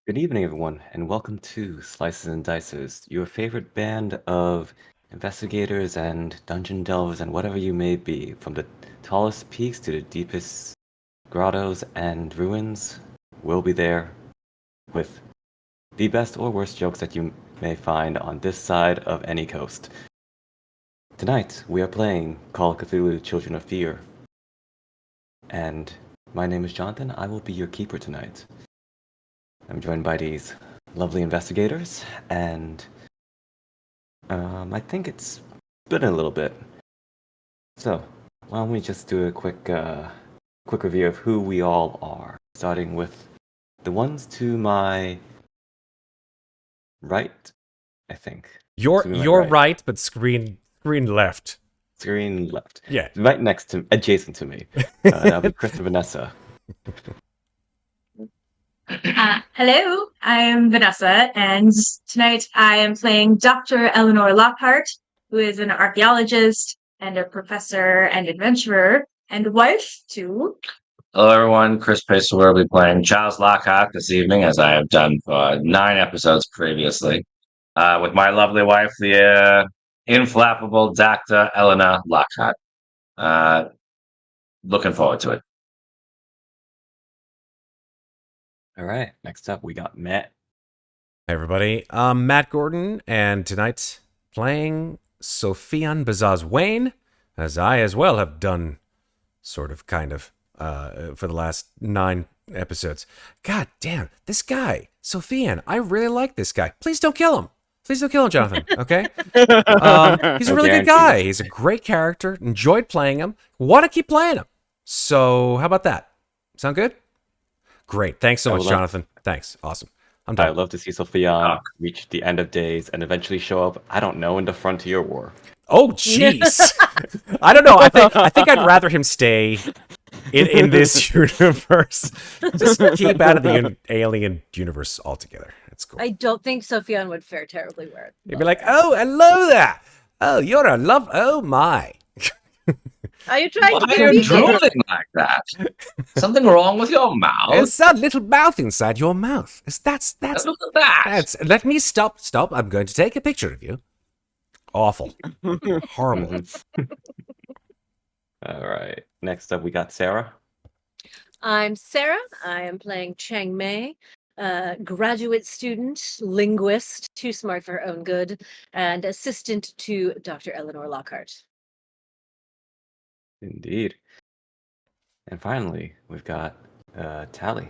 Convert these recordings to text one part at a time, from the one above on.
Good evening, everyone, and welcome to Slices and Dices, your favorite band of investigators and dungeon delvers and whatever you may be, from the tallest peaks to the deepest grottos and ruins. We'll be there with the best or worst jokes that you may find on this side of any coast. Tonight, we are playing Call of Cthulhu: Children of Fear. And my name is Jonathan. I will be your keeper tonight. I'm joined by these lovely investigators, and I think it's been a little bit. So, why don't we just do a quick review of who we all are, starting with the ones to my right, I think. You're right, but screen left. Screen left. Yeah. Right next to, adjacent to me. That'll be Chris and Vanessa. Hello, I'm Vanessa, and tonight I am playing Dr. Eleanor Lockhart, who is an archaeologist and a professor and adventurer and wife to... Hello, everyone. Chris Pacer will be playing Charles Lockhart this evening, as I have done for 9 episodes previously, with my lovely wife, the inflappable Dr. Eleanor Lockhart. Looking forward to it. All right, next up we got Matt. Hey, everybody. I'm Matt Gordon, and tonight playing Sofian Bazaz-Wain, as I as well have done kind of, for the last 9 episodes. God damn, this guy, Sofian, I really like this guy. Please don't kill him. Please don't kill him, Jonathan, okay? He's a really good guy. He's a great character. Enjoyed playing him. Want to keep playing him. So, how about that? Sound good? Great. Thanks so much, Jonathan. Thanks. Awesome. I'm done. I'd love to see Sofian reach the end of days and eventually show up, I don't know, in the Frontier War. Oh, jeez. I don't know. I think I'd rather him stay in this universe. Just keep out of the alien universe altogether. It's cool. I don't think Sofian would fare terribly well. He'd be like, "Oh, hello there. Oh, you're a love. Oh my." Are you trying to Why get are you me? drooling like that? Something wrong with your mouth? There's that little mouth inside your mouth. That's Look at that. Let me stop. I'm going to take a picture of you. Awful. Horrible. All right. Next up, we got Sarah. I'm Sarah. I am playing Chang Mei, graduate student, linguist, too smart for her own good, and assistant to Dr. Eleanor Lockhart. Indeed. And finally, we've got Tally.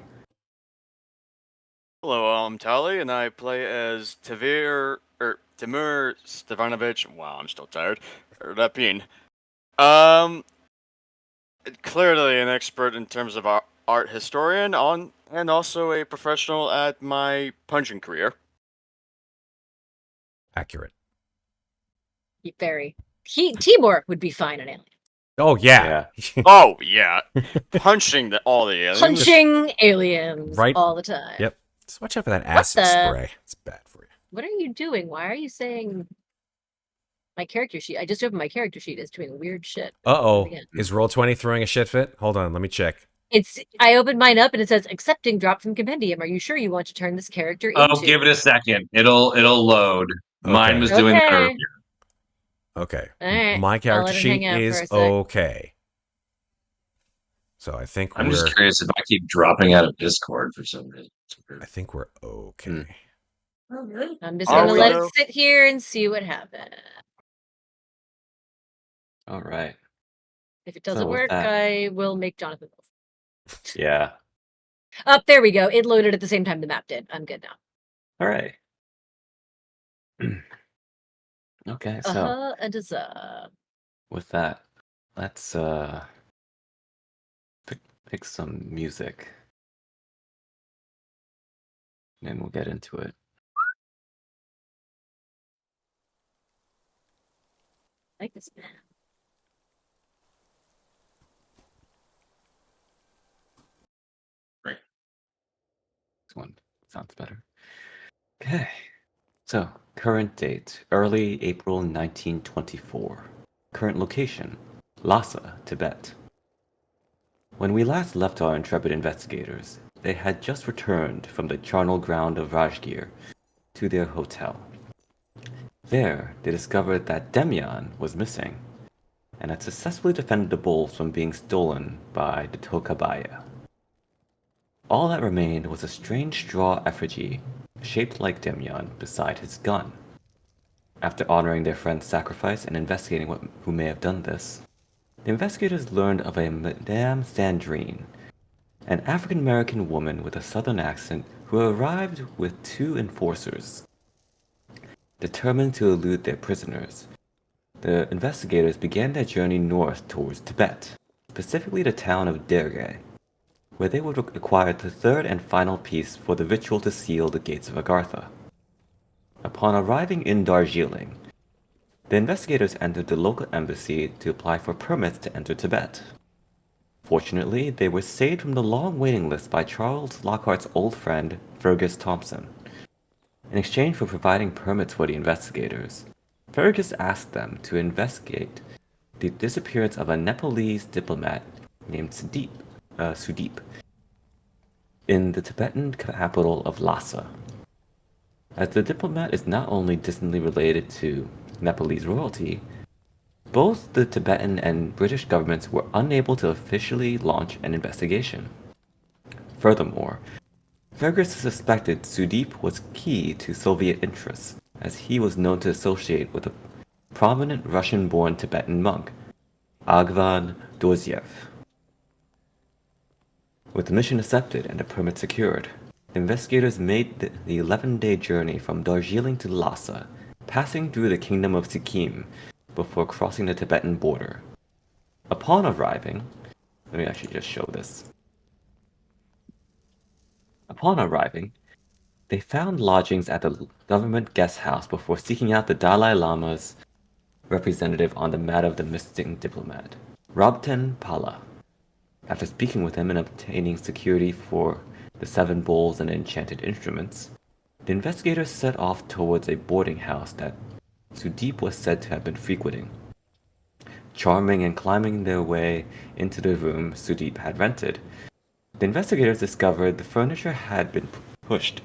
Hello, I'm Tali, and I play as Timur Stepanovich. Wow, I'm still tired. Repin. Clearly an expert in terms of art historian, and also a professional at my punching career. Accurate. Very. Timur would be fine on Alien. Oh yeah. Oh yeah, punching all the aliens. Punching aliens Right. all the time. Yep. Just watch out for that acid spray. It's bad for you. What are you doing? Why are you saying my character sheet? I just opened my character sheet. It's doing weird shit. Uh-oh. Again. Is Roll20 throwing a shit fit? Hold on, let me check. I opened mine up and it says accepting drop from compendium. Are you sure you want to turn this character into? Oh, give it a second. It'll load. Mine was doing that earlier. Okay. All right. My I'll character let it sheet hang out for a is sec. okay. So I think I'm just curious if I keep dropping out of Discord for some reason. I think we're okay. Oh, really? I'm just Are gonna we let though? it sit here and see what happens. All right. If it doesn't with work, that- I will make Jonathan. Yeah. Up there we go. It loaded at the same time the map did. I'm good now. All right. Okay, so with that, let's pick some music. And then we'll get into it. I like this man. This one sounds better. Okay. So, current date, early April 1924. Current location, Lhasa, Tibet. When we last left our intrepid investigators, They had just returned from the charnel ground of Rajgir to their hotel. There, they discovered that Demyan was missing, and had successfully defended the bowls from being stolen by the Tokabaya. All that remained was a strange straw effigy, shaped like Demyan, beside his gun. After honoring their friend's sacrifice and investigating who may have done this, the investigators learned of a Madame Sandrine, an African-American woman with a southern accent who arrived with 2 enforcers. Determined to elude their prisoners, the investigators began their journey north towards Tibet, specifically the town of Derge, where they would acquire the 3rd and final piece for the ritual to seal the gates of Agartha. Upon arriving in Darjeeling, the investigators entered the local embassy to apply for permits to enter Tibet. Fortunately, they were saved from the long waiting list by Charles Lockhart's old friend, Fergus Thompson. In exchange for providing permits for the investigators, Fergus asked them to investigate the disappearance of a Nepalese diplomat named Sudeep in the Tibetan capital of Lhasa. As the diplomat is not only distantly related to Nepalese royalty, both the Tibetan and British governments were unable to officially launch an investigation. Furthermore, Fergus suspected Sudeep was key to Soviet interests, as he was known to associate with a prominent Russian-born Tibetan monk, Agvan Dorziev. With the mission accepted and the permit secured, the investigators made the 11-day journey from Darjeeling to Lhasa, passing through the kingdom of Sikkim before crossing the Tibetan border. Upon arriving, let me actually just show this. Upon arriving, they found lodgings at the government guest house before seeking out the Dalai Lama's representative on the matter of the missing diplomat, Rabten Pala. After speaking with him and obtaining security for the 7 bowls and enchanted instruments, the investigators set off towards a boarding house that Sudeep was said to have been frequenting. Charming and climbing their way into the room Sudeep had rented, the investigators discovered the furniture had been pushed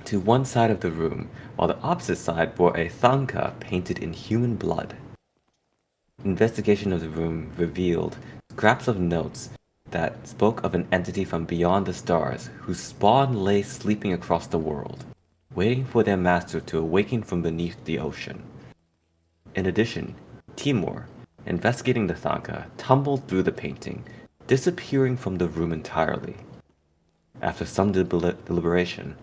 to one side of the room, while the opposite side bore a thangka painted in human blood. Investigation of the room revealed scraps of notes that spoke of an entity from beyond the stars whose spawn lay sleeping across the world, waiting for their master to awaken from beneath the ocean. In addition, Timur, investigating the thangka, tumbled through the painting, disappearing from the room entirely. After some deliberation,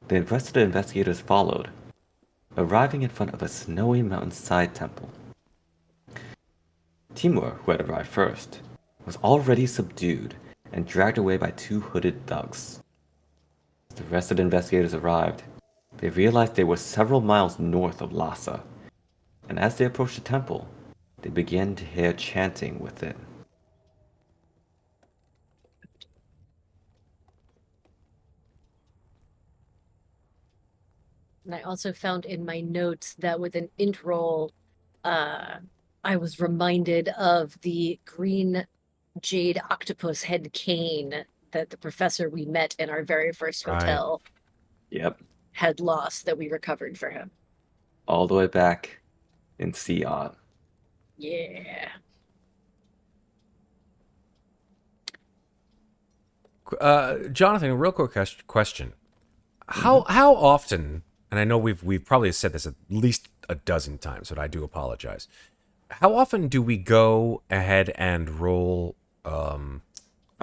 the rest of the investigators followed, arriving in front of a snowy mountainside temple. Timur, who had arrived first, was already subdued and dragged away by 2 hooded thugs. As the rest of the investigators arrived, they realized they were several miles north of Lhasa, and as they approached the temple, they began to hear chanting within. And I also found in my notes that with an int roll, I was reminded of the green jade octopus head cane that the professor we met in our very first Right. hotel Yep, had lost that we recovered for him. all the way back in Sion. Yeah. Jonathan, a real quick question. How often, and I know we've probably said this at least a dozen times, but I do apologize. How often do we go ahead and roll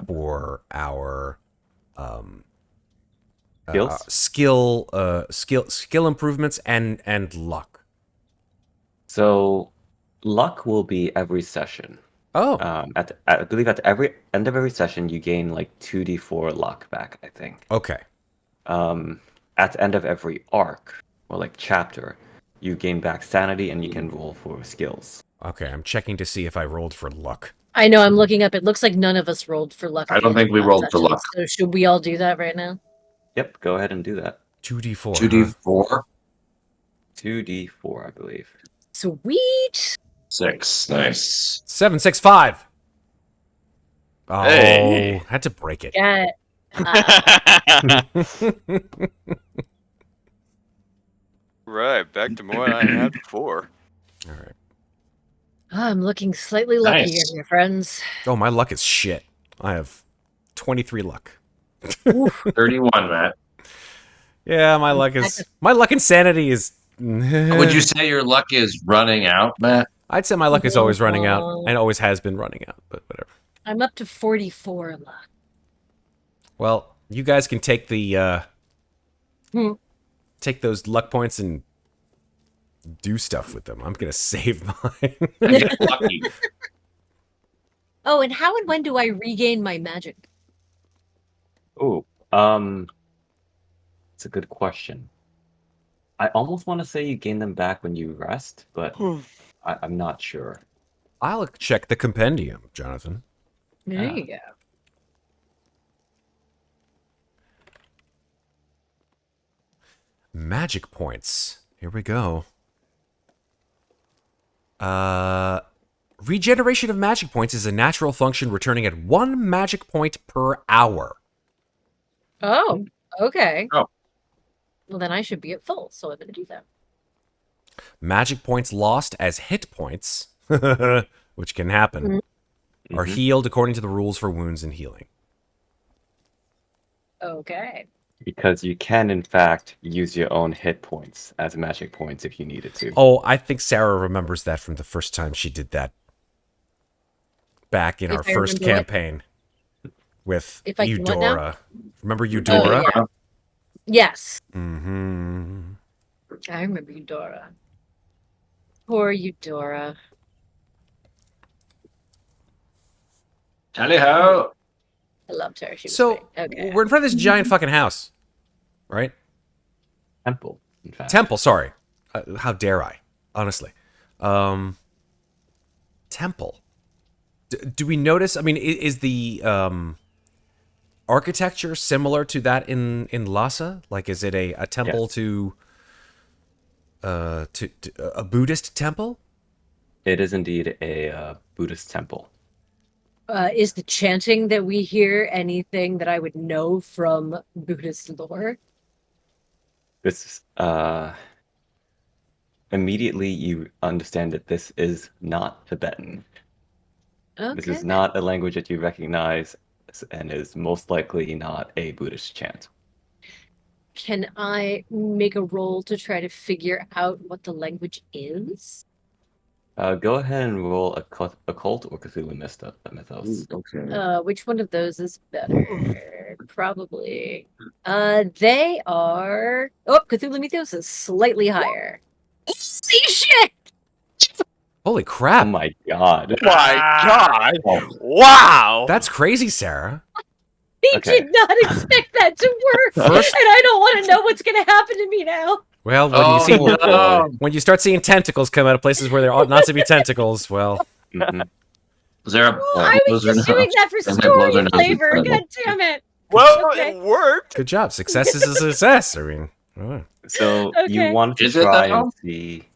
for our Skills? skill improvements and luck? So, luck will be every session. Oh, I believe at every end of every session, you gain like 2d4 luck back, I think. okay. At the end of every arc, or like chapter, you gain back sanity and you can roll for skills. Okay, I'm checking to see if I rolled for luck. I know, I'm looking up. It looks like none of us rolled for luck. I don't think we rolled for luck. So should we all do that right now? Yep, go ahead and do that. 2d4. 2d4, 2d4, I believe. Sweet. 6. Nice. 7, 6, 5. Oh, Hey. had to break it. Yeah. Right, back to more than I had before. All right. I'm looking slightly luckier, Nice. my friends. Oh, my luck is shit. I have 23 luck. Oof. 31, Matt. Yeah, my luck and sanity is. Would you say your luck is running out, Matt? I'd say my luck is always running out and always has been running out, but whatever. I'm up to 44 luck. Well, you guys can take the Hmm. take those luck points and do stuff with them. I'm gonna save mine. Get lucky. Oh, and how and when do I regain my magic? Oh, it's a good question. I almost want to say you gain them back when you rest, but I'm not sure. I'll check the compendium, Jonathan. There Ah. you go. Magic points. Here we go. Regeneration of magic points is a natural function returning at 1 magic point per hour. Oh, okay. Oh. Well, then I should be at full, so I'm going to do that. Magic points lost as hit points, which can happen, are Mhm. healed according to the rules for wounds and healing. Okay. Because you can, in fact, use your own hit points as magic points if you needed to. Oh, I think Sarah remembers that from the first time she did that back in If our I first remember what? campaign with If I can what now? Eudora. Remember Eudora? yeah. Yes. Mm-hmm. I remember Eudora. Poor Eudora. Tally ho. I loved her. She was So, great. Okay. we're in front of this giant fucking house, right? Temple, in fact. Temple, sorry. How dare I? Honestly. Temple. Do we notice? I mean, is the architecture similar to that in Lhasa? Like, is it a temple Yes. to a Buddhist temple? It is indeed a Buddhist temple. Is the chanting that we hear anything that I would know from Buddhist lore? This immediately you understand that this is not Tibetan. This Okay. is not a language that you recognize and is most likely not a Buddhist chant. Can I make a roll to try to figure out what the language is? Go ahead and roll occult or Cthulhu mythos. Okay. Which one of those is better? Probably. They are. Oh, Cthulhu Mythos is slightly higher. Holy shit! Holy Oh crap! my god. My God! Oh, Wow! That's crazy, Sarah. He Okay. did not expect that to work, First- and I don't want to know what's going to happen to me now. Well, when you see no. when you start seeing tentacles come out of places where there ought not to be tentacles, well, Mhm. Is there a Well, I was blows or just no? doing that for And then story blows or no? flavor. God damn it! Well, Okay. it worked. good job. Success is a success. I mean, So you Okay. wanted to Is it try though? and see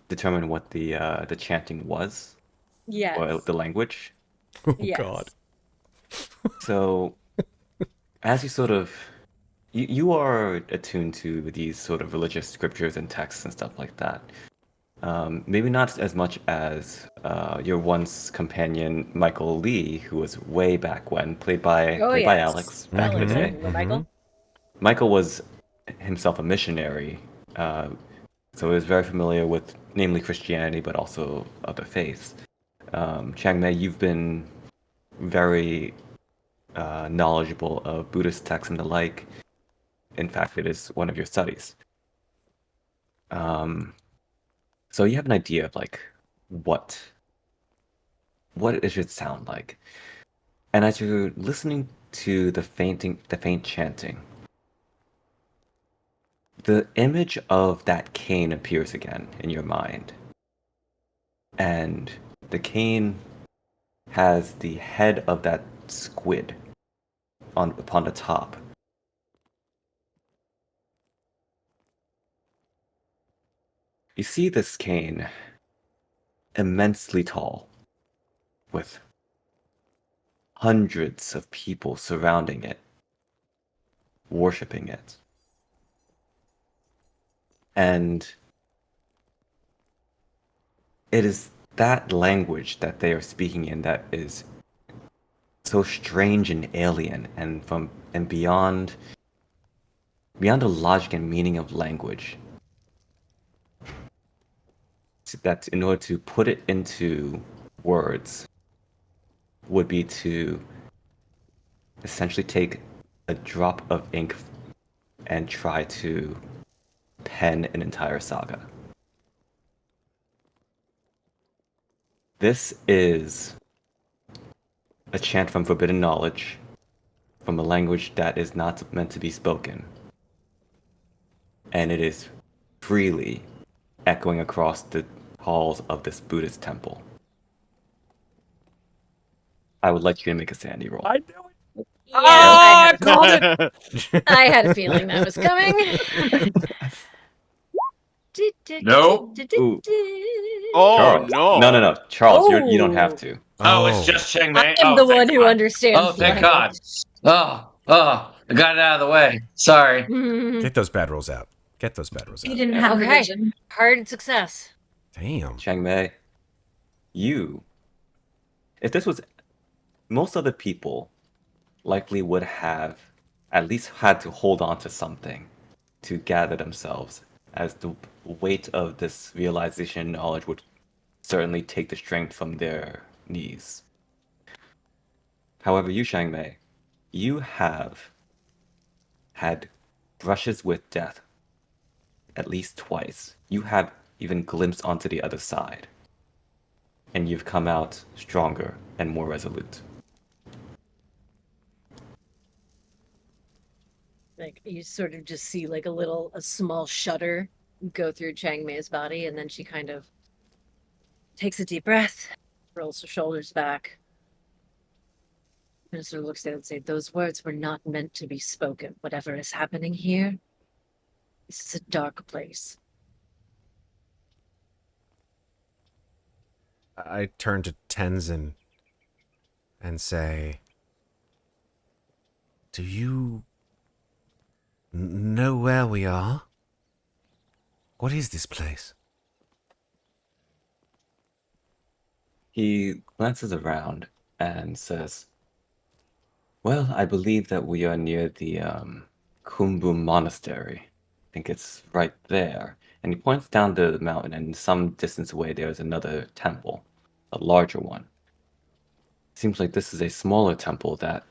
determine what the chanting was Yes. or the language. oh Yes. god. So as you sort of you are attuned to these sort of religious scriptures and texts and stuff like that. Maybe not as much as your once companion Michael Lee, who was way back when, played by Oh, played by yes. Alex back in the Alex, day. remember Michael? Michael was himself a missionary, so he was very familiar with namely Christianity, but also other faiths. Chang Mei, you've been very knowledgeable of Buddhist texts and the like. In fact, it is one of your studies. So you have an idea of like what it should sound like. And as you're listening to the faint chanting, the image of that cane appears again in your mind. And the cane has the head of that squid upon the top. You see this cane immensely tall, with hundreds of people surrounding it, worshipping it. And it is that language that they are speaking in that is so strange and alien and beyond the logic and meaning of language. That in order to put it into words would be to essentially take a drop of ink and try to pen an entire saga. This is a chant from forbidden knowledge, from a language that is not meant to be spoken. And it is freely echoing across the halls of this Buddhist temple. I would like you to make a sanity roll. I knew it. Yeah, I called it. I had a feeling that was coming. Nope. Ooh. Oh Charles. no! No. Charles, you don't have Oh. to. Oh, it's just Chang Mei. I'm the one who God. understands. Oh, thank God. Oh, I got it out of the way. Sorry. God. Get those bad rolls out. Get those bad rolls He out. didn't have Okay. revision. Hard success. Damn. Chang Mei, if this was, most other people likely would have at least had to hold on to something to gather themselves, as the weight of this realization and knowledge would certainly take the strength from their knees. However, you, Chang Mei, you have had brushes with death at least twice. You have even glimpsed onto the other side. And you've come out stronger and more resolute. Like you sort of just see like a small shudder go through Chang Mei's body, and then she kind of takes a deep breath, rolls her shoulders back, and sort of looks at it and says, "Those words were not meant to be spoken. Whatever is happening here, this is a dark place." I turn to Tenzin and say, "Do you know where we are? What is this place?" He glances around and says, "Well, I believe that we are near the Kumbu Monastery. I think it's right there." And he points down the mountain, and some distance away there's another temple, a larger one. Seems like this is a smaller temple that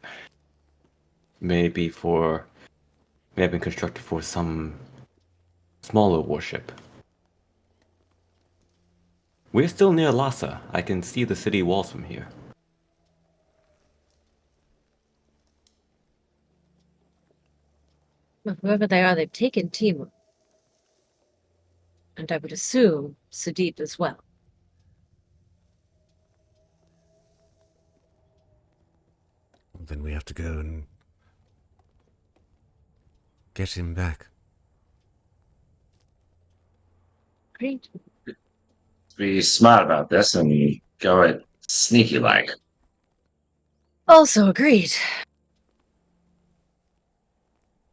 may have been constructed for some smaller worship. We're still near Lhasa. I can see the city walls from here. Well, whoever they are, they've taken Timur. And I would assume Sudeep as well. Then we have to go and get him back. Great. Be smart about this and go it sneaky like. Also agreed.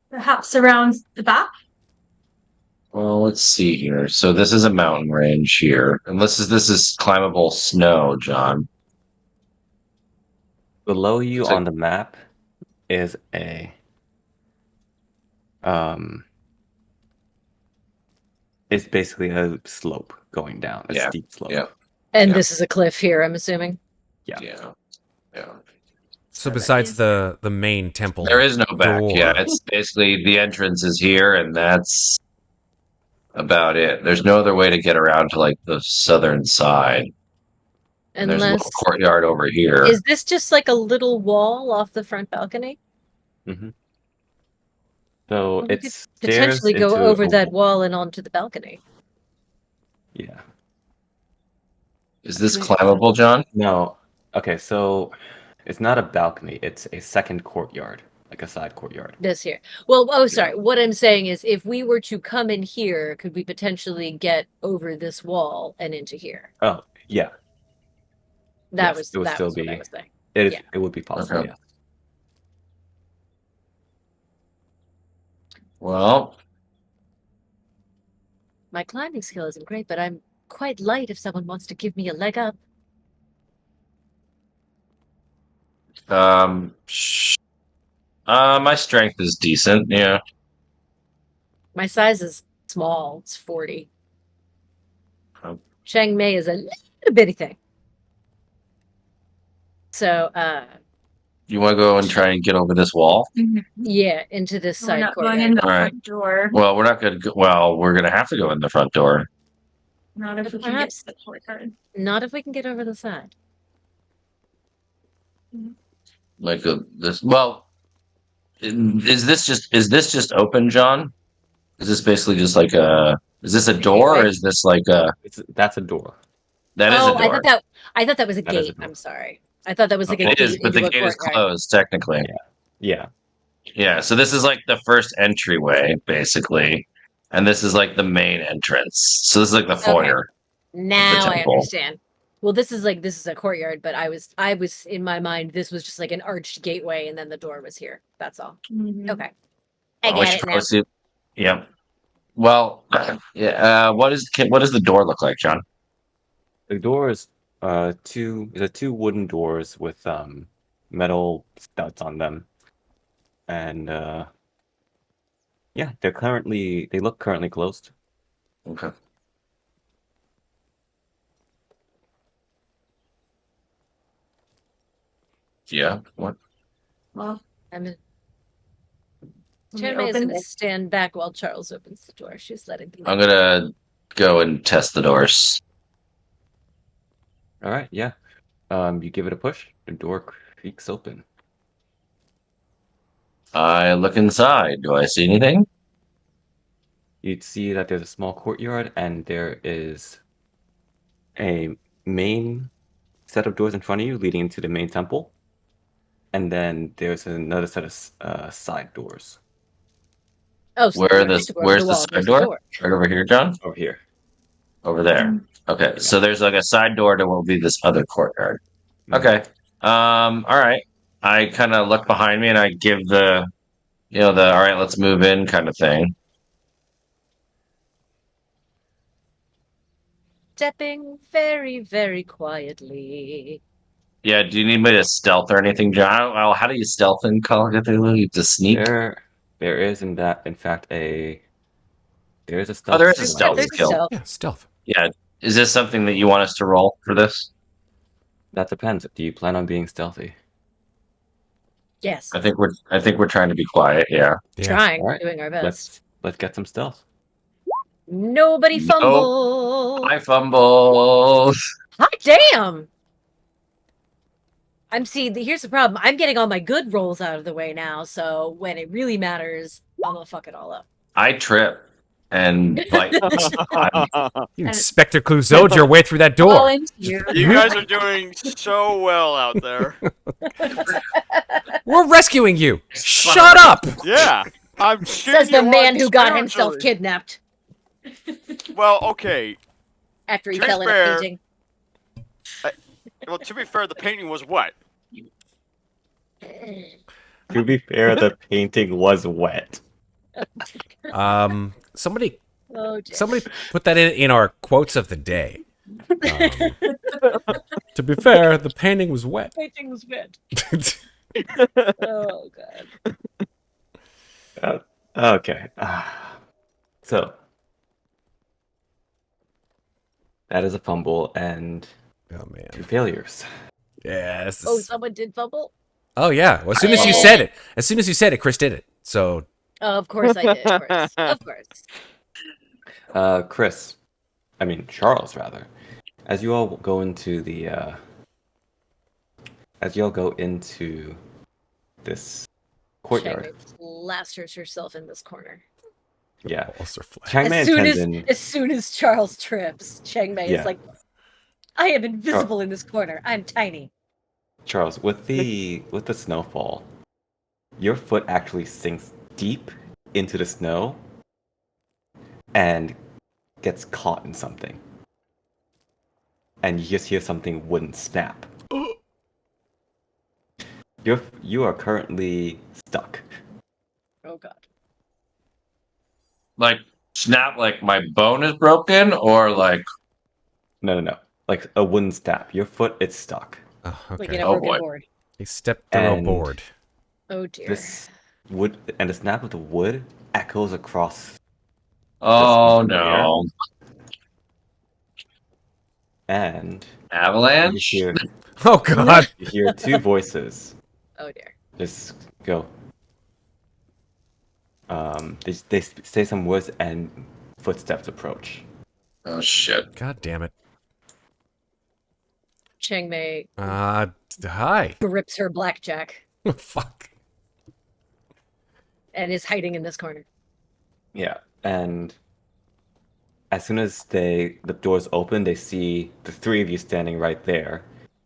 Perhaps around the back? Well, let's see here. So this is a mountain range here, and this is climbable snow, John. Below you So- on the map is a it's basically a slope going down, a Yeah, steep slope. yeah. And Yeah. this is a cliff here, I'm assuming. Yeah. Yeah. So besides the main temple, There is no back. door. Yeah, it's basically the entrance is here, and that's about it. There's no other way to get around to like the southern side. And there's a Unless little courtyard over here. is this just like a little wall off the front balcony? Mm-hmm. So Well, we it's could stairs potentially go into over a that wall and onto the balcony. Yeah. Is this climbable, John? No. Okay, so it's not a balcony, it's a second courtyard, like a side courtyard. This here. Well, sorry. What I'm saying is if we were to come in here, could we potentially get over this wall and into here? Oh, yeah. That Yes, was it would that still was what I be- was saying. It would be possible. Okay. Yeah. Well, My climbing skill isn't great, but I'm quite light if someone wants to give me a leg up. my strength is decent. Yeah. My size is small. It's 40. Oh. Chang Mei is a little bitty thing. So, You want to go and try and get over this wall? yeah, into this We're side not going courtyard. in the All right. front door. Well, we're not going to. Well, we're going to have to go in the front door. Not if we can get Perhaps- to the courtyard. Not if we can get over the side. Like this. Well, is this just open, John? Is this basically just like a? Is this a door or is this like a? That's a door. That is Oh, a door. I thought that was a That is a gate. door. I'm sorry. I thought that was like a It gate is, but into the a gate is courtyard. closed technically. Yeah. Yeah, so this is like the first entryway, basically, and this is like the main entrance. So this is like the foyer. Now I temple. understand. Well, this is a courtyard, but I was in my mind this was just like an arched gateway, and then the door was here. That's all. Mhm. Okay, I We get should it now. probably see- Yeah. Well, yeah. What does the door look like, John? The door is two wooden doors with metal studs on them. And yeah, they look currently closed. Okay. Yeah. What? Well, I'm in. when we Chang Mei is open going to it, stand back while Charles opens the door. She's letting them. I'm gonna go and test the doors. All right, yeah. You give it a push. The door creaks open. I look inside. Do I see anything? You'd see that there's a small courtyard, and there is a main set of doors in front of you leading into the main temple. And then there's another set of side doors Oh, so Where we are don't the- need to go over where's the the wall. side There's door? a door. Right over here, John. over here. Over there. Okay, so there's like a side door to what will be this other courtyard. Okay. All right. I kind of look behind me and I give the all right, let's move in kind of thing. Stepping very, very quietly. Yeah. Do you need me to stealth or anything, John? Well, how do you stealth in Call of Cthulhu? You just sneak. There is in fact there is a stealth. there is a skill. stealth There's skill. stealth. Yeah, stealth. Yeah. Is this something that you want us to roll for this? That depends. Do you plan on being stealthy? Yes. I think we're trying to be quiet. Yeah. Yeah. Trying, All right. doing our best. Let's get some stealth. Nobody Nope. fumble. I fumbled. Hot damn! Here's the problem. I'm getting all my good rolls out of the way now, so when it really matters, I'm gonna fuck it all up. I trip and bite. You Inspector Clouseau'd your way through that fall door. into you. You guys are doing so well out there. We're rescuing you. Shut up. Yeah. I'm Says cheering the you man on who got himself spiritually. kidnapped Well, okay. after he To be fell in a fair- painting. Well, to be fair, the painting was what? To be fair, the painting was wet. Somebody Oh, dear. Somebody put that in our quotes of the day. To be fair, the painting was wet. painting was wet. Oh god. Okay. So that is a fumble and Oh man. 2 failures. Yes. Oh, someone did fumble. Oh yeah. Well, as soon as you said it, Chris did it. So Oh, of course I did. Of course. Of course. Charles, rather. As you all go into this courtyard. Chang plasters herself in this corner. Yeah. also flat. Chang Mei As soon as Charles trips, Chang Mei Yeah. is like, I am invisible in this corner. I'm tiny. Charles, with the snowfall, your foot actually sinks deep into the snow and gets caught in something. And you just hear something wooden snap. You are currently stuck. Oh god. Like snap, like my bone is broken, or like No. Like a wooden stap. Your foot is stuck. Oh, Like okay. in a Oh, broken boy. board. He stepped through a And board. Oh dear. this wood and the snap of the wood echoes across oh this area, no, and you avalanche. hear Oh god. you hear two voices Oh dear. just go. They say some words and footsteps approach. Oh shit. God damn it. Chang Mei Hi. grips her blackjack Fuck. and is hiding in this corner. Yeah, and as soon as the doors open, they see the three of you standing right there,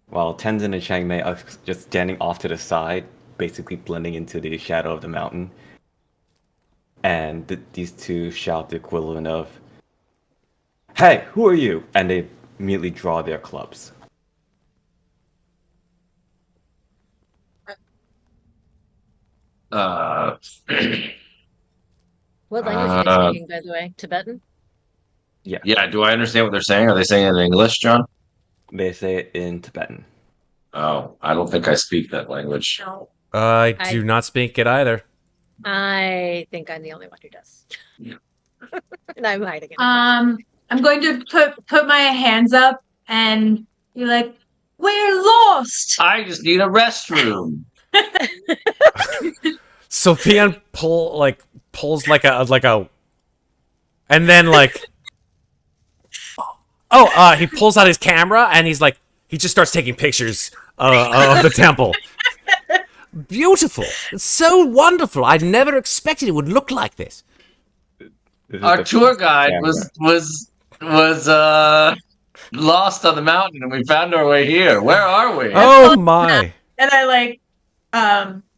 while Tenzin and Chang Mei are just standing off to the side, basically blending into the shadow of the mountain. And these two shout the equivalent of, "Hey, who are you?" And they immediately draw their clubs. Uh, What language are they Uh, speaking, by the way? Tibetan? Yeah, yeah. Do I understand what they're saying? Are they saying it in English, John? they say it in Tibetan. Oh, I don't think I speak that language. No. I do not speak it either. I think I'm the only one who does. And I'm hiding in a I'm going to put my hands up and be like, "We're lost." I just need a restroom. Sofian pulls like a and then like he pulls out his camera and he just starts taking pictures of the temple. Beautiful. It's so wonderful. I never expected it would look like this. This is Our the tour guide camera. was lost on the mountain, and we found our way here. Where are we? Oh my. And I like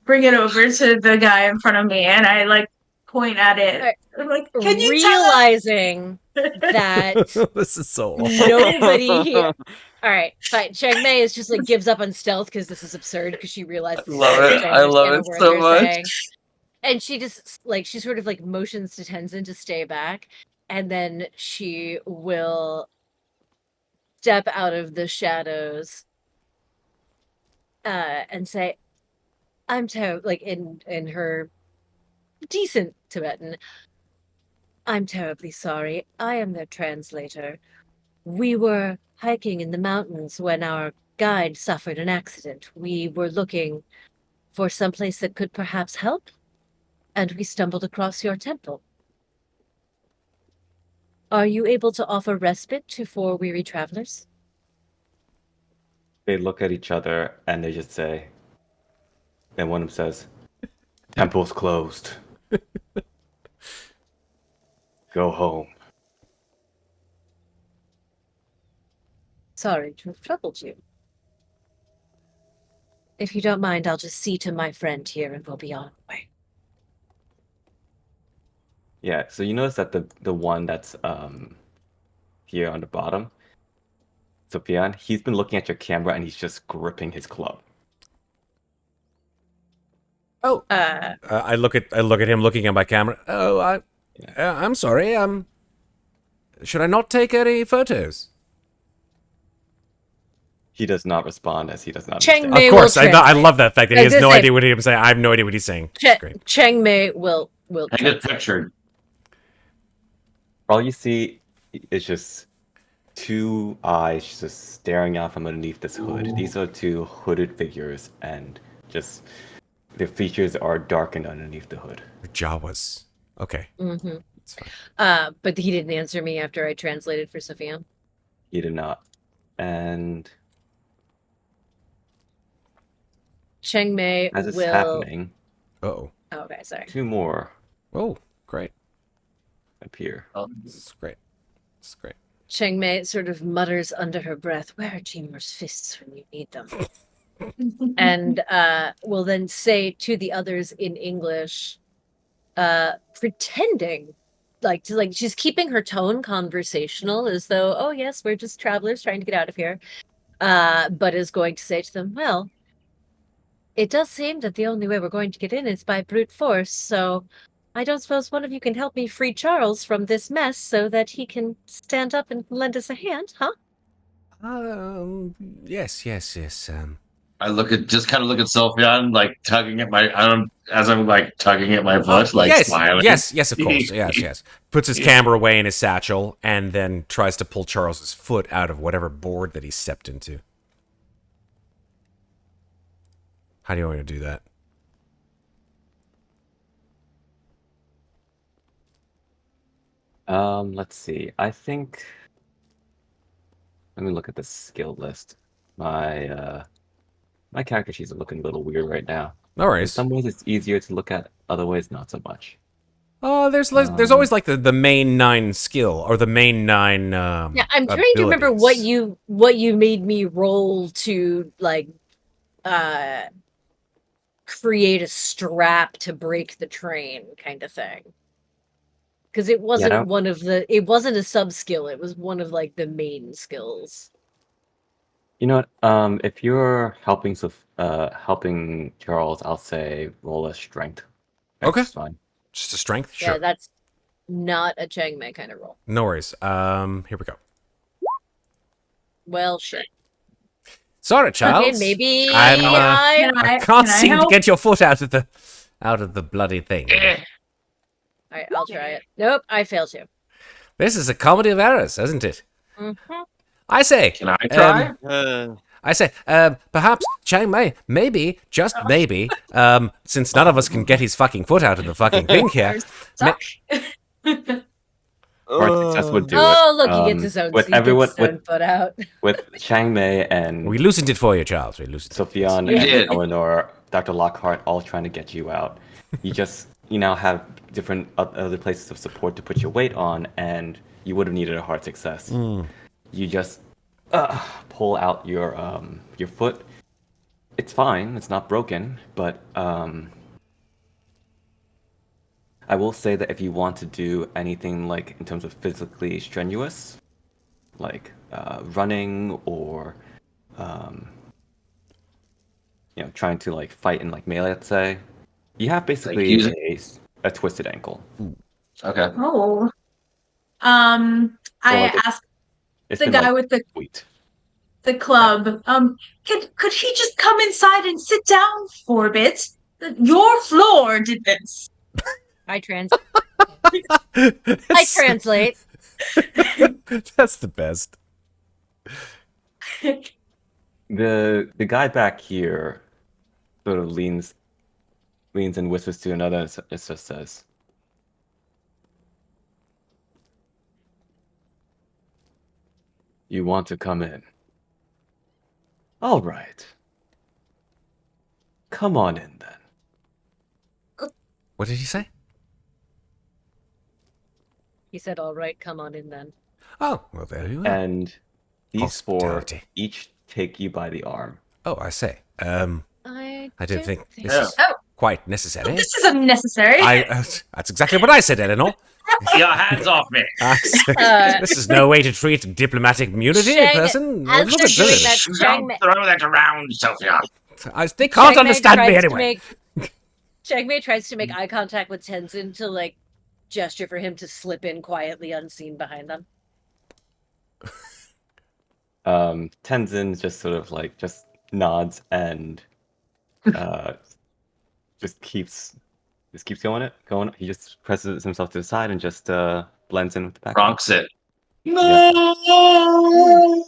bring it over to the guy in front of me and I like point at it. Alright. I'm like, "Can you tell us?" realizing that This is so awful. nobody here. All right, fine. Chang Mei is just like gives up on stealth because this is absurd because she realized I love it. to I love understand it a word so they're much. saying. And she just like she sort of like motions to Tenzin to stay back, and then she will step out of the shadows and say, "I'm like in her decent Tibetan. I'm terribly sorry. I am their translator. We were hiking in the mountains when our guide suffered an accident. We were looking for someplace that could perhaps help, and we stumbled across your temple. Are you able to offer respite to four weary travelers?" They look at each other and they just say, and one of them says, "Temple's closed. Go home." Sorry to have troubled you. If you don't mind, I'll just see to my friend here and we'll be on our way. Yeah, so you notice that the one that's here on the bottom, Sofian, he's been looking at your camera and he's just gripping his club. Oh, I look at him looking at my camera. Oh, I'm sorry. Should I not take any photos? He does not respond as he does not Chang understand. Mei Of course, will I translate. love that fact that I he has was no gonna say- idea what he's saying. I have no idea what he's saying. It's great. Chang Mei will I translate. just pictured. All you see is just two eyes just staring out from underneath this hood. These are two hooded figures, and just their features are darkened underneath the hood. Jawas. Okay, Mm-hmm. it's fine. But he didn't answer me after I translated for Sofian. He did not. And Chang Mei as it's will. happening, Oh, Oh, okay, sorry. two more oh, great. appear. This is great. This is great. Chang Mei sort of mutters under her breath, "Where are Timur's fists when you need them?" And will then say to the others in English, pretending like she's keeping her tone conversational as though, "Oh yes, we're just travelers trying to get out of here," but is going to say to them, "Well, it does seem that the only way we're going to get in is by brute force, so I don't suppose one of you can help me free Charles from this mess so that he can stand up and lend us a hand, huh? Yes, yes, yes. I look at Sofian, like tugging at my arm as I'm like tugging at my foot, like yes, smiling. yes, of course. Yes. Puts his camera away in his satchel and then tries to pull Charles's foot out of whatever board that he stepped into. How do you want me to do that? Let's see. I think. Let me look at the skill list. My character sheet's looking a little weird right now. No In worries. some ways, it's easier to look at. Other ways, not so much. There's always like the main 9 skill or the main 9. Yeah, I'm trying to remember what you made me roll to like create a strap to break the train kind of thing. Because it wasn't it wasn't a sub skill, it was one of like the main skills. You know what? If you're helping helping Charles, I'll say roll a strength. Okay. That's fine. Just a strength? Sure. Yeah, that's not a Chang Mei kind of roll. No worries. Here we go. Well, sure. Sorry, Charles. Okay, maybe I can't seem to get your foot out of the bloody thing. All right, I'll try it. Nope, I failed to. This is a comedy of errors, isn't it? Mm-hmm. I say. Can I try? I say, perhaps Chang Mei, maybe, just maybe, since none of us can get his fucking foot out of the fucking thing here. Or success would do it. Oh, look, he gets his own, with everyone foot out. with Chang Mei and We loosened it for you, Charles. We loosened it. Sofian You and did. Eleanor, Dr. Lockhart, all trying to get you out. You now have different other places of support to put your weight on, and you would have needed a hard success. You just pull out your foot. It's fine. It's not broken, but I will say that if you want to do anything like in terms of physically strenuous, like running or trying to like fight in like melee, let's say, you have basically a twisted ankle. Okay. Oh. I asked the guy with the club, could he just come inside and sit down for a bit? Your floor did this. I translate. That's the best. The guy back here sort of leans and whispers to another. It just says, "You want to come in? All right. Come on in then." What did he say? He said, all right, come on in then. Oh, well, there you are. And these four Hospitality. each take you by the arm. Oh, I say. I didn't think this so. is quite necessary. This is unnecessary. That's exactly what I said, Eleanor. Your hands off me. This is no way to treat diplomatic immunity, Chang- person. as Look they're at doing this. that, Don't throw that around, Sofian. They can't Chang Mei understand me tries to anyway. Chang Mei tries to make eye contact with Tenzin to like gesture for him to slip in quietly unseen behind them. Tenzin just sort of like just nods and just keeps going. He just presses himself to the side and just blends in with the back. Bronx it. I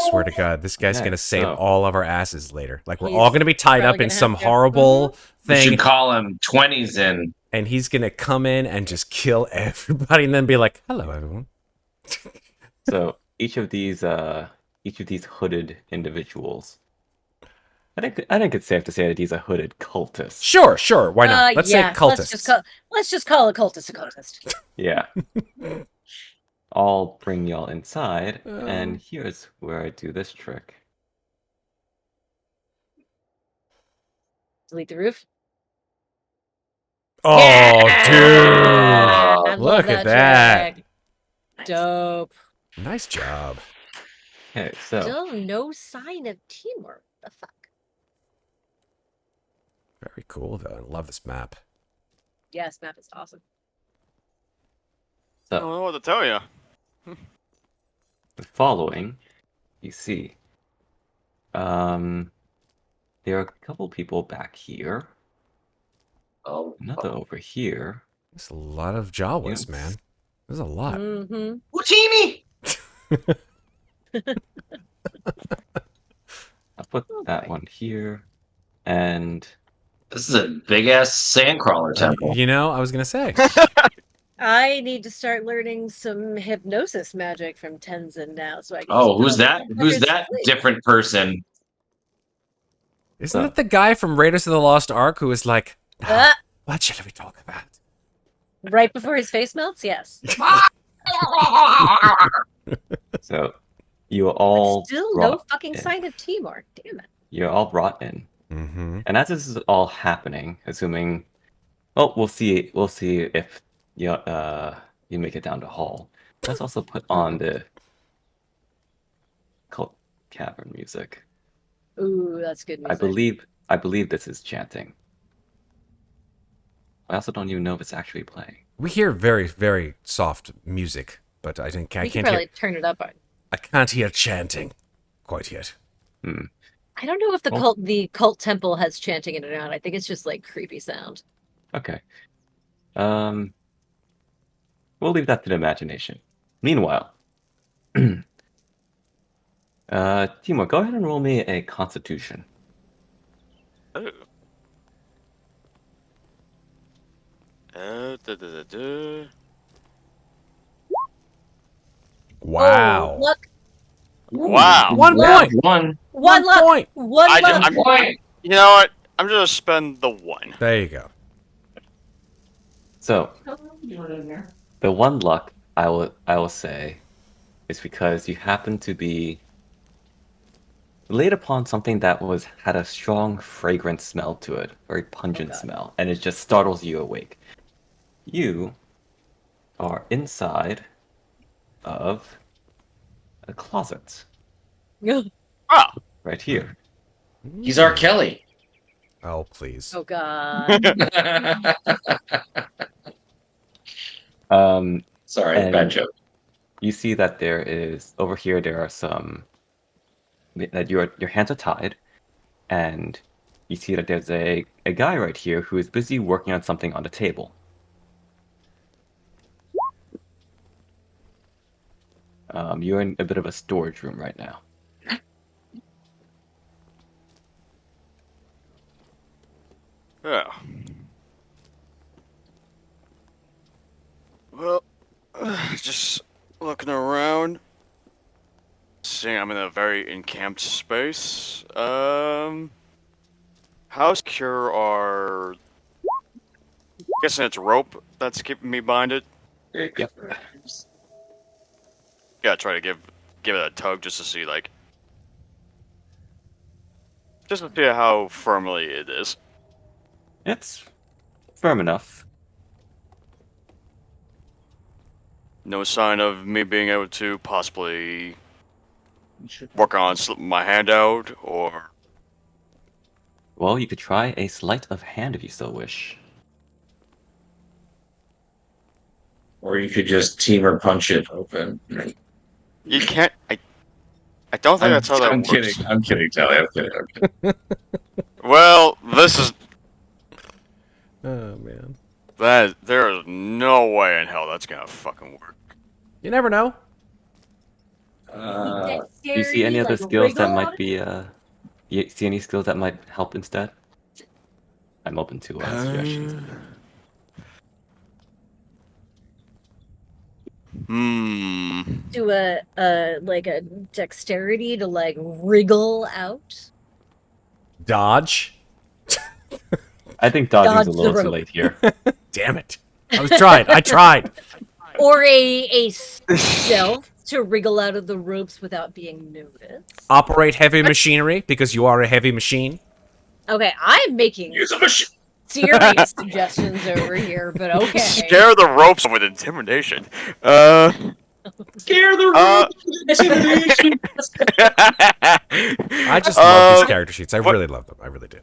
swear to God, this guy's Okay, gonna save so- all of our asses later. Like we're He's all gonna be tied up probably in gonna some have to. horrible We thing, should call him 20s in. and he's gonna come in and just kill everybody, and then be like, "Hello, everyone." So each of these hooded individuals, I think it's safe to say that he's a hooded cultist. Sure, why not? Let's say Yeah, cultists. Let's just call a cultist a cultist. Yeah. I'll bring y'all inside, and here's where I do this trick. Delete the roof. Oh, dude! I love Look at that. trick. Dope. Nice job. Okay, so Still no sign of Timur. The fuck? Very cool, though. I love this map. Yes, map is awesome. I don't know what to tell you. The following, you see, there are a couple people back here. Oh, Another over here. There's a lot of Jawas, Yes. man. There's a lot. Mm-hmm. Utini! I'll put that one here. And This is a big ass sandcrawler temple. You know, I was gonna say. I need to start learning some hypnosis magic from Tenzin now, so I can. Oh, just who's put that? all the Who's fuckers to that sleep. different person? Isn't it the guy from Raiders of the Lost Ark who was like, Ah, what shall we talk about? right before his face melts? Yes. so you are all But still no brought fucking in. sign of Timur. Damn it. You're all brought in. Mm-hmm. And as this is all happening, assuming, well, we'll see if you make it down to hall. Let's also put on the cult cavern music. Ooh, that's good music. I believe this is chanting. I also don't even know if it's actually playing. We hear very, very soft music, but I think I We can can't probably hear. turn it up. I can't hear chanting quite yet. I don't know if Well- the cult temple has chanting in it or not. I think it's just like creepy sound. Okay. We'll leave that to the imagination. Meanwhile, Timur, go ahead and roll me a Constitution. Oh. Wow. Oh, look, Wow. 1 Wow, point. One. one luck, point. one I luck. I'm- Point. You know what? I'm just gonna spend the one. There you go. So, the one luck I will say is because you happen to be laid upon something that had a strong fragrant smell to it, very pungent smell, and it just startles you awake. You are inside of a closet Oh. right here. He's R. Kelly. Oh, please. Oh god. Sorry, And- bad joke. You see that there is over here. There are some that your hands are tied, and you see that there's a guy right here who is busy working on something on the table. You're in a bit of a storage room right now. Yeah. Well, just looking around, seeing I'm in a very encamped space. How secure are? Guessing it's rope that's keeping me binded. Yep. Gotta try to give it a tug just to see just to see how firmly it is. It's firm enough. No sign of me being able to possibly work on slipping my hand out, or Well, you could try a sleight of hand if you so wish. Or you could just team or punch it open. you can't. I don't think that's how that I'm works. kidding. I'm kidding, Tally. I'm kidding. Well, this is Oh, man. that. There is no way in hell that's gonna fucking work. You never know. Do you see any other skills that might be you see any skills that might help instead? I'm open to suggestions. Do a like a dexterity to like wriggle out. Dodge. I think dodging's Dodge a the little too rope. late here. Damn it. I tried. Or a stealth to wriggle out of the ropes without being noticed. Operate heavy machinery because you are a heavy machine. Okay, I'm making Use a machine. serious suggestions over here, but okay. Scare the ropes with intimidation. Scare the I just love these character sheets. I really love them. I really do.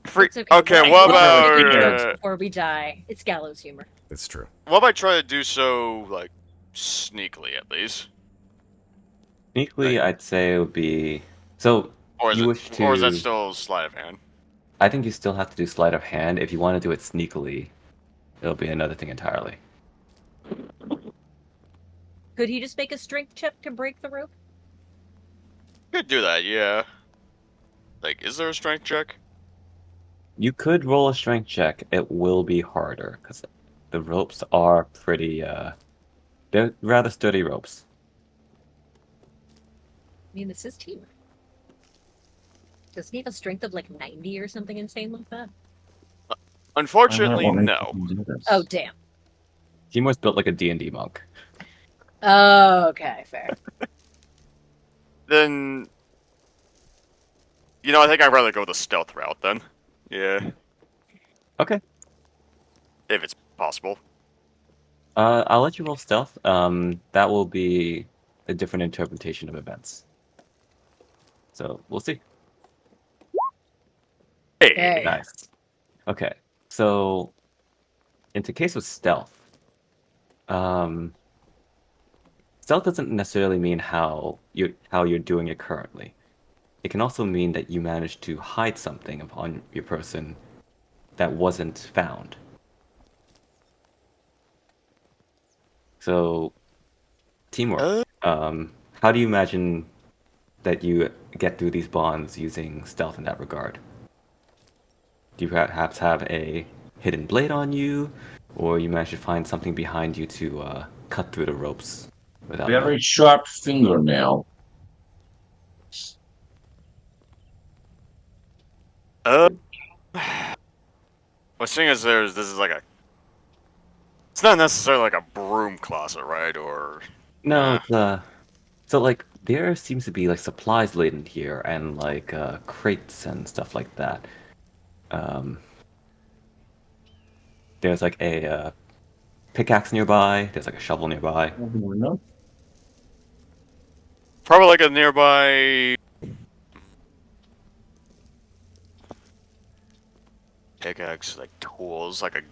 It's okay. Okay, We'll what all about make jokes before we die? It's gallows humor. It's true. what if I try to do so like sneakily at least? Sneakily, I'd say it would be. So Or is you it wish or is that to? still sleight of hand? I think you still have to do sleight of hand. If you want to do it sneakily, it'll be another thing entirely. Could he just make a strength check to break the rope? Could do that, yeah. Like, is there a strength check? You could roll a strength check. It will be harder because the ropes are pretty. They're rather sturdy ropes. I mean, this is Timur. Doesn't he have a strength of like 90 or something insane like that? Unfortunately, What makes no. you do this? Oh, damn. Timur's built like a D&D monk. Oh, okay, fair. Then, I think I'd rather go the stealth route then. Yeah, Okay. if it's possible. I'll let you roll stealth. That will be a different interpretation of events. So we'll see. Hey, Nice. Okay. So, in the case of stealth, stealth doesn't necessarily mean how you're doing it currently. It can also mean that you managed to hide something upon your person that wasn't found. So, Timur, how do you imagine that you get through these bonds using stealth in that regard? Do you perhaps have a hidden blade on you, or you manage to find something behind you to cut through the ropes without Very sharp fingernail. well, seeing as this is like it's not necessarily like a broom closet, right? Or No, so like there seems to be like supplies laid in here and like crates and stuff like that. Um, there's like a pickaxe nearby. There's like a shovel nearby. probably like a nearby pickaxe, like tools, like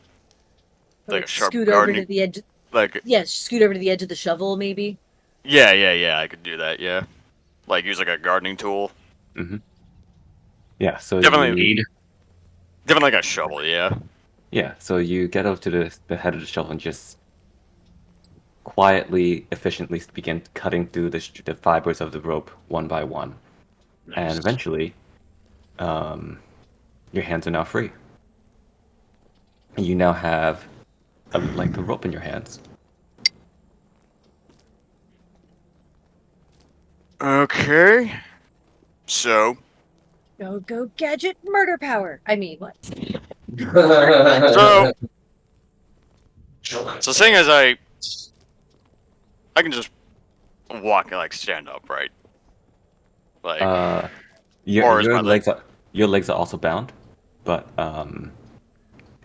a sharp scoot over gardening, to the edge. like Yeah, scoot over to the edge of the shovel, maybe. yeah, I could do that. Yeah, like use like a gardening tool. Hmm. Yeah, so Definitely, you definitely like a shovel. Yeah. so you get up to the head of the shovel and just quietly, efficiently begin cutting through the fibers of the rope one by one, and eventually, your hands are now free. And you now have a length of rope in your hands. Okay. So, Go, gadget, murder power. I mean, what? so, so seeing as I can just walk and like stand up, right? Like, or is my leg? Your legs are also bound, but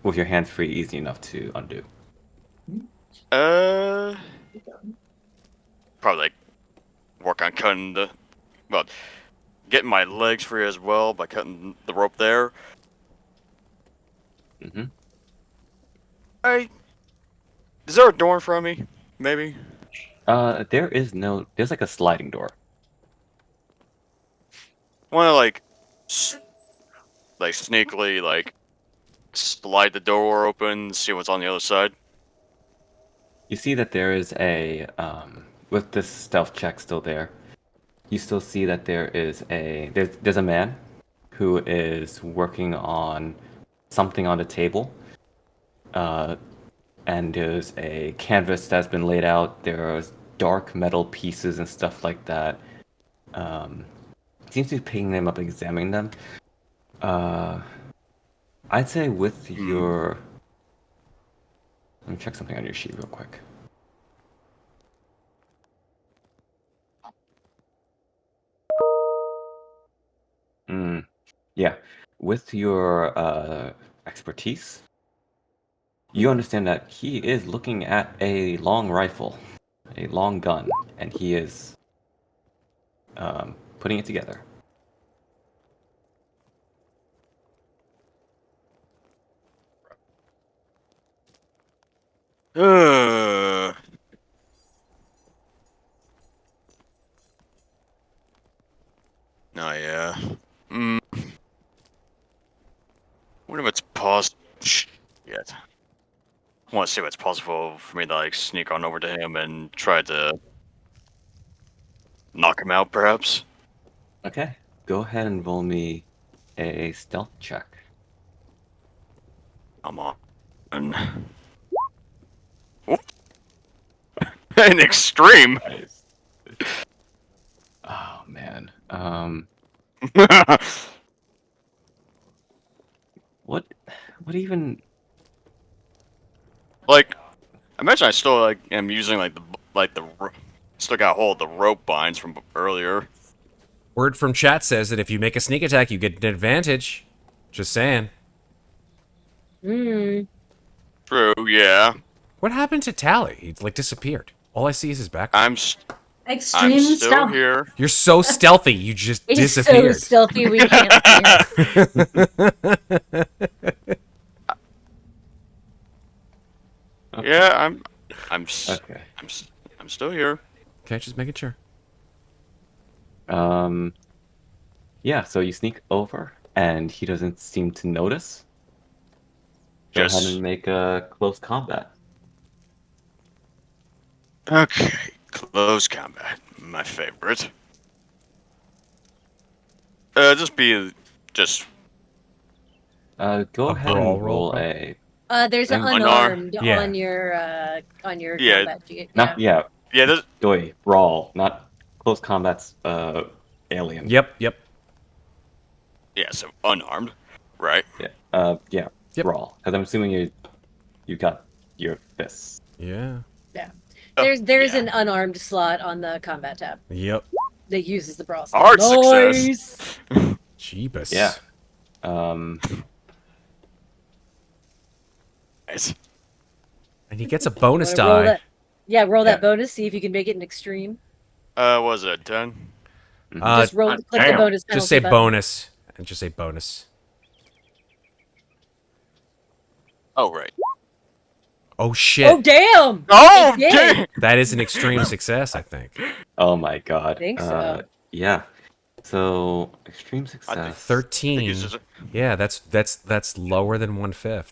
with your hands free, easy enough to undo. Probably like work on cutting getting my legs free as well by cutting the rope there. Mm-hmm. Is there a door in front of me? Maybe. There's like a sliding door. Want to like sneakily like slide the door open, see what's on the other side. You see that there is with this stealth check still there, you still see that there's a man who is working on something on the table. And there's a canvas that's been laid out. There's dark metal pieces and stuff like that. Seems to be picking them up, examining them. I'd say with your... Let me check something on your sheet real quick. Yeah, with your expertise, you understand that he is looking at a long rifle, a long gun, and he is putting it together. want to see what's possible for me to like sneak on over to him and try to knock him out, perhaps. Okay. Go ahead and roll me a stealth check. I'm on. Whoop. An extreme. Nice. Oh man. What even? Like, imagine I still like am using still got hold of the rope binds from earlier. Word from chat says that if you make a sneak attack, you get an advantage. Just saying. Hmm. True, yeah. What happened to Tally? He like disappeared. All I see is his back. I'm Extreme still stealth. here. You're so stealthy. You just He's so disappeared. stealthy we can't see him. Okay. Yeah, Okay. I'm still here. Okay, just making sure. Yeah. So you sneak over, and he doesn't seem to notice. Go ahead Just and make a close combat. okay. Close combat, my favorite. Just Go A ahead brawl and roll, roll probably? a. There's an Unarmed. unarmed Yeah. on your Yeah. combat. Not yeah. yeah. This, Doi brawl, not close combat's alien. Yep. yeah. So unarmed, right? Yeah. Yeah. Yep. Brawl, because I'm assuming you got your fists. Yeah. There's Yeah. an unarmed slot on the combat tab Yep. that uses the brawl. Hard success. Nice. Jeebus. Yeah. Nice. And he gets a bonus Wanna roll die. that- Yeah, roll Yeah. that bonus. See if you can make it an extreme. What was it 10? Just roll. God Click the damn. bonus. Just say penalty button. bonus. And just say bonus. Oh right. Oh shit. Oh damn! Oh It did. damn! That is an extreme success, I think. Oh my god. I think so. Yeah. So extreme I success. think 13. uses it. Yeah, that's lower than 1/5.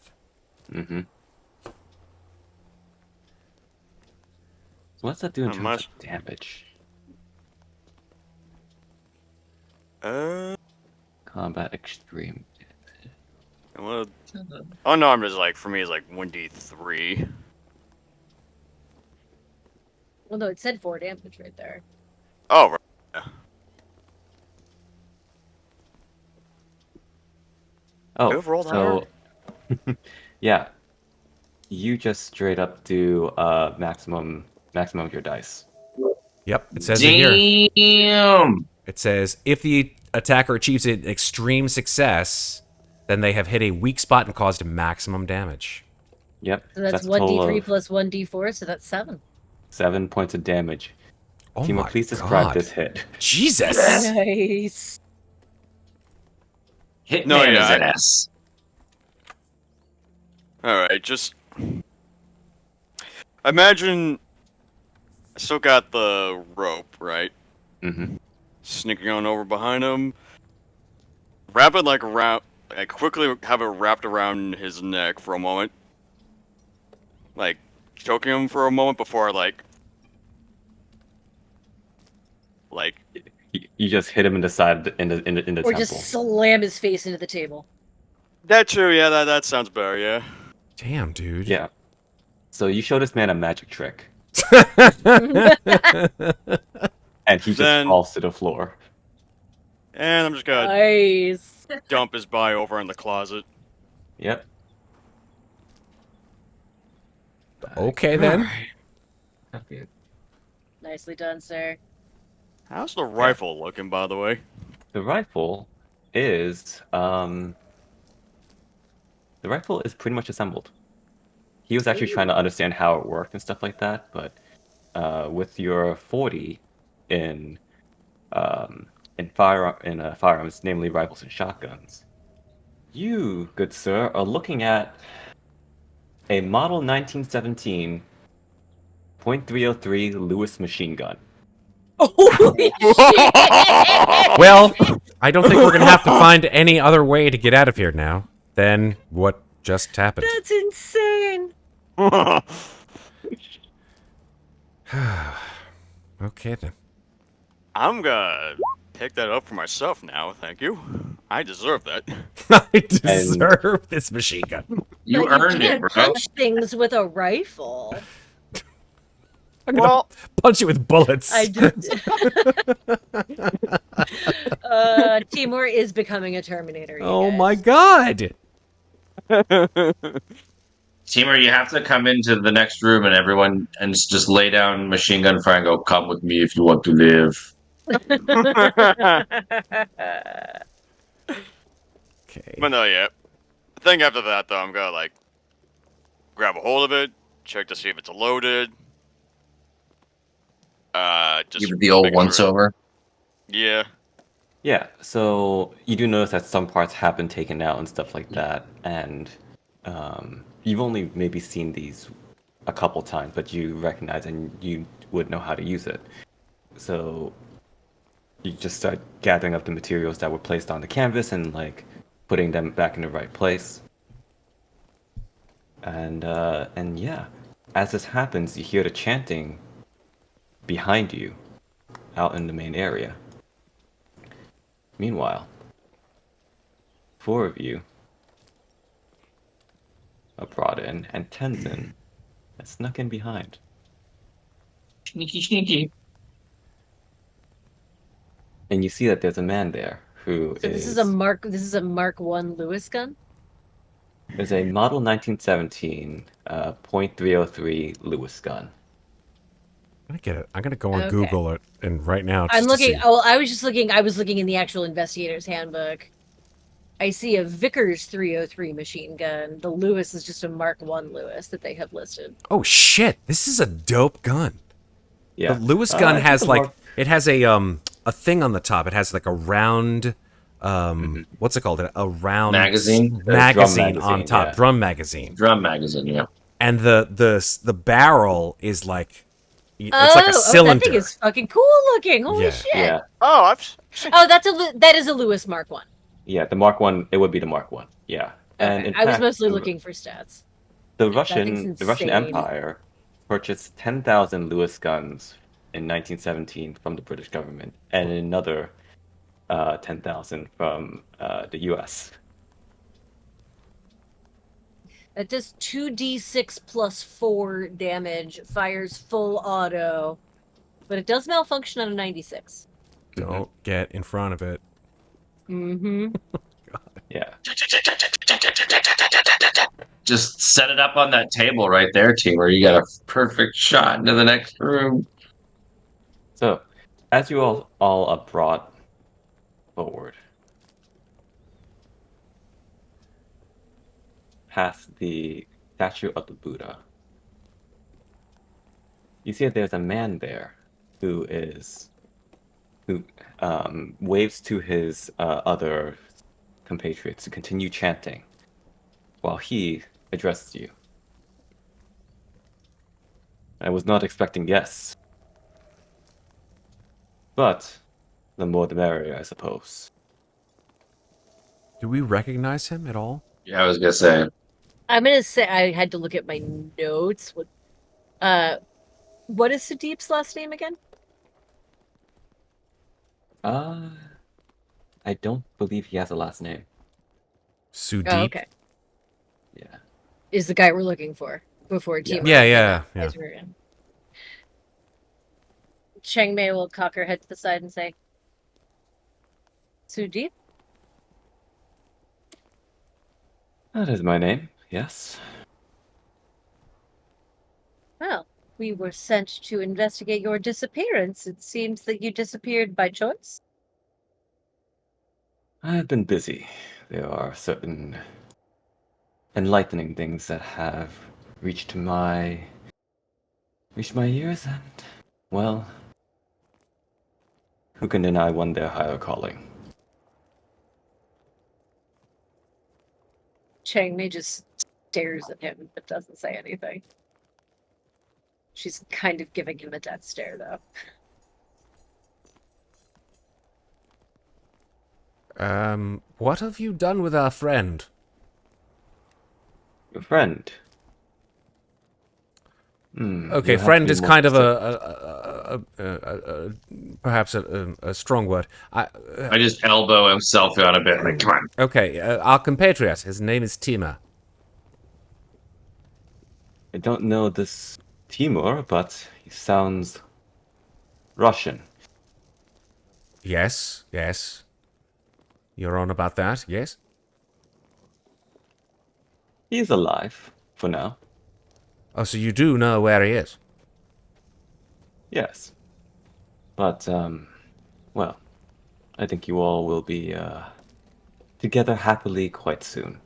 Mm-hmm. So what's that do in terms Unless- of damage? Combat extreme. Well, unarmed is like for me is like 1d3. Well, no, it said 4 damage right there. Oh right. Yeah. Oh, Who rolled so yeah, you just straight up do maximum of your dice. Yep, it says it here. Damn. It says if the attacker achieves an extreme success, then they have hit a weak spot and caused maximum damage. Yep. So that's a total 1d3 of plus 1d4, so that's 7. 7 points of damage. Oh Timur, my please describe God. this hit. Jesus. Nice. Hitman No, yeah, is an I- S. All right, just imagine I still got the rope, right? Mm-hmm. Sneaking on over behind him, wrap it like around, like quickly have it wrapped around his neck for a moment, like choking him for a moment before like You just hit him in the side in the Or temple. just slam his face into the table. that too. Yeah, that sounds better. Yeah. Damn, dude. Yeah. So you show this man a magic trick, and he just Then- falls to the floor. And I'm just gonna Nice. dump his body over in the closet. Yep. Okay then. Okay. Nicely done, sir. How's the rifle looking, by the way? The rifle is pretty much assembled. He was actually trying to understand how it worked and stuff like that, but with your 40 in firearms, namely rifles and shotguns, you, good sir, are looking at a model 1917 .303 Lewis machine gun. Holy shit! Well, I don't think we're gonna have to find any other way to get out of here now than what just happened. That's insane. Okay then. I'm gonna pick that up for myself now, thank you. I deserve that. I deserve this machine gun. You But you earned it, can't bro. punch things with a rifle. I'm gonna Well, punch you with bullets. I just. Timur is becoming a Terminator. You Oh guys. my god! Timur, you have to come into the next room and everyone and just lay down machine gun fire and go, come with me if you want to live. Okay. but no, yeah. I think after that, though, I'm gonna, like, grab a hold of it, check to see if it's loaded. Just Give it the old making sure once over. Yeah. Yeah, so you do notice that some parts have been taken out and stuff like that, and you've only maybe seen these a couple times, but you recognize and you would know how to use it. So you just start gathering up the materials that were placed on the canvas and like putting them back in the right place. And yeah, as this happens, you hear the chanting behind you, out in the main area. Meanwhile, four of you are brought in, and Tenzin has snuck in behind. Sneaky, sneaky. And you see that there's a man there who So this is a Mark. This is a Mark One Lewis gun. is a model 1917 .303 Lewis gun. I'm gonna get it. I'm gonna go on Okay. Google it and right now. I'm just to looking. see. Oh, I was just looking. I was looking in the actual investigator's handbook. I see a Vickers 303 machine gun. The Lewis is just a Mark One Lewis that they have listed. Oh shit! This is a dope gun. Yeah, The Lewis gun I think has the like Mark- it has a thing on the top. It has like a round what's it called? A round Magazine? Drum magazine on magazine, top, yeah. drum magazine. Drum magazine, yeah. And the barrel is like it's like a that cylinder. thing is fucking cool looking. Holy Yeah. shit! yeah, Oh, I've Oh, that is a Lewis Mark One. yeah. The Mark One, it would be the Mark One. Yeah, and Okay. in I was fact, mostly looking for stats. the That thing's Russian insane. Empire purchased 10,000 Lewis guns in 1917 from the British government, and another 10,000 from the U.S. That does 2d6 plus 4 damage, fires full auto, but it does malfunction on a 96. Don't get in front of it. Mm-hmm. Yeah. Just set it up on that table right there, Timur. You got a perfect shot into the next room. So, as you all are brought forward, past the statue of the Buddha, you see that there's a man there who waves to his other compatriots to continue chanting while he addresses you. I was not expecting guests, but the more the merrier, I suppose. Do we recognize him at all? Yeah, I was gonna say. I'm gonna say I had to look at my notes. What is Sudeep's last name again? I don't believe he has a last name. Sudeep. Oh, okay. Yeah. Is the guy we're looking for before Yeah. Timur. Yeah. Chang Mei will cock her head to the side and say, Sudeep? That is my name, yes. Well, we were sent to investigate your disappearance. It seems that you disappeared by choice. I've been busy. There are certain enlightening things that have reached my ears, and, well, who can deny one their higher calling? Chang Mei just stares at him but doesn't say anything. She's kind of giving him a death stare, though. What have you done with our friend? Your friend. Okay, you'll have to friend be is more kind of specific. perhaps a strong word. I just elbow himself on a bit. Like, come on. Okay, our compatriot. His name is Timur. I don't know this Timur, but he sounds Russian. Yes, yes. You're on about that, yes? He's alive for now. Oh, so you do know where he is? Yes. But, well, I think you all will be, together happily quite soon.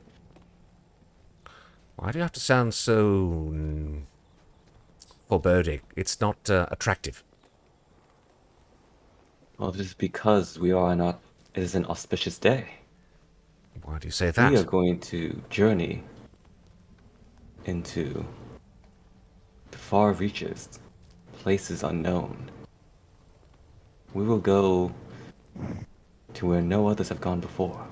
Why do you have to sound so foreboding? It's not attractive. Well, this is because we are not. It is an auspicious day. Why do you say We are that? going to journey into the far reaches, places unknown. We will go to where no others have gone before,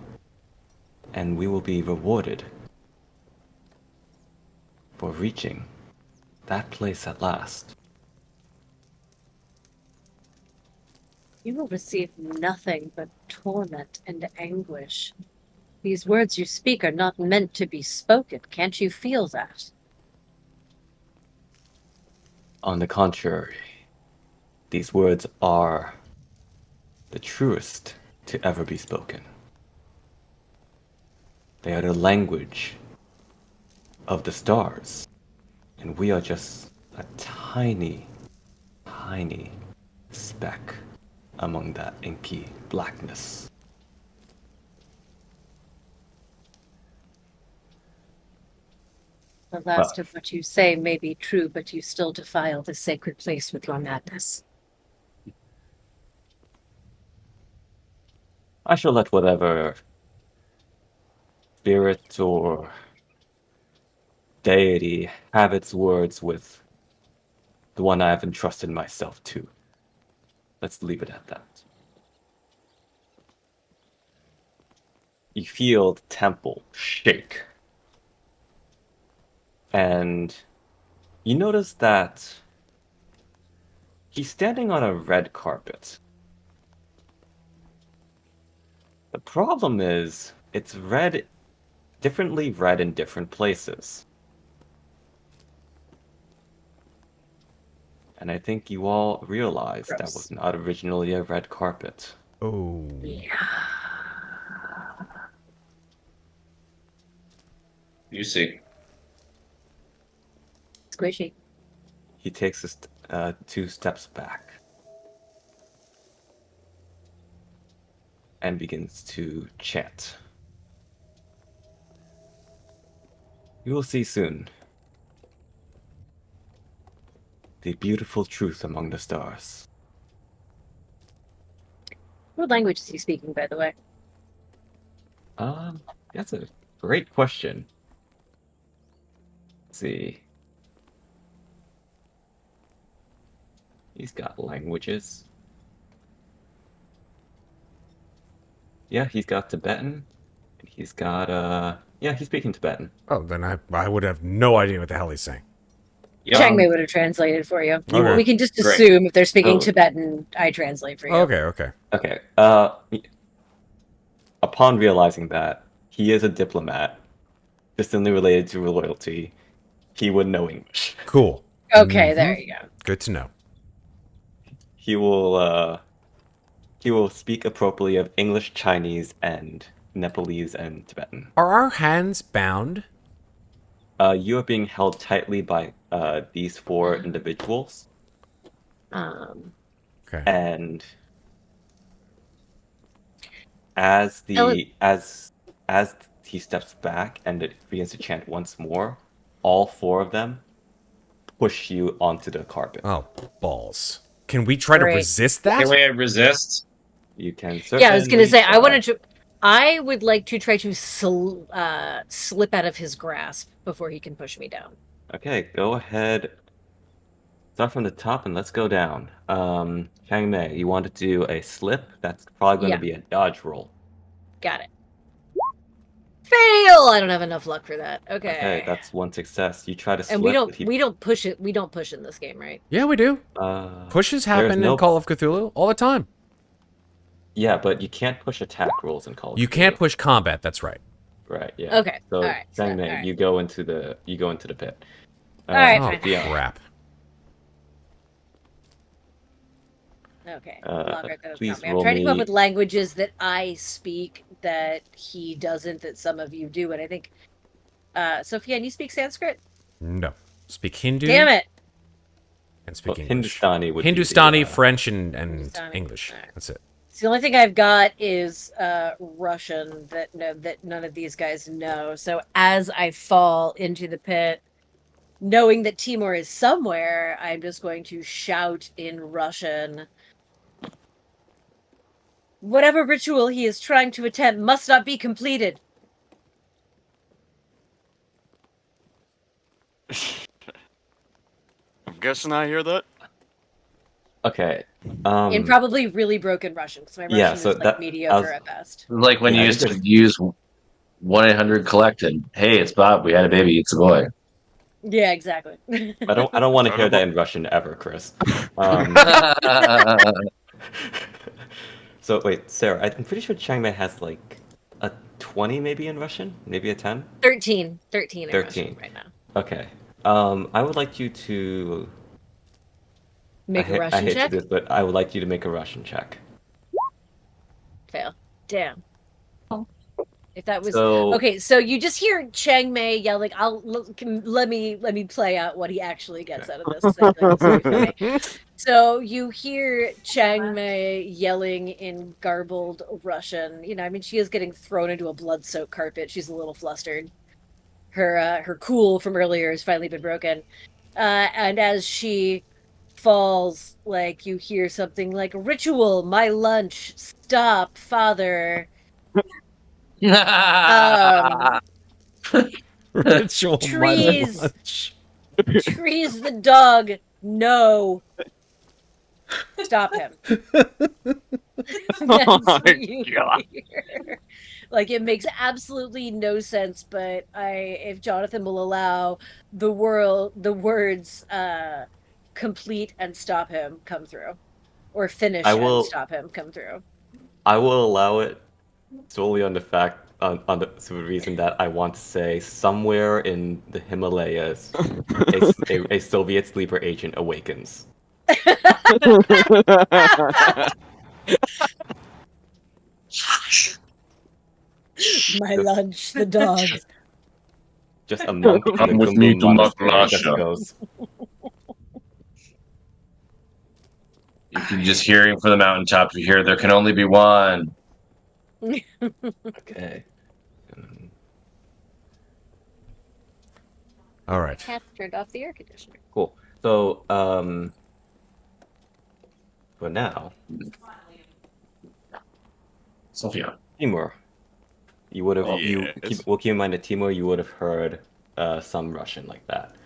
and we will be rewarded for reaching that place at last. You will receive nothing but torment and anguish. These words you speak are not meant to be spoken. Can't you feel that? On the contrary, these words are the truest to ever be spoken. They are the language of the stars, and we are just a tiny, tiny speck among that inky blackness. The last of what you say may be true, but you still defile the sacred place with your madness. I shall let whatever spirit or deity have its words with the one I have entrusted myself to. Let's leave it at that. You feel the temple shake. And you notice that he's standing on a red carpet. The problem is, it's red, differently red in different places. And I think you all realized that Gross. was not originally a red carpet. Oh. You see. Squishy. He takes us 2 steps back and begins to chant. You will see soon the beautiful truth among the stars. What language is he speaking, by the way? That's a great question. Let's see. He's got languages. Yeah, he's got Tibetan. He's got, yeah, he's speaking Tibetan. Oh, then I would have no idea what the hell he's saying. Chang Mei would have translated for you. Okay. We can just Great. assume if they're speaking Oh. Tibetan, I translate for you. Okay. Okay, upon realizing that he is a diplomat, distantly related to royalty, he would know English. Cool. Okay, there you go. Good to know. He will speak appropriately of English, Chinese, and Nepalese and Tibetan. Are our hands bound? You are being held tightly by these 4 individuals, Okay. and as he steps back and it begins to chant once more, all 4 of them push you onto the carpet. Oh, balls. Can we try to Great. resist that? Can we resist? You can Yeah, I was going to say, certainly I would like to try to slip out of his grasp before he can push me down. Okay, go ahead. Start from the top and let's go down. Chang Mei, you want to do a slip? That's probably going Yeah. to be a dodge roll. Got it. Fail! I don't have enough luck for that. Okay. Okay, that's one success. You try to slip. And but we don't push it. We don't push in this game, right? Yeah, we do. Pushes there's happen in Call of Cthulhu all the time. Yeah, but you can't push attack rolls in Call of You Cthulhu. can't push combat. That's right. Right. Yeah. Okay. So, All right. Chang Mei, all right. you go into the pit. All right, Oh fine. Yeah. crap! Okay. Please I'm roll trying to come up me- with languages that I speak that he doesn't, that some of you do, and I think Sofian, you speak Sanskrit? No, speak Hindu. Damn it! And speak English. Hindustani would be Hindustani, the, French, and Hindustani. English. All right. That's it. So the only thing I've got is Russian that none of these guys know. So as I fall into the pit, knowing that Timur is somewhere, I'm just going to shout in Russian. Whatever ritual he is trying to attempt must not be completed. I'm guessing I hear that. Okay. In probably really broken Russian, because my Russian yeah, is so like that- mediocre at best. Like when Yeah, you I used to just- use 1-800-collected. Hey, it's Bob. We had a baby. It's a boy. Yeah, exactly. I don't want to hear that in Russian ever, Chris. So wait, Sarah, I'm pretty sure Chang Mei has like a 20 maybe in Russian, maybe a 10. 13 in 13 Russian right now. Okay. I would like you to Make a I Russian hate check? to do this, but I would like you to make a Russian check. Fail. Damn. If that was So- okay, so you just hear Chang Mei yelling. Let me play out what he actually gets out of this. 'Cause I feel like it's very funny. So you hear Chang Mei yelling in garbled Russian. You know, I mean, she is getting thrown into a blood-soaked carpet. She's a little flustered. Her cool from earlier has finally been broken, and as she falls, like you hear something like "Ritual, my lunch, stop, father." Ritual my Trees. lunch. Trees the dog. No. Stop him. That's what you hear. Like, it makes absolutely no sense, but if Jonathan will allow the words complete and stop him come through. Or finish and stop him come through. I will allow it solely on the fact on the reason that I want to say somewhere in the Himalayas a Soviet sleeper agent awakens. My lunch, the dogs. Just a monk in Come the with me Kumbu to monastery Makrasha. just goes. You can just hearing from the mountaintop. You hear there can only be one. Okay. All right. Cat turned off the air conditioner. Cool. So, for now, Sophia. Timur, you would have Yes. we'll keep in mind that Timur, you would have heard some Russian like that.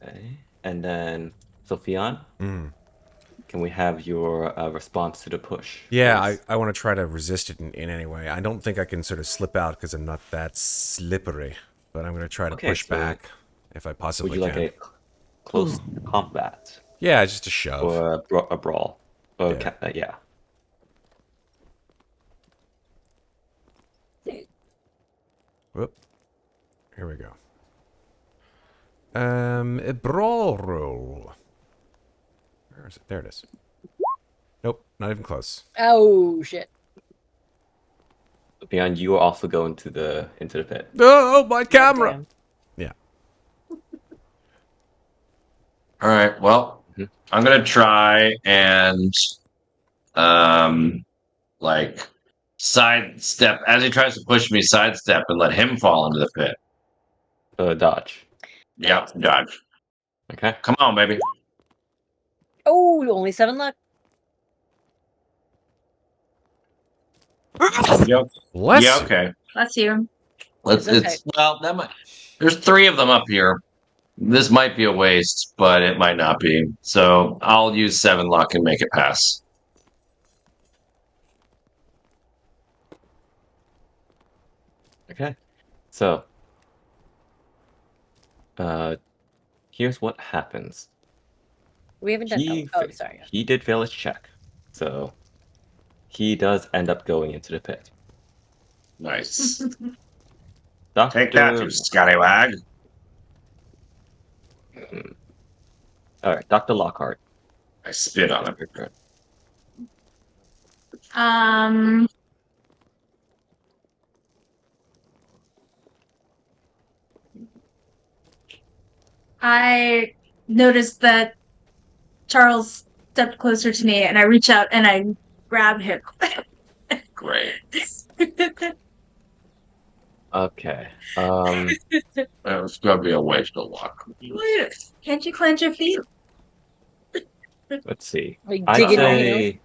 Okay. And then Sofian, can we have your response to the push? Yeah, please? I want to try to resist it in any way. I don't think I can sort of slip out because I'm not that slippery, but I'm going to try to Okay, push so back if I possibly Would you can. like a close combat Yeah, just a shove. or a brawl? Or Yeah. yeah. Whoop. Here we go. A brawl roll. Where is it? There it is. Nope, not even close. Oh, shit. Sofian, you will also go into the pit. Oh, my camera! Damn. Yeah. All right. Well, I'm gonna try and like sidestep as he tries to push me. Sidestep and let him fall into the pit. Dodge. Yep. Dodge. Okay. Come on, baby. Oh, only 7 luck. Yep. Bless Yeah. you. Okay. Bless you. Let's. It's okay. It's well. That might. There's 3 of them up here. This might be a waste, but it might not be. So I'll use 7 luck and make it pass. Okay. So, here's what happens. We haven't done. Sorry. He did fail his check, so he does end up going into the pit. Nice. Doctor, Take that, you scallywag. all right, Dr. Lockhart. I spit on him. Your turn. I noticed that Charles stepped closer to me, and I reach out and I grab him. Great. Okay. It's gonna be a waste of luck. Wait, can't you clench your feet? Let's see. Like I'd digging my say heels.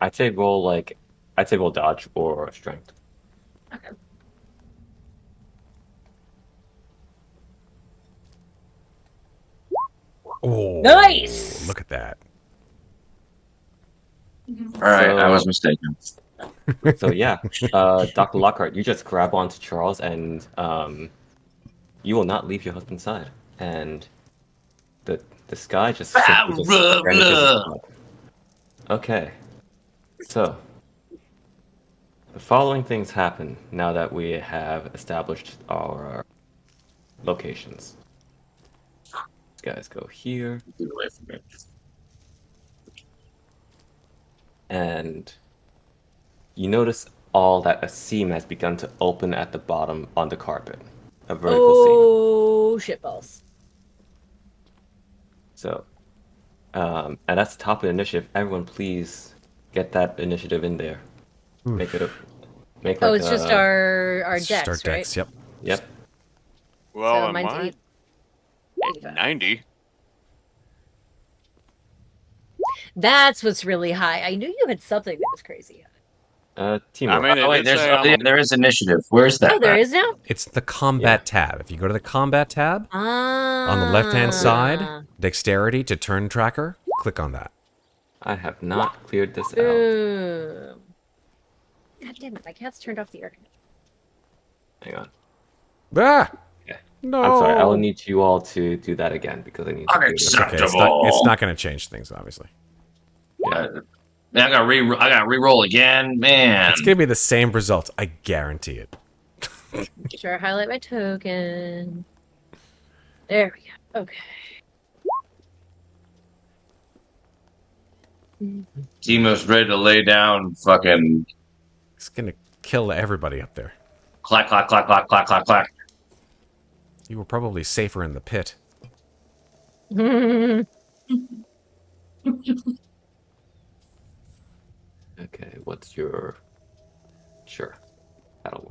I'd say roll dodge or strength. Okay. Oh, Nice! Look at that. All right, I So- was mistaken. So yeah, Dr. Lockhart, you just grab onto Charles and you will not leave your husband's side. And this guy just simply just vanishes his blood. Okay. So the following things happen now that we have established our locations. These guys go here, Get away from me. and you notice all that a seam has begun to open at the bottom on the carpet. A vertical seam. Oh, shitballs. So, and that's the top of the initiative. Everyone, please get that initiative in there. Make it make like It's just our It's just decks, our right? decks, yep. Yep. Well, So am mine's I 85. 90? That's what's really high. I knew you had something that was crazy. Timur. I mean, Oh, wait, there is initiative. Where's that? Oh, there is now? It's the combat tab. If you go to the combat tab on the On left-hand side, dexterity to turn tracker, click on that. I have not cleared this out. Boom. God damn it, my cat's turned off the air conditioner. Hang on. Ah! Yeah. No. I'm sorry. I will need you all to do that again because I need to. It's okay. It's not going to change things, obviously. Yeah. Man, I gotta re-roll again, man. It's going to be the same result. I guarantee it. Sure, highlight my token. There we go. Okay. Timo's ready to lay down fucking It's going to kill everybody up there. clack, clack, clack, clack, clack, clack, clack. You were probably safer in the pit. Okay. What's your? Sure. That'll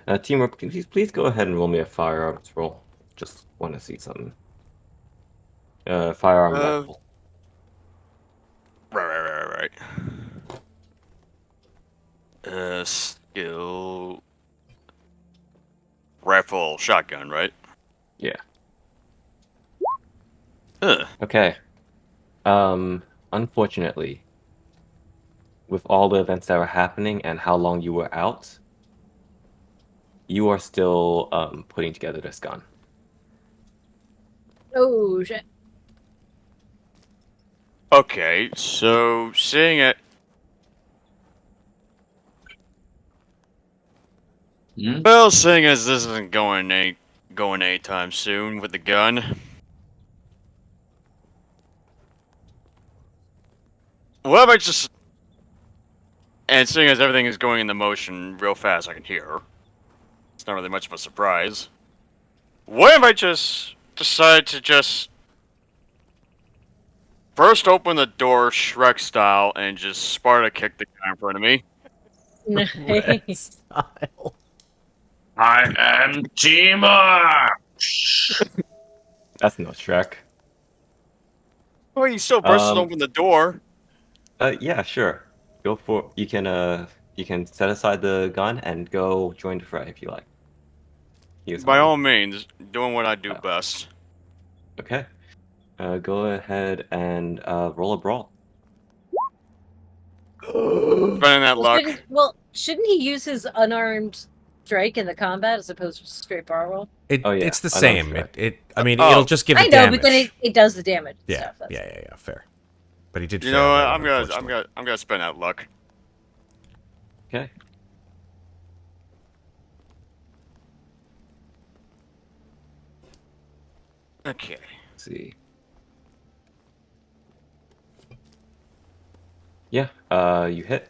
work. Timur, please go ahead and roll me a firearms roll. Just want to see something. Firearm rifle. Right. Skill. Rifle, shotgun, right? Yeah. Huh. Okay. Unfortunately, with all the events that were happening and how long you were out, you are still putting together this gun. Oh, shit. Okay, so seeing it. Well, seeing as this isn't going anytime soon with the gun. What if I just... And seeing as everything is going into motion real fast, I can hear. It's not really much of a surprise. What if I just decide to just... First open the door Shrek style and just Sparta kick the guy in front of me? Nice. I am Timur! That's no Shrek. Well, you still burst Um, open the door. Yeah, sure. Go for you can set aside the gun and go join the fray if you like. Use By on- all means, doing what I do best. Okay. Go ahead and roll a brawl. Spending that luck. Shouldn't he use his unarmed strike in the combat as opposed to straight bar roll? Oh, yeah, It's the unarmed same. strike. I mean, Oh. it'll just give the I know, damage. but then it does the damage. and yeah, stuff. That's- yeah, fair. But he did You fail know what? that I'm one, gonna unfortunately. I'm gonna spend that luck. Okay. Okay. Let's see. Yeah, you hit.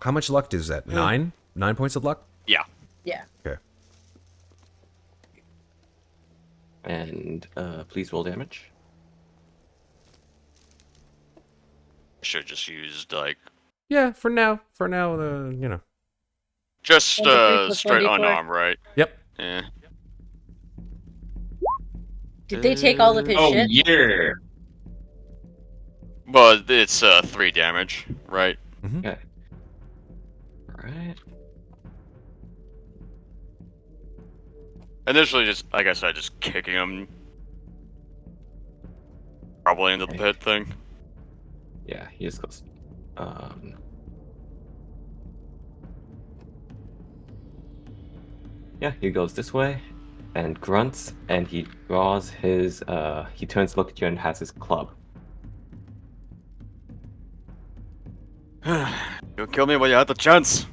How much luck is that? 9? 9 points of luck? Yeah. Yeah. Okay. And please roll damage. Should just used like Yeah, for now, you know. just 1d3 plus straight 1d4. unarmed, right? Yep. Yeah. Did they take all of his Oh shit? yeah. But it's 3 damage, right? Okay. Alright. Initially, just like I said, just kicking him probably into the pit thing. Yeah, he just goes. Yeah, he goes this way and grunts, and he draws his. He turns to look at you and has his club. You'll kill me when you had the chance.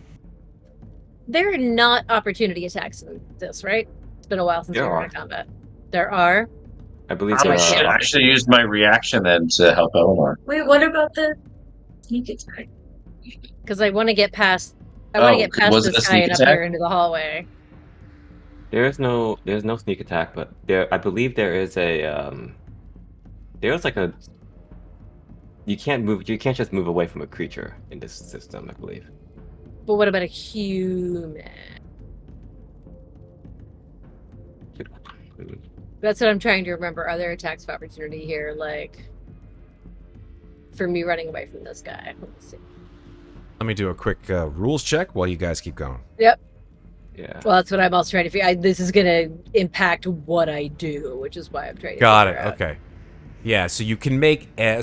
There are not opportunity attacks in this, right? It's been a while since we There were are. in combat. There are. I believe I there should are. actually use my reaction then to help Eleanor. Wait, what about the sneak attack? Because I want to get past. I want to get past was it this a guy sneak and up attack? here into the hallway. There's no sneak attack, but I believe there is a. There's like a. You can't move. You can't just move away from a creature in this system, I believe. But what about a human? That's what I'm trying to remember. Are there attacks of opportunity here, like for me running away from this guy? Let's see. Let me do a quick rules check while you guys keep going. Yep. Yeah. Well, that's what I'm also trying to figure. This is going to impact what I do, which is why I'm trying to. Got it. figure out. Okay. Yeah. So you can make there.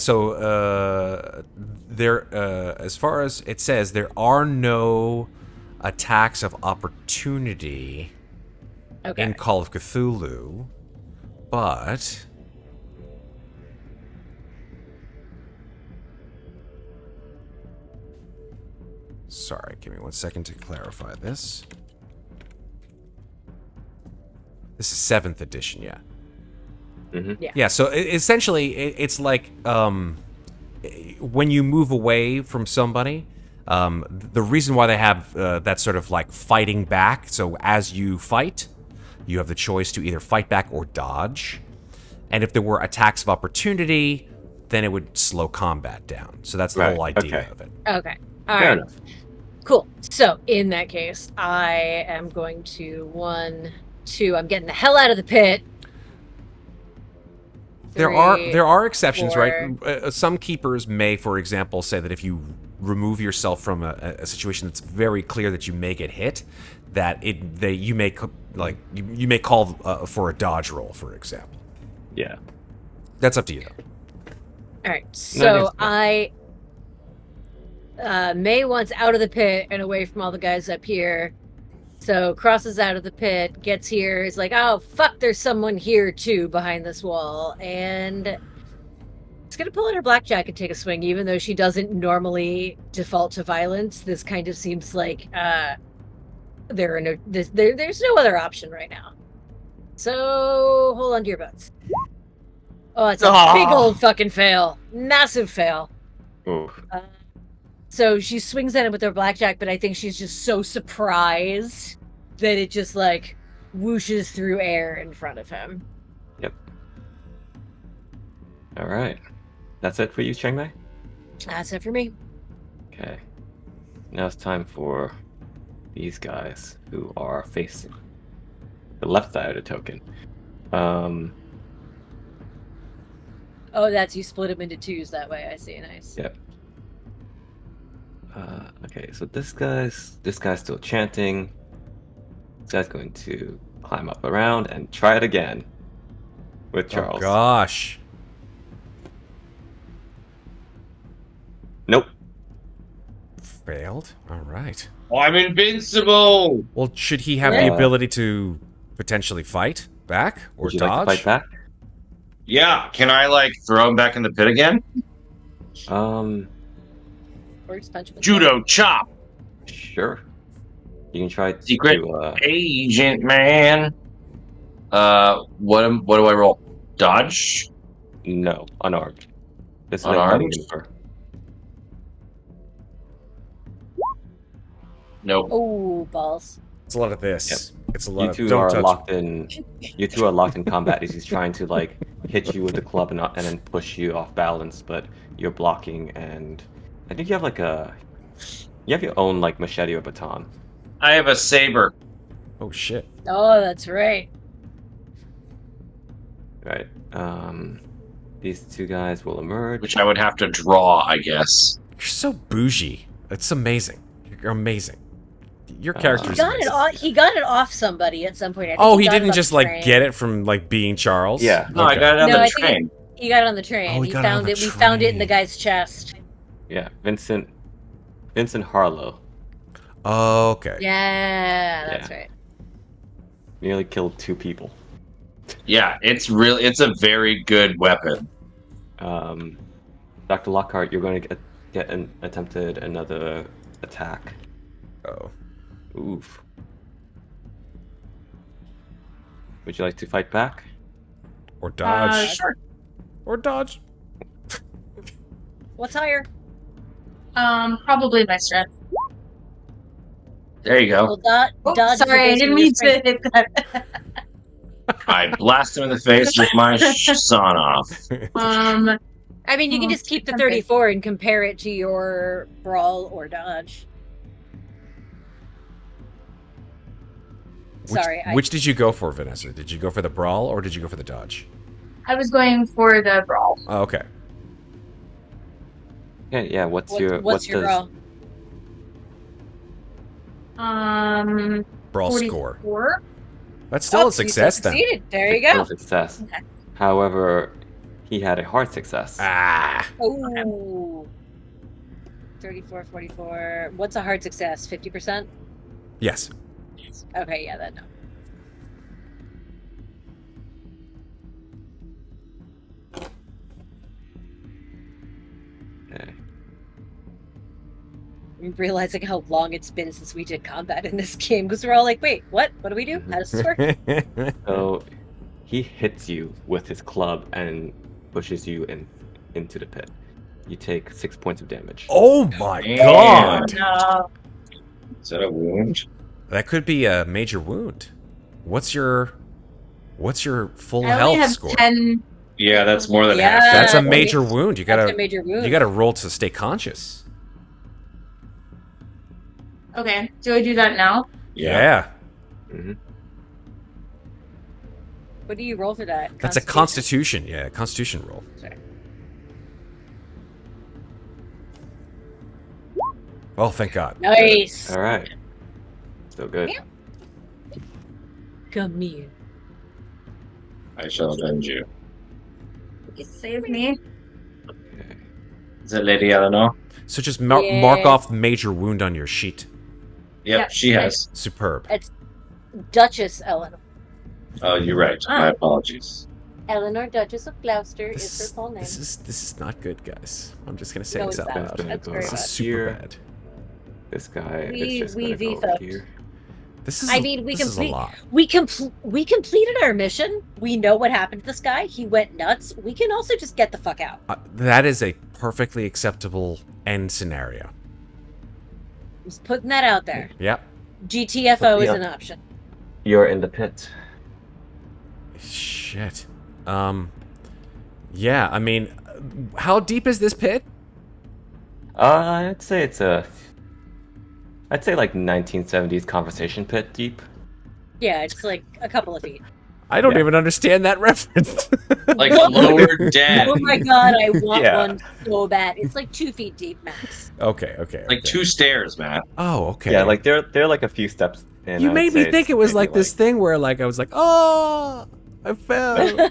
As far as it says, there are no attacks of opportunity Okay. in Call of Cthulhu, but sorry, give me 1 second to clarify this. This is 7th edition, yeah. Mm-hmm. Yeah. Yeah, so essentially, it's like when you move away from somebody, the reason why they have that sort of like fighting back, so as you fight, you have the choice to either fight back or dodge. And if there were attacks of opportunity, then it would slow combat down. So that's the Right, whole idea okay. of it. Okay. All Fair right. enough. Cool. So in that case, I am going to 1, 2. I'm getting the hell out of the pit. There 3, are exceptions, 4. right? Some keepers may, for example, say that if you remove yourself from a situation that's very clear that you may get hit, that you may call for a dodge roll, for example. Yeah. That's up to you, though. All right. So that's May wants out of the pit and away from all the guys up here. So crosses out of the pit, gets here, is like, oh fuck, there's someone here too behind this wall, and it's gonna pull out her blackjack and take a swing, even though she doesn't normally default to violence. This kind of seems like there's no other option right now. So hold on to your butts. Oh, it's a big old fucking fail, massive fail. Oof. So she swings at him with her blackjack, but I think she's just so surprised that it just like whooshes through air in front of him. Yep. All right. That's it for you, Chang Mei? That's it for me. Okay. Now it's time for these guys who are facing the left side of the token. Oh, that's you split them into twos that way. I see. Nice. Yep. Okay, so this guy's still chanting. This guy's going to climb up around and try it again with Charles. Oh, gosh. Nope. Failed? All right. Oh, I'm invincible. Well, should he have the Yeah. ability to potentially fight back or Would you dodge? like to fight back? Yeah, can I like throw him back in the pit again? Um, Or just punch him in the Judo chop. sure. You can try Secret to, agent man. What do I roll? Dodge? no, unarmed. This is a Unarmed? fighting maneuver. Nope. Oh, balls. It's a lot of this. It's a lot You of two don't are touch. locked in. You two are locked in combat as he's trying to like hit you with the club and then push you off balance, but you're blocking. And I think you have you have your own like machete or baton. I have a saber. Oh shit. Oh, that's right. Right. These two guys will emerge. Which I would have to draw, I guess. You're so bougie. It's amazing. You're amazing. Your character's He got it amazing. off. He got it off somebody at some point. I think Oh, he got it didn't on just the like train. get it from like being Charles. Yeah. No, I Okay. got it on No, the I think train. He got it on the train. Oh, he he got it on found the it. We found it in the train. guy's chest. Yeah, Vincent Harlow Okay. Yeah, that's Yeah. right. nearly killed 2 people. Yeah, it's a very good weapon. Dr. Lockhart, you're going to get attempted another attack. Oh. Oof. Would you like to fight back? Or dodge. Sure. Or dodge. What's higher? Probably my strength. There you Well, go. Oh, dodge. is sorry, I based on didn't your mean strength. to hit that. I blast him in the face with my sawn off. I mean, you can just keep the 34 and compare it to your brawl or dodge. Sorry, Which did you go for, Vanessa? Did you go for the brawl or did you go for the dodge? I was going for the brawl. Oh, okay. Yeah, what's your brawl? Brawl score. 44. That's still a you success still then. succeeded. There you go. Success. Okay. However, he had a hard success. Ah. Oh. 34, 44. What's a hard success? 50%? Yes. Okay, yeah, that no. Okay. I'm realizing how long it's been since we did combat in this game because we're all like, wait, what? What do we do? How does this work? So he hits you with his club and pushes you into the pit. You take 6 points of damage. Oh my Damn. god. No. Is that a wound? That could be a major wound. What's your full I only health have score? 10. Yeah, that's more than Yeah. half. That's a That's major wound. You That's a gotta major wound. you gotta roll to stay conscious. Okay, do I do that now? Yeah. Mhm. What do you roll for that? That's a constitution. Yeah, constitution roll. Sorry. Oh, thank God. Nice. All right. Still good. Yeah. Come here. I shall avenge you. You save me. Okay. Is it Lady Eleanor? So just mark Yes. off major wound on your sheet. Yep, Yeah, she has. Superb. It's Duchess Eleanor. Oh, you're right. My apologies. Eleanor, Duchess of Gloucester is her full name. This is not good, guys. I'm just gonna say No, this it's out bad. loud. Gonna That's go very This up is bad. super here. bad. This guy We- is just we gonna go V-fucked. here. This is. I mean, we this is a complete- lot. We completed our mission. We know what happened to this guy. He went nuts. We can also just get the fuck out. That is a perfectly acceptable end scenario. Just putting that out there. Yep. GTFO is Yeah. an option. You're in the pit. Shit. Yeah. I mean, how deep is this pit? I'd say like 1970s conversation pit deep. Yeah, it's like a couple of feet. I don't Yeah. even understand that reference. Like lower dead. Oh my god, I want Yeah. one so bad. It's like 2 feet deep max. Okay. Like okay. 2 stairs, Matt. Oh, okay. Yeah, like they're like a few steps in. you I'd made me say think it's it was maybe like this thing where like I was like, oh, I fell.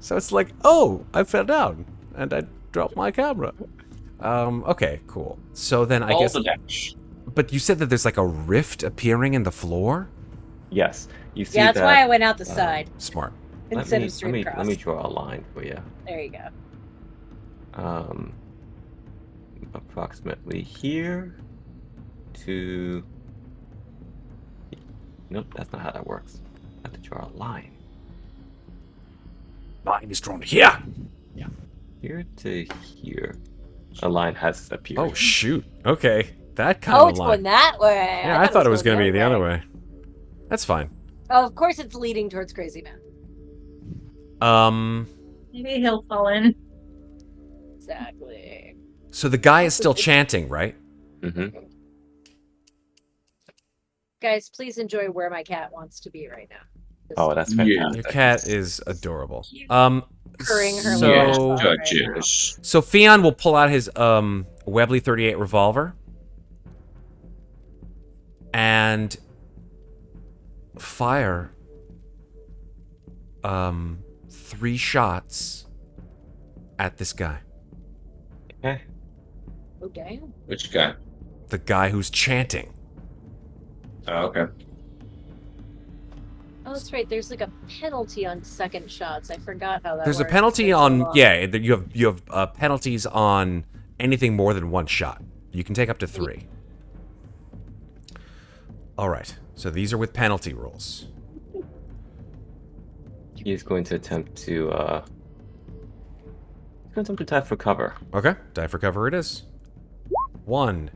So it's like, oh, I fell down and I dropped my camera. Okay, cool. So then I All guess... the damage. But you said that there's like a rift appearing in the floor? Yes, you see Yeah, that's that. why I went out the side Smart. instead of let straight me across. let me draw a line for you. There you go. Approximately here to. Nope, that's not how that works. I have to draw a line. Line is drawn here. Here to here. A line has appeared. Oh shoot. Okay, that kind Oh, of it's line. going that way. Yeah, I thought it was going to be the other way. That's fine. Oh, of course it's leading towards Crazy Man. Maybe he'll fall in. Exactly. So the guy is still chanting, right? Mm-hmm. Guys, please enjoy where my cat wants to be right now. Oh, that's Yeah. fantastic. Your cat is adorable. Purring her so little ass off right now. Judges. Sofian will pull out his Webley 38 revolver and fire 3 shots at this guy. Okay. Oh, damn. Which guy? The guy who's chanting. Oh, okay. Oh, that's right. There's like a penalty on second shots. I forgot how that There's a works. penalty It's so on long. you have penalties on anything more than 1 shot. You can take up to 3. All right. So these are with penalty rules. He's going to attempt to dive for cover. Okay. Die for cover it is. 1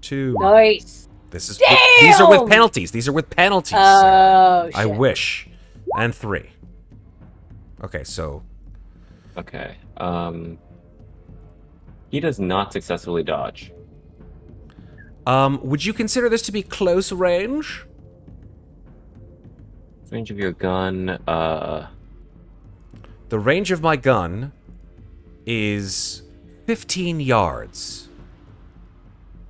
2 Nice. This is these are with Damn! penalties. These are with penalties. Sarah. Oh, shit. I wish. And 3. Okay, so Okay. He does not successfully dodge. would you consider this to be close range? Range of your gun, The range of my gun is 15 yards.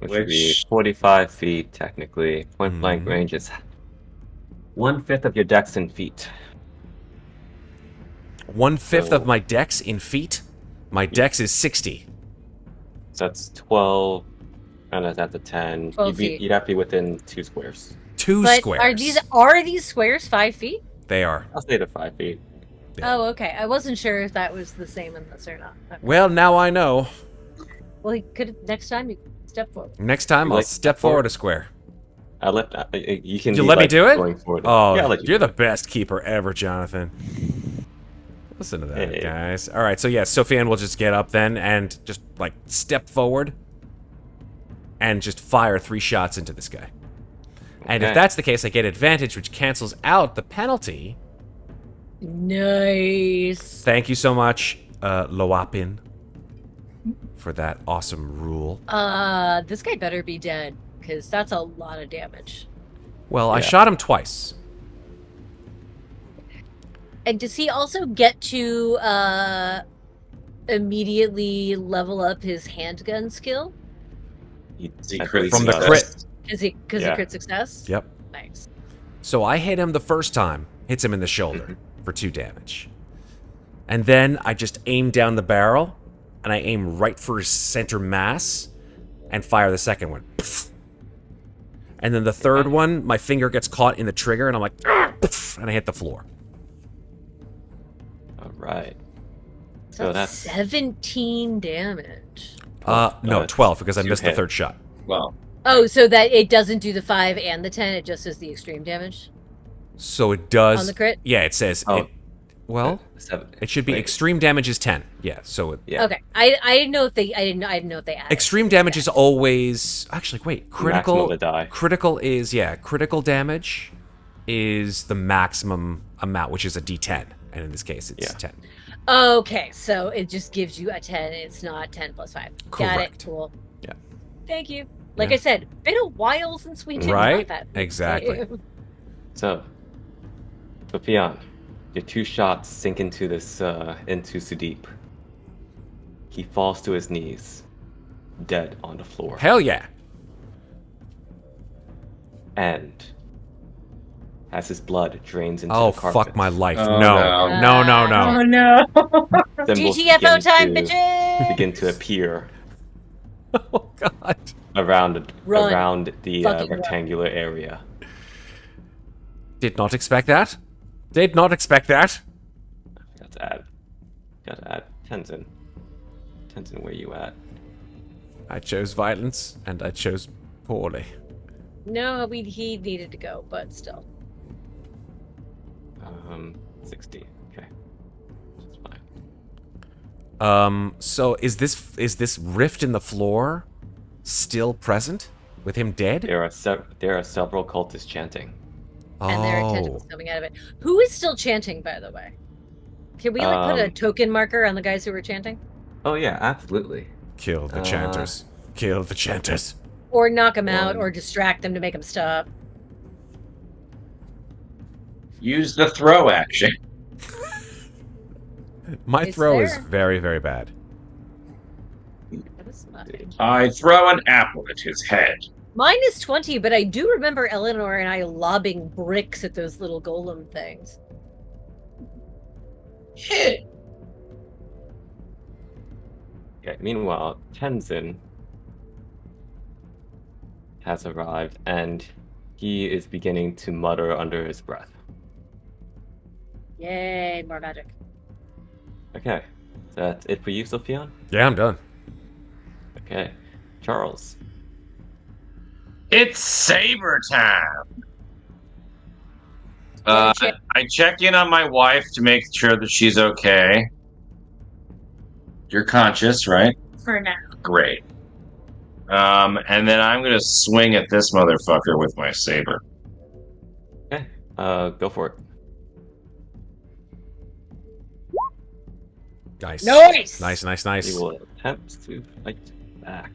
which would be Which- 45 feet technically. Point blank range is 1/5 of your dex in feet. 1/5 So- of my dex in feet. My dex is 60. So that's 12, and that's a 10. 12 feet. You'd have to be within 2 squares. 2 But squares. are these squares 5 feet? They are. I'll say to 5 feet. Yeah. Oh, okay. I wasn't sure if that was the same in this or not. Okay. Well, now I know. Well, he could next time you step forward. Next time I'll Like, step forward a square. I let you can. You be, let me like, do it? Going forward. Oh, yeah, I'll let you you're do the best keeper ever, Jonathan. Listen to that, Hey. guys. All right, so yeah, Sofian will just get up then and just like step forward and just fire 3 shots into this guy. And if Okay. that's the case, I get advantage, which cancels out the penalty. Nice. Thank you so much, Loapin, for that awesome rule. This guy better be dead, because that's a lot of damage. Well, I Yeah. shot him twice. And does he also get to immediately level up his handgun skill? Is he I crit believe From the he does. crit. Is he because Yeah. of crit success? Yep. Nice. So I hit him the first time, hits him in the shoulder for 2 damage. And then I just aim down the barrel, and I aim right for his center mass, and fire the second one. Pff. And then the third one, my finger gets caught in the trigger, and I'm like, pff, and I hit the floor. All right. So So that's that's 17 damage. No, 12, because I 2 missed the hit. 3rd shot. Well, Oh, so that it doesn't do the 5 and the 10, it just does the extreme damage? So it does... On the crit? Yeah, it says... Oh. It, well, 7. it should be Wait, extreme damage is 10. Yeah, so... It, Yeah. Okay. I didn't know if they added. extreme damage is always... Actually, wait. Critical... Maximum to die. Critical is, yeah, critical damage is the maximum amount, which is a D10. And in this case, it's Yeah. 10. Okay, so it just gives you a 10. It's not 10 plus 5. Got it. Correct. Cool. Yeah. Thank you. Like Yeah. I said, been a while since we did Right? that. Exactly. So, Sofian, your 2 shots sink into this into Sudeep. He falls to his knees, dead on the floor, Hell yeah. and as his blood drains into Oh, the carpet. fuck my life. Oh, no. no. No, no, no. Oh no. Symbols GTFO begin time, to- bitches! begin to appear Oh God. around Run. the Fucking run. rectangular area. Did not expect that. Did not expect that. Got to add Tenzin. Tenzin, where you at? I chose violence, and I chose poorly. No, he needed to go, but still. 60. Okay. That's fine. So is this rift in the floor still present with him dead? There are several cultists chanting. And there are tentacles coming out of it. Who is still chanting, by the way? Can we put a token marker on the guys who were chanting? Oh yeah, absolutely. Kill the chanters. Kill the chanters. Or knock them out, or distract them to make them stop. Use the throw action. My It's throw is there. very, very bad. That is nothing. I throw an apple at his head. Mine is 20, but I do remember Eleanor and I lobbing bricks at those little golem things. Hit. Okay, meanwhile, Tenzin has arrived and he is beginning to mutter under his breath. Yay, more magic. Okay, that's it for you, Sofian? Yeah, I'm done. Okay, Charles. It's saber time. Yeah, check. I check in on my wife to make sure that she's okay. You're conscious, right? For now. Great. And then I'm gonna swing at this motherfucker with my saber. Okay, go for it. Nice. Nice! Nice. He will attempt to fight back.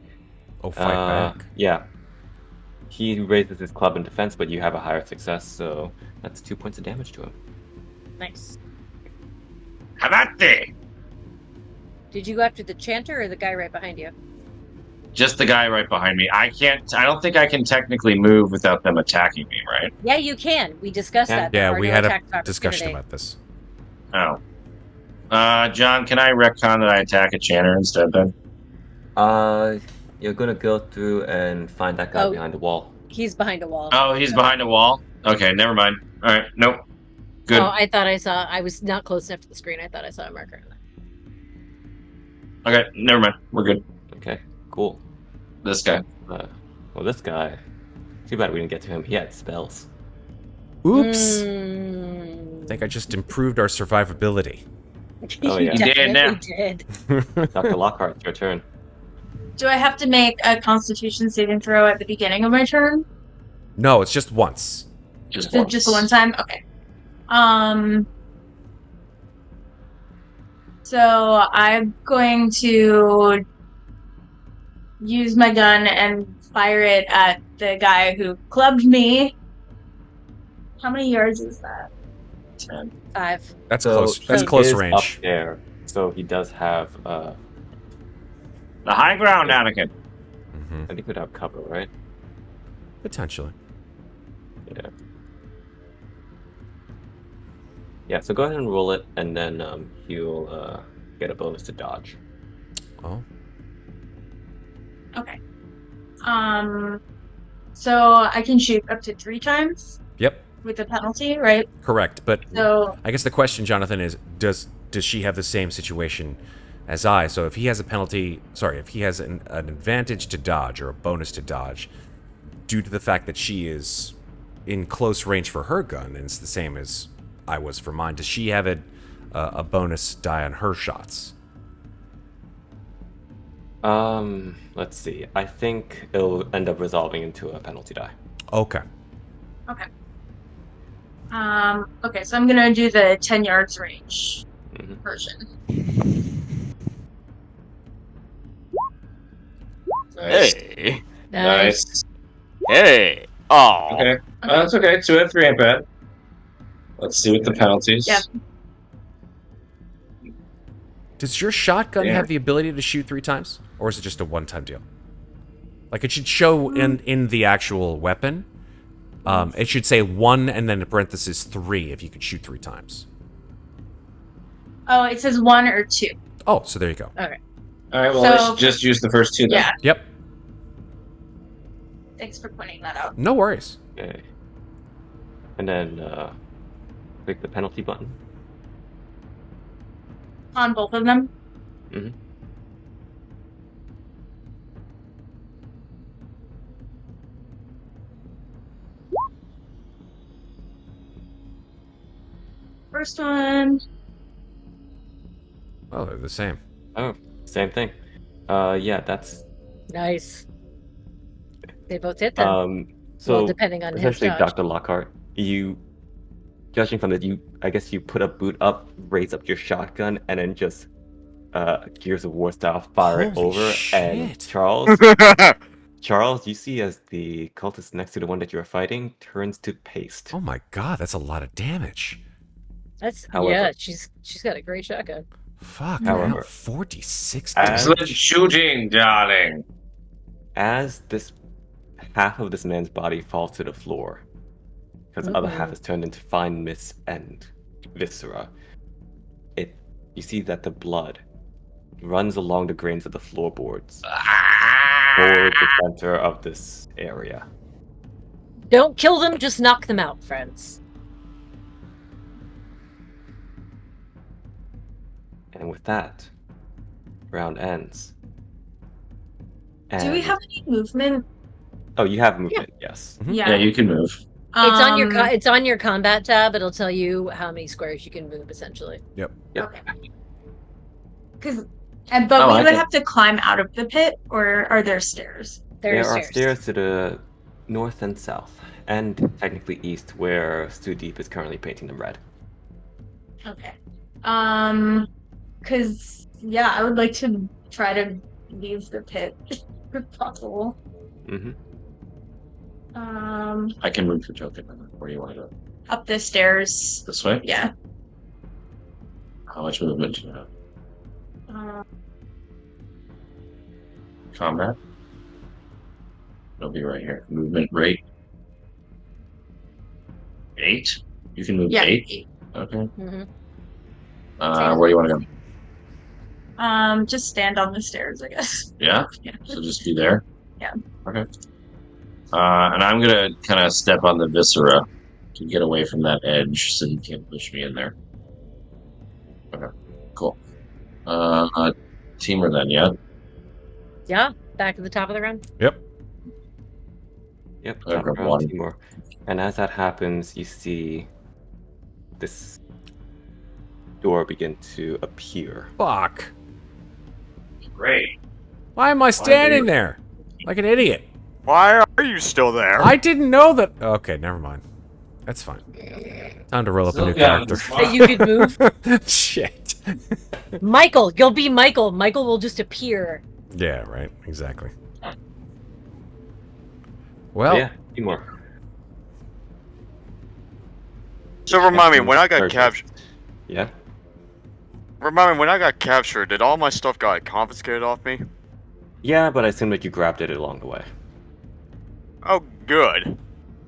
Oh, fight back. Yeah. He raises his club in defense, but you have a higher success, so that's 2 points of damage to him. Nice. Habate! Did you go after the chanter or the guy right behind you? Just the guy right behind me. I don't think I can technically move without them attacking me, right? Yeah, you can. We discussed that. There Yeah, are we no had attacks a of discussion opportunity. about this. Oh. John, can I retcon that I attack a chanter instead then? You're gonna go through and find that guy Oh. behind the wall. He's behind a wall. Oh, he's behind a wall? Okay, never mind. Alright, nope. Good. Oh, I thought I saw. I was not close enough to the screen. I thought I saw a marker. Okay, never mind. We're good. Okay, cool. This guy. Well, this guy. Too bad we didn't get to him. He had spells. Oops. Mm. I think I just improved our survivability. Oh, yeah. You definitely now. did. Dr. Lockhart, it's your turn. Do I have to make a Constitution saving throw at the beginning of my turn? No, it's just once. Just So once. just one time? Okay. So I'm going to use my gun and fire it at the guy who clubbed me. How many yards is that? 10. 5. That's So close. That's he close is range. up there, so he does have. The high ground, Anakin. Mhm. I think we'd have cover, right? Potentially. Yeah. Yeah. So go ahead and roll it, and then he'll get a bonus to dodge. Oh. Okay. So I can shoot up to 3 times Yep. with the penalty, right? Correct. But So I guess the question, Jonathan, is does she have the same situation as I? So if he has a penalty, if he has an advantage to dodge or a bonus to dodge, due to the fact that she is in close range for her gun, and it's the same as I was for mine, does she have a bonus die on her shots? Let's see. I think it'll end up resolving into a penalty die. Okay. okay. Okay, so I'm gonna do the 10 yards range Mhm. version. Nice. Hey. Nice. Hey. Oh. Okay. That's okay. 2 out of 3 ain't bad. Let's see what the penalties. Yeah. Does your shotgun Yeah. have the ability to shoot 3 times? Or is it just a one-time deal? Like, it should show in the actual weapon. It should say 1 and then in parentheses 3 if you could shoot 3 times. Oh, it says 1 or 2. Oh, so there you go. Okay. All right, well, So- let's just use the first two then. Yeah. Yep. Thanks for pointing that out. No worries. Okay. And then click the penalty button. On both of them? Mhm. First one. Oh, they're the same. Oh, same thing. Yeah, that's Nice. They both hit then. so Well, depending on his essentially, dodge. Dr. Lockhart, judging from it, I guess you put a boot up, raise up your shotgun, and then just Gears of War style fire it Holy over. And shit. Charles, you see as the cultist next to the one that you're fighting turns to paste. Oh my god, that's a lot of damage. That's However- yeah. She's got a great shotgun. Fuck. However- Hell, 46 As- damage. Excellent shooting, darling. As this half of this man's body falls to the floor, because the other half Uh-oh. is turned into fine mist and viscera, you see that the blood runs along the grains of the floorboards toward the center of this area. Don't kill them. Just knock them out, friends. And with that, round ends. Do we And- have any movement? Oh, you have movement, yes. Yeah, you can move. It's on your Um, it's on your combat tab. It'll tell you how many squares you can move essentially. Yep. Okay. But Oh, we I would can- have to climb out of the pit, or are there stairs? There There are are stairs to the north and south, and technically east, where Stu Deep is currently painting them red. Okay. Cause yeah, I would like to try to leave the pit if possible. Mm-hmm. I can move the token. Where do you want to go? Up the stairs. This way? Yeah. How much movement do you have? Combat? It'll be right here. Movement rate. 8? You can move Yeah. 8? Okay. Mhm. Where do you want to go? Just stand on the stairs, I guess. Yeah? Yeah. So just be there? Yeah. Okay. And I'm gonna kind of step on the viscera to get away from that edge so you can't push me in there. Okay. Cool. Timur then, yeah? Yeah, back at the top of the round. Yep. Yep, Okay, top round, one. Timur. And as that happens, you see this door begin to appear. Fuck. Great. Why am I standing there? Like an idiot. Why are you still there? I didn't know that. Okay, never mind. That's fine. Time to roll up a new Yeah, character. That you could move. Shit. Michael, you'll be Michael. Michael will just appear. Yeah, right. Exactly. But Well, yeah, Timur. So remind me, when I got Charges. captured, Yeah? did all my stuff got confiscated off me? Yeah, but I assume that you grabbed it along the way. Oh, good.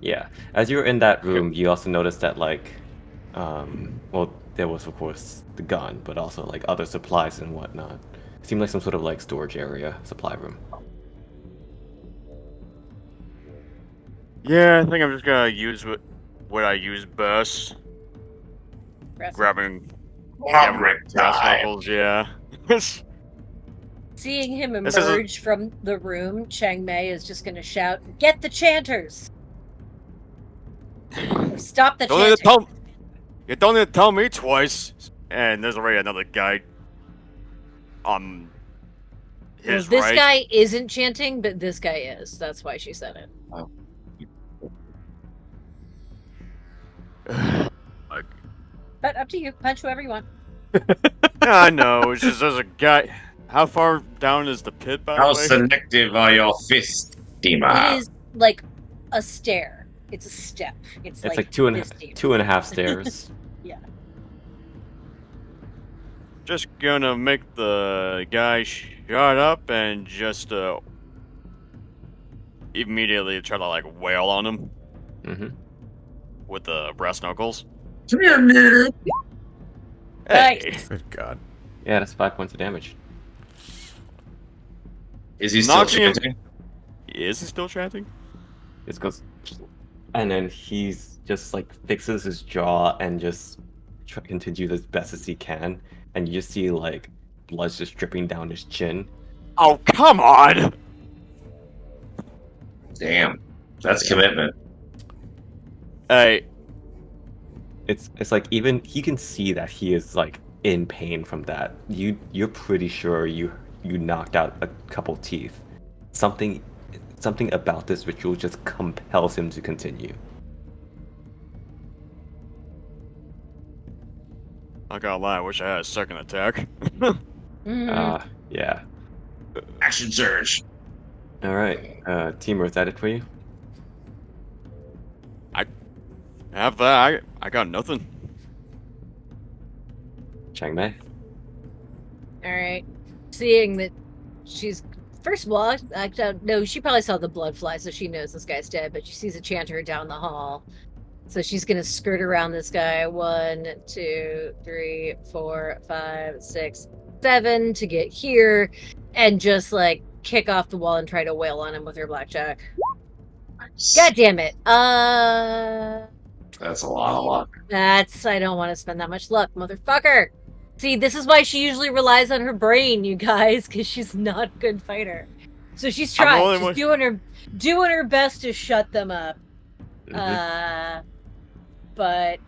Yeah. As you were in that room, you also noticed that, like, well, there was, of course, the gun, but also, like, other supplies and whatnot. It seemed like some sort of, like, storage area, supply room. Yeah, I think I'm just gonna use what I use best. Grabbing brass knuckles, yeah. Seeing him This is a- emerge from the room, Chang Mei is just going to shout, "Get the chanters! Stop the Don't need to chanting!" you don't need to tell me twice. And there's already another guy on Well, his this right. guy isn't chanting, but this guy is. That's why she said it. Like, But up to you. Punch whoever you want. yeah, I know. It's just there's a guy. How far down is the pit, by How the way? selective are your fists, Timur? It is like a stair. It's a step. It's It's like two and this deep. a half stairs. Just gonna make the guy shut up and just immediately try to like wail on him Mm-hmm. with the brass knuckles. Come here, nerd. Hey. Nice. good God. Yeah, that's 5 points of damage. Is he still Knocking him- chanting? Is he still chanting? It goes, and then he's just like fixes his jaw and just continues as best as he can, and you just see like blood's just dripping down his chin. Oh, come on! Damn, that's commitment. Hey, It's like even he can see that he is like in pain from that. You're pretty sure you knocked out a couple teeth. Something about this ritual just compels him to continue. I gotta lie, I wish I had a second attack. Yeah. Action surge. All right. Timur, is that it for you? Have that, I got nothing. Chang Mei? Alright. Seeing that she's. First of all, I don't know. She probably saw the blood fly, so she knows this guy's dead, but she sees a chanter down the hall. So she's gonna skirt around this guy 1, 2, 3, 4, 5, 6, 7 to get here and just like kick off the wall and try to wail on him with her blackjack. God damn it. That's a lot of luck. I don't want to spend that much luck, motherfucker. See, this is why she usually relies on her brain, you guys, because she's not a good fighter. So she's trying. She's doing her best to shut them up. But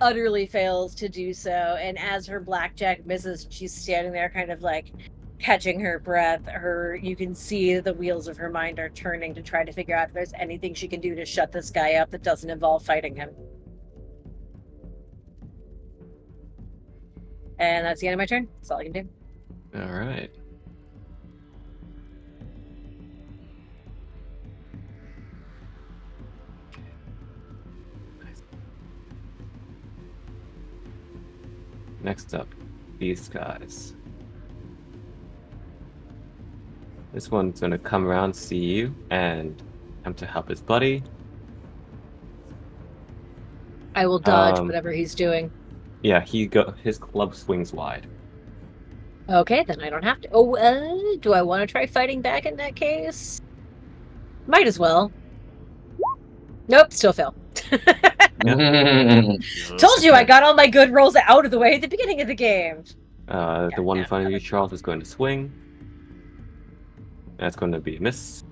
utterly fails to do so. And as her blackjack misses, she's standing there kind of like catching her breath. You can see the wheels of her mind are turning to try to figure out if there's anything she can do to shut this guy up that doesn't involve fighting him. And that's the end of my turn. That's all I can do. All right. Nice. Next up, these guys. This one's gonna come around, see you, and attempt to help his buddy. I will dodge whatever he's doing. Yeah, his club swings wide. Okay, then I don't have to. Oh, do I want to try fighting back in that case? Might as well. Nope, still fail. Told you I got all my good rolls out of the way at the beginning of the game. The one in front of you, Charles, is going to swing. That's going to be a miss.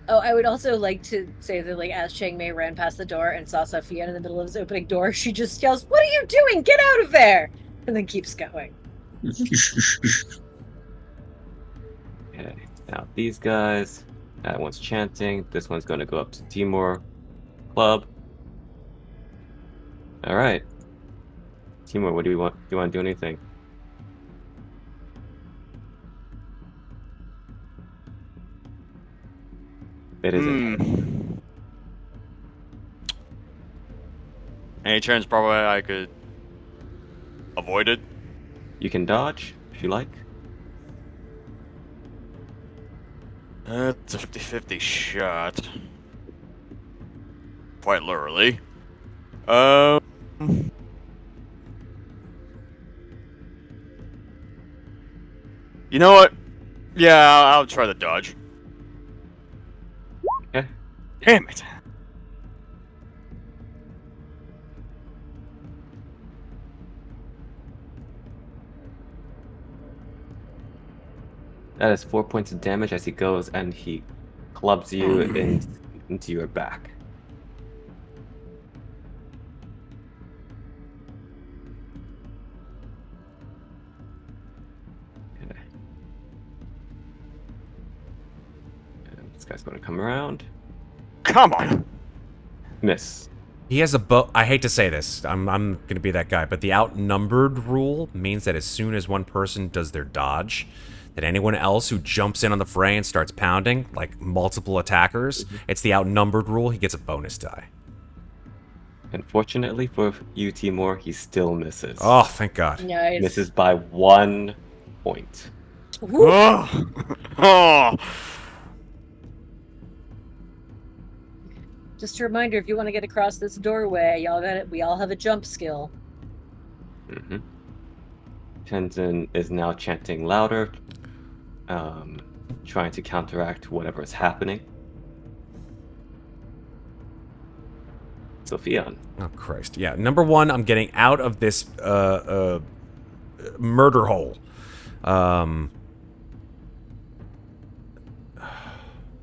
Oh, I would also like to say that, like, as Chang Mei ran past the door and saw Sofian in the middle of his opening door, she just yells, "What are you doing? Get out of there!" And then keeps going. Okay, now these guys. That one's chanting. This one's going to go up to Timur. Club. All right. Timur, what do you want? Do you want to do anything? It isn't. Any chance probably I could avoid it? You can dodge if you like. It's a 50-50 shot. Quite literally. You know what? Yeah, I'll try the dodge. Okay. Damn it. That is 4 points of damage as he goes and he clubs you into your back. Okay. And this guy's going to come around. Come on. Miss. He has a bow. I hate to say this. I'm going to be that guy, but the outnumbered rule means that as soon as one person does their dodge, that anyone else who jumps in on the fray and starts pounding, like multiple attackers, it's the outnumbered rule. He gets a bonus die. Unfortunately for you, Timur, he still misses. Oh, thank God. Nice. Misses by 1 point. Oh. Just a reminder, if you want to get across this doorway, we all have a jump skill. Mm-hmm. Tenzin is now chanting louder. trying to counteract whatever is happening. Sofian. Oh, Christ. Yeah, number one, I'm getting out of this murder hole.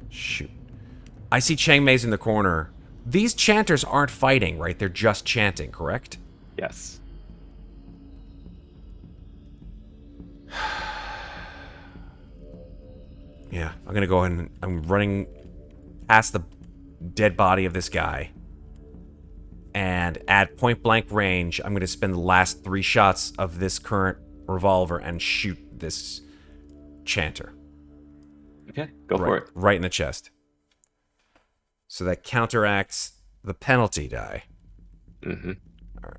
Shoot. I see Chang Mei's in the corner. These chanters aren't fighting, right? They're just chanting, correct? Yes. Yeah, I'm gonna go ahead and I'm running past the dead body of this guy. And at point blank range, I'm gonna spend the last 3 shots of this current revolver and shoot this chanter. Okay, go for it. Right in the chest. So that counteracts the penalty die. Mm-hmm. All right.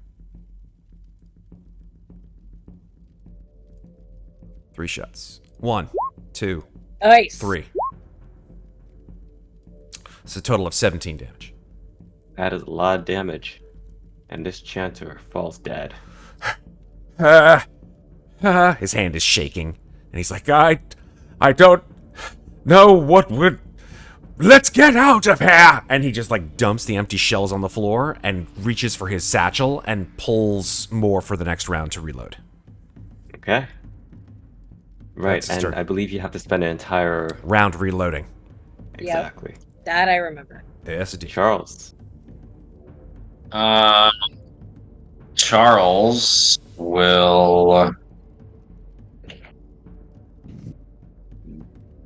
3 shots. 1, 2, Nice. 3. It's a total of 17 damage. That is a lot of damage. And this chanter falls dead. His hand is shaking. And he's like, I don't know what would... Let's get out of here! And he just, like, dumps the empty shells on the floor and reaches for his satchel and pulls more for the next round to reload. Okay. Right, That's and start- I believe you have to spend an entire... Round reloading. Exactly. That I remember. Yes, indeed. Charles. Charles will.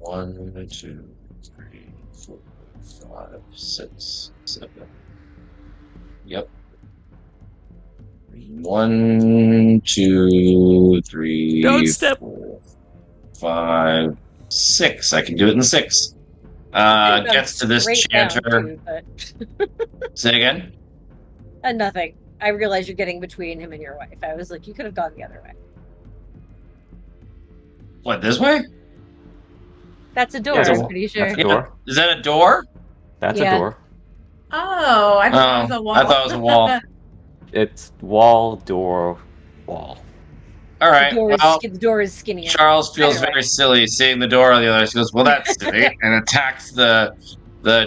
1, 2, 3, 4, 5, 6, 7. Yep. 1, 2, 3, Don't step. 4, 5, 6. I can do it in 6. Gets to this Straight down, chanter. too, but Say again. nothing. I realized you're getting between him and your wife. I was like, you could have gone the other way. What, this way? That's a door, Yeah, I'm pretty sure. That's a door. Is that a door? That's Yeah. a door. Oh, I thought it was a wall. I thought it was a wall. It's wall, door, wall. All right. The door is skinny. Charles feels Anyway. very silly seeing the door on the other side. He goes, "Well, that's silly," and attacks the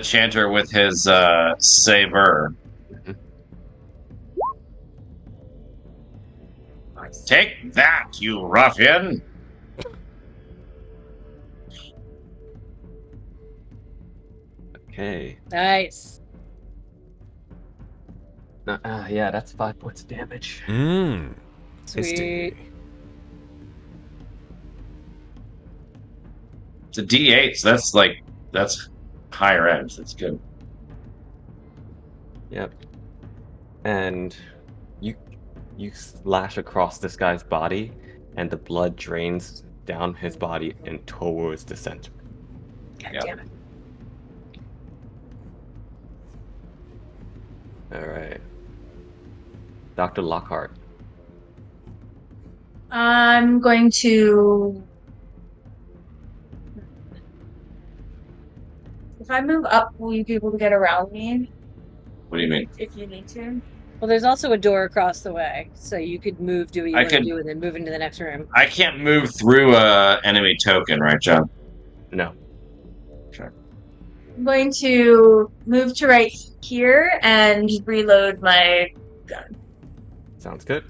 chanter with his saber. Take that, you ruffian! Okay. Nice. Yeah, that's 5 points of damage. Mmm. Sweet. It's a D8, so that's higher end. That's good. Yep. And you slash across this guy's body, and the blood drains down his body and towards the center. God Yep. damn it. All right. Dr. Lockhart. I'm going to. If I move up, will you be able to get around me What do you mean? if you need to? Well, there's also a door across the way, so you could move, do what you I want to could- do, and then move into the next room. I can't move through a enemy token, right, John? No. I'm going to move to right here and reload my gun. Sounds good.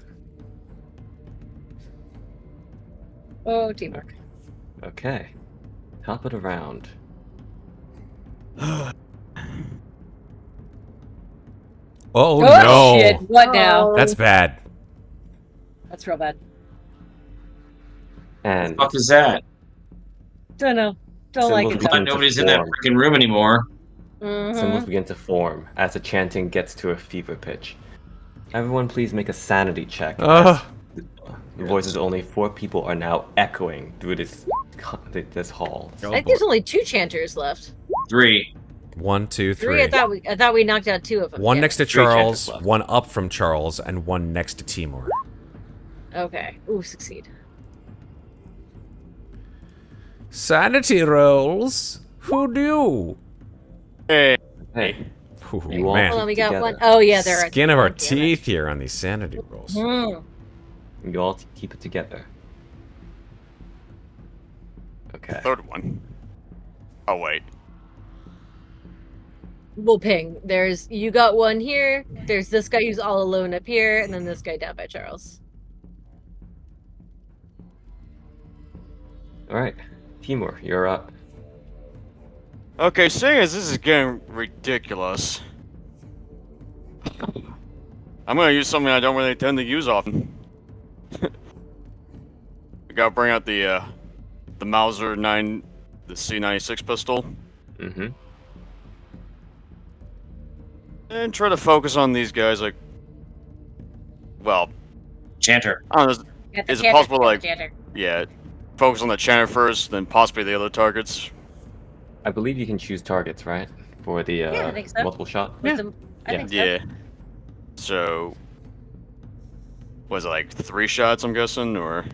Oh, teamwork. Okay. Top of the round. Oh, Oh, no. shit. What now? Oh. That's bad. That's real bad. And What is that? Don't know. Don't like Symbols it. begin though. to Nobody's in that form. freaking room anymore. Symbols Mhm. begin to form as the chanting gets to a fever pitch. Everyone please make a sanity check. Ugh. As the voices of only 4 people are now echoing through this hall. I think there's only 2 chanters left. 3. 1, 2, 3. 3. I thought we knocked out 2 of them. One Damn next to it. 3 chanters Charles, left. one up from Charles, and one next to Timur. Okay. Ooh, succeed. Sanity rolls. Who knew? Hey, Hey, Ooh, You all- man. Hold on, we got Together. one. Oh, yeah, there are. Skin of our God damn it. teeth here on these sanity rolls. Hmm. you all keep it together. Okay. Third one. Oh wait. We'll ping. You got one here. There's this guy who's all alone up here, and then this guy down by Charles. All right, Timur, you're up. Okay, seeing as this is getting ridiculous, I'm gonna use something I don't really tend to use often. I gotta bring out the Mauser 9, the C96 pistol, Mm-hmm. and try to focus on these guys. Like, well, Chanter. I don't know. Get the Is it chanter, possible, get the like- chanter. Yeah, focus on the Chanter first, then possibly the other targets. I believe you can choose targets, right? For the I think so. multiple shot. With them- I Yeah. think so. Yeah. So, was it like 3 shots? I'm guessing, or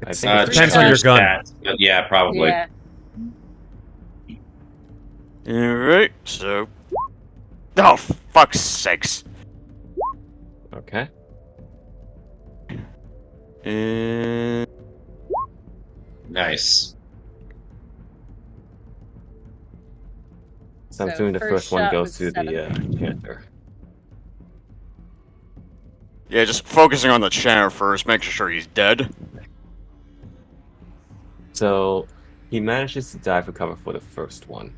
I think Three Depends on your shots. gun. But yeah, probably. Yeah. all right. So, oh fuck's sakes! Okay. And Nice. So I'm So assuming the first first one shot goes was to the 7. Panther. yeah, just focusing on the Chanter first, making sure he's dead. So he manages to dive for cover for the first one.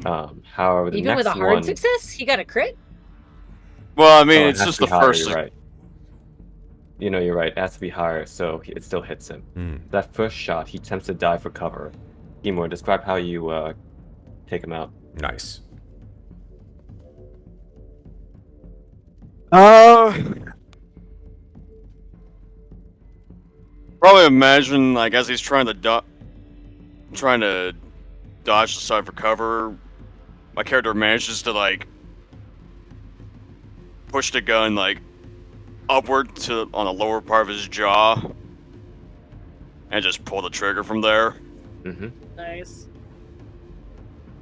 However, the Even next with a hard one, success, he got a crit. Well, I mean, oh, it it's has just to be the higher, first. You're right. You know, you're right. It has to be higher, so it still hits him. Mm. That first shot, he attempts to dive for cover. Timur, describe how you take him out. Nice. Probably imagine, like, as he's trying to dodge the side for cover, my character manages to like push the gun like upward to on the lower part of his jaw, and just pull the trigger from there. Mm-hmm. Nice.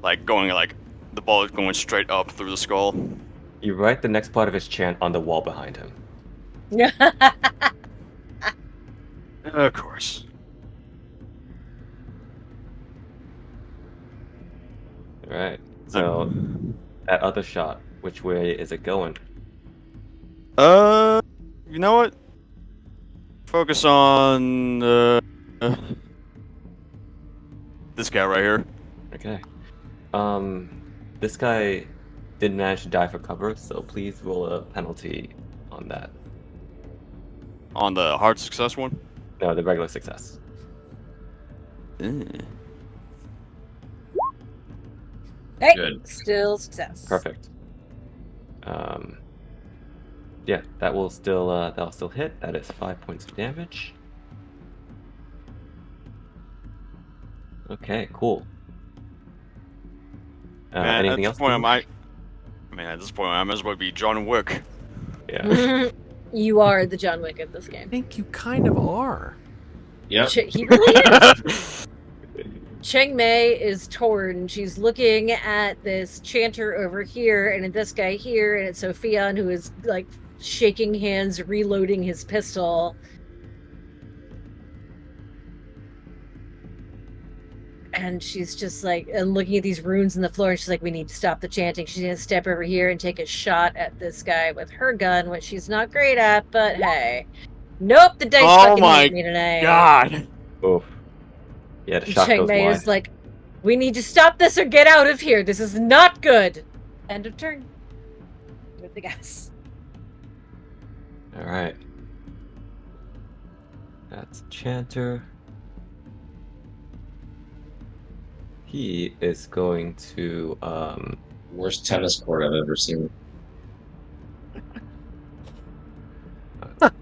Like going like the bullet going straight up through the skull. You write the next part of his chant on the wall behind him. Of course. Alright. So that other shot, which way is it going? You know what? Focus on this guy right here. Okay. This guy didn't manage to dive for cover, so please roll a penalty on that. On the hard success one. No, the regular success. Hey, Good. still success. Perfect. Yeah, that'll still hit. That is 5 points of damage. Okay, cool. Man, Anything at this else? point, Timur? at this point, I might as well be John Wick. Yeah. You are the John Wick of this I game. think you kind of are. Yep. He really is. Chang Mei is torn. She's looking at this chanter over here, and at this guy here, and it's Sofian who is like shaking hands, reloading his pistol. And she's just like, and looking at these runes in the floor, and she's like, we need to stop the chanting. She's gonna step over here and take a shot at this guy with her gun, which she's not great at, but hey. Nope, the dice Oh fucking my hate me tonight. God. Oof. Yeah, the And shot Chang goes Mei wide. is like, we need to stop this or get out of here. This is not good. End of turn. With the gas. Alright. That's Chanter. He is going to Worst tennis court I've ever seen.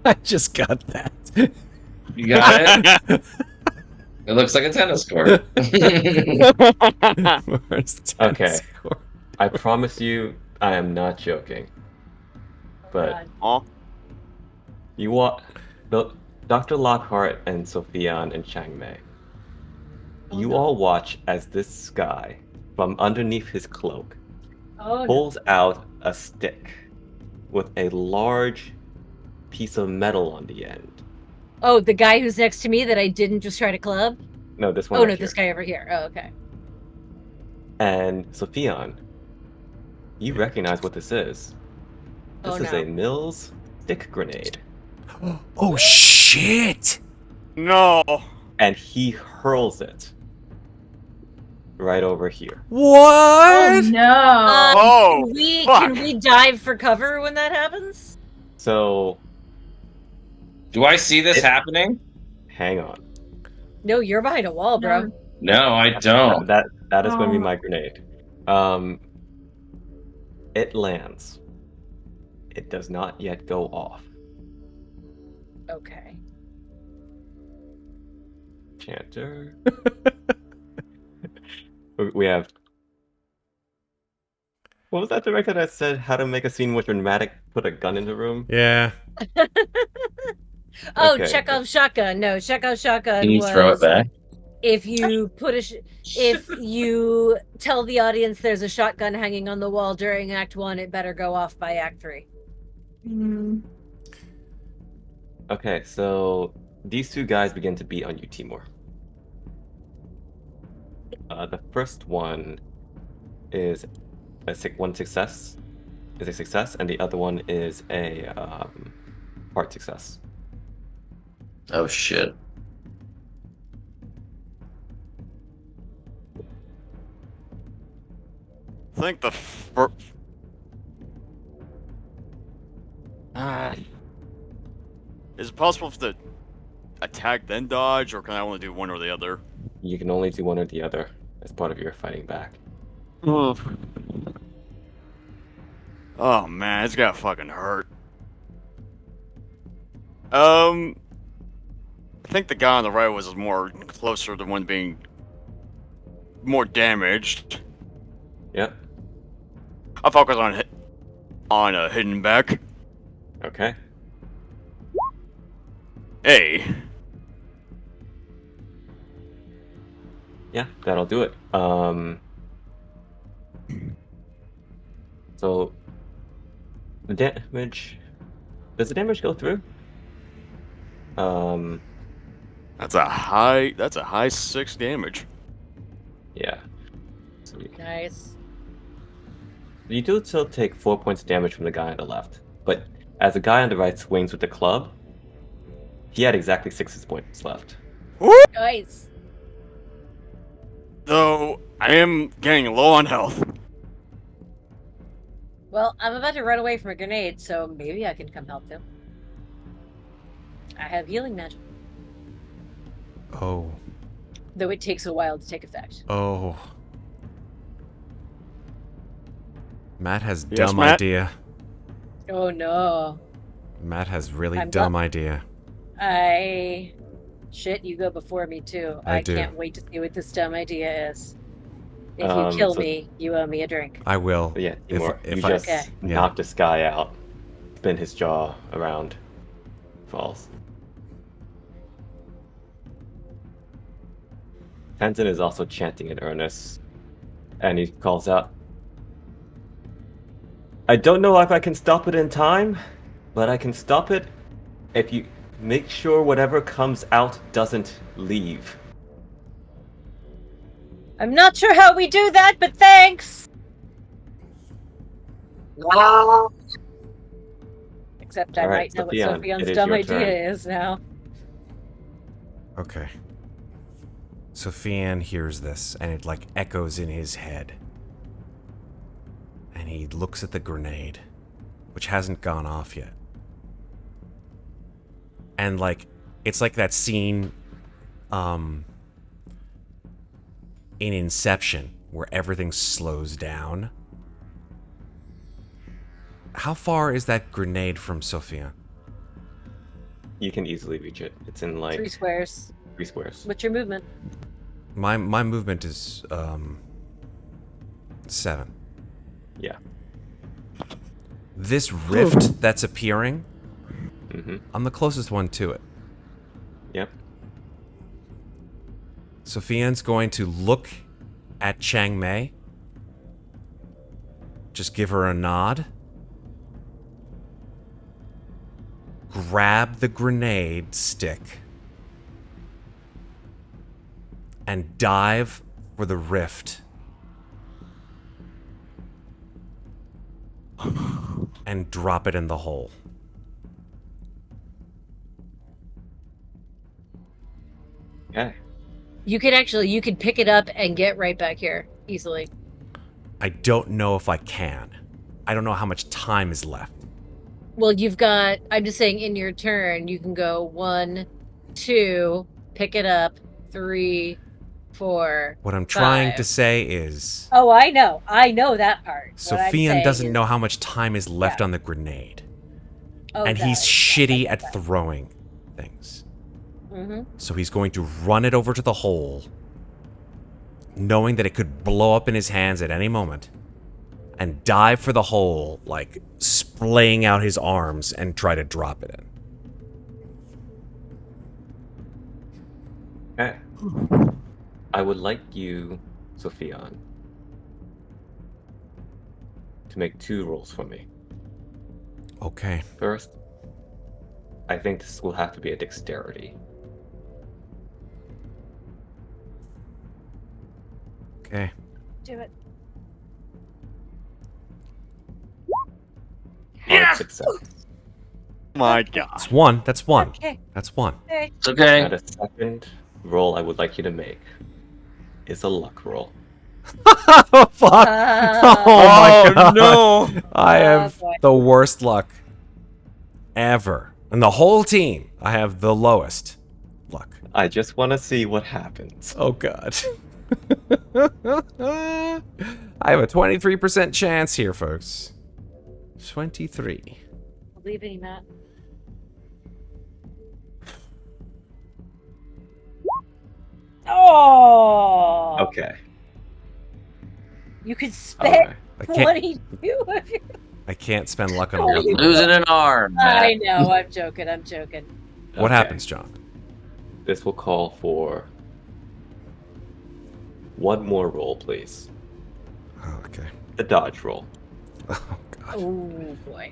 I just got that. You got it? It looks like a tennis court. Worst Okay. tennis score. I promise you I am not joking. But God. Oh, you Dr. Lockhart and Sofian and Chang Mei. Oh, You no. all watch as this guy, from underneath his cloak, Oh, no. pulls out a stick with a large piece of metal on the end. Oh, the guy who's next to me that I didn't just try to club? No, this one Oh right no, here. this guy over here. Oh, okay. And Sofian, you recognize what this is. This Oh is no. a Mills stick grenade. Oh shit! No. And he hurls it right over here. Oh What? no. Oh, Can fuck. we dive for cover when that happens? So, Do I see this It- happening? hang on. No, you're behind a wall, bro. No, I don't. That is going to be Oh. my grenade. Um, it lands. It does not yet go off. Okay. Chanter. We have. What was that director that said how to make a scene more dramatic? Put a gun in the room. Yeah. Oh, Okay. Chekhov's shotgun. No, Chekhov's shotgun Can you throw it was back? if you if you tell the audience there's a shotgun hanging on the wall during Act 1, it better go off by Act 3. Mm. Okay, so these two guys begin to beat on you, Timur. The first one is one success, is a success, and the other one is a part success. Oh shit. I think the is it possible to attack then dodge, or can I only do one or the other? You can only do one or the other as part of your fighting back. Oh man, it's gotta fucking hurt. I think the guy on the right was more closer to one being more damaged. Yep. I'll focus on hidden back. Okay. Hey. Yeah, that'll do it. So the damage. Does the damage go through? That's a high 6 damage. Yeah. So Nice. you do still take 4 points of damage from the guy on the left, but as the guy on the right swings with the club, he had exactly 6 points left. Nice. Though I am getting low on health. Well, I'm about to run away from a grenade, so maybe I can come help too. I have healing magic, Oh. though it takes a while to take effect. Oh. Matt has Yes, dumb Matt? idea. Oh no. Matt has really I'm dumb idea. Shit, you go before me too. I do. Can't wait to see what this dumb idea is. If Um, you kill so- me, you owe me a drink. I will. But yeah, If- Timur, if you I- just Okay. Yeah. knock this guy out, spin his jaw around, falls. Tenzin is also chanting in earnest, and he calls out, I don't know if I can stop it in time, but I can stop it if you make sure whatever comes out doesn't leave. I'm not sure how we do that, but thanks! Except I All right, might know what Sofian, Sofian's it is dumb your idea turn. is now. Okay. Sofian hears this, and it like echoes in his head. And he looks at the grenade, which hasn't gone off yet. And like, it's like that scene, in Inception, where everything slows down. How far is that grenade from Sofian? You can easily reach it. It's in like 3 squares. 3 squares. What's your movement? My movement is 7. Yeah. This rift that's appearing, Mm-hmm. I'm the closest one to it. Yep. Sofian's going to look at Chang Mei. Just give her a nod. Grab the grenade stick. and dive for the rift. And drop it in the hole. Okay. You could pick it up and get right back here easily. I don't know if I can. I don't know how much time is left. Well, I'm just saying in your turn, you can go 1, 2, pick it up, 3, 4. What I'm trying 5. to say is... Oh, I know that part. What I'm Sofian saying doesn't is- know how much time is left Yeah. on the grenade. Oh, And that he's is- shitty at throwing things. Mm-hmm. So he's going to run it over to the hole, knowing that it could blow up in his hands at any moment, and dive for the hole, like splaying out his arms and try to drop it in. Okay. I would like you, Sofian, to make 2 rolls for me. Okay. First, I think this will have to be a dexterity. Okay. Do it. Hard success. My God. That's one. That's one. Okay. That's one. Okay. It's okay. And a second roll I would like you to make is a luck roll. Oh, fuck. Oh, my God. no! I Oh, have boy. the worst luck ever. And the whole team, I have the lowest luck. I just want to see what happens. Oh, God. I have a 23% chance here, folks. 23. Believe in you, Matt. Oh! Okay. You could spend Okay. I can't, 22 of your... I can't spend luck on a Oh, luck you- roll. Losing an arm, I man. know, I'm joking. What Okay. happens, John? This will call for 1 more roll, please. Oh, okay. The dodge roll. Oh, God. Oh, boy.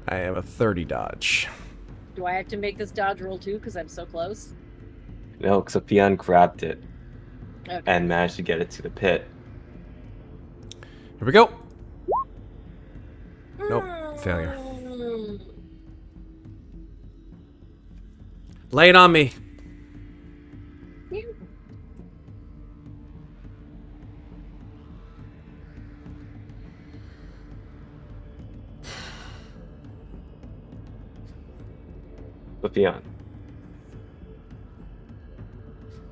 I have a 30 dodge. Do I have to make this dodge roll too because I'm so close? No, Sofian grabbed it Okay. and managed to get it to the pit. Here we go. Nope. Failure. Mm. Lay it on me. Sofian.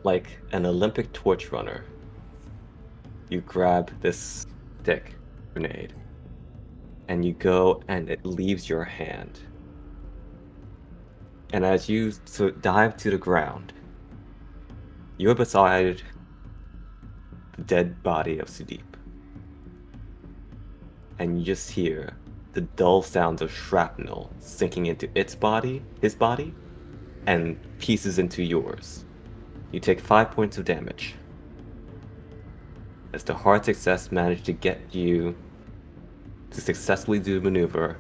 Like an Olympic torch runner, you grab this stick grenade and you go and it leaves your hand. And as you dive to the ground, you're beside the dead body of Sudeep. And you just hear the dull sounds of shrapnel sinking into his body, and pieces into yours. You take 5 points of damage. As the hard success managed to get you to successfully do the maneuver,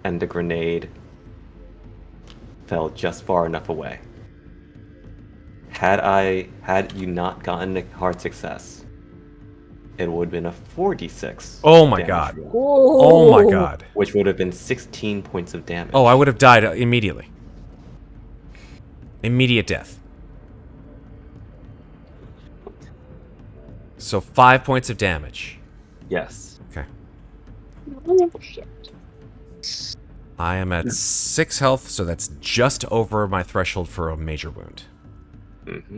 and the grenade fell just far enough away. Had you not gotten a hard success, it would have been a 4d6. Oh my damage God. roll, Oh my God. which would have been 16 points of damage. Oh, I would have died immediately. Immediate death. So 5 points of damage. Yes. Okay. Oh, shit. I am at 6 health, so that's just over my threshold for a major wound. hmm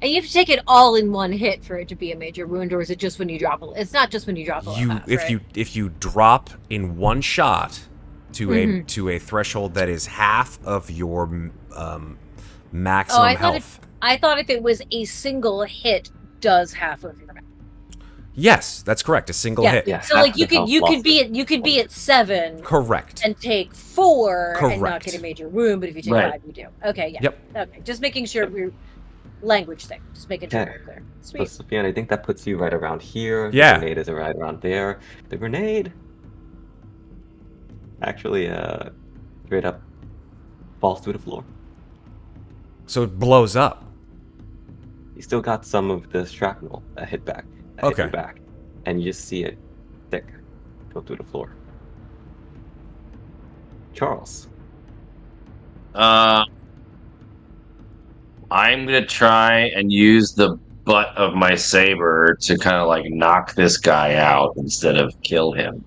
And you have to take it all in one hit for it to be a major wound, or is it just when you drop a... It's not just when you drop a laugh, right? If you drop in one shot to a threshold that is half of your maximum health. I thought if it was a single hit, does half of your... Yes, that's correct. A single hit. Yeah. So half like the health loss you could be at 7 Correct. and take 4 and not Correct. get a major wound, but if you take Right. 5, you do. Okay, yeah. Yep. Okay, just making sure we're language thing. Just making sure Okay. we're clear. So, Sweet. Sofian, I think that puts you right around here. Yeah. The grenade is right around there. The grenade actually straight up falls through the floor. So it blows up. You still got some of the shrapnel that hit back. That hit Okay. you back. And you just see it thick go through the floor. Charles. I'm gonna try and use the butt of my saber to kind of like knock this guy out instead of kill him.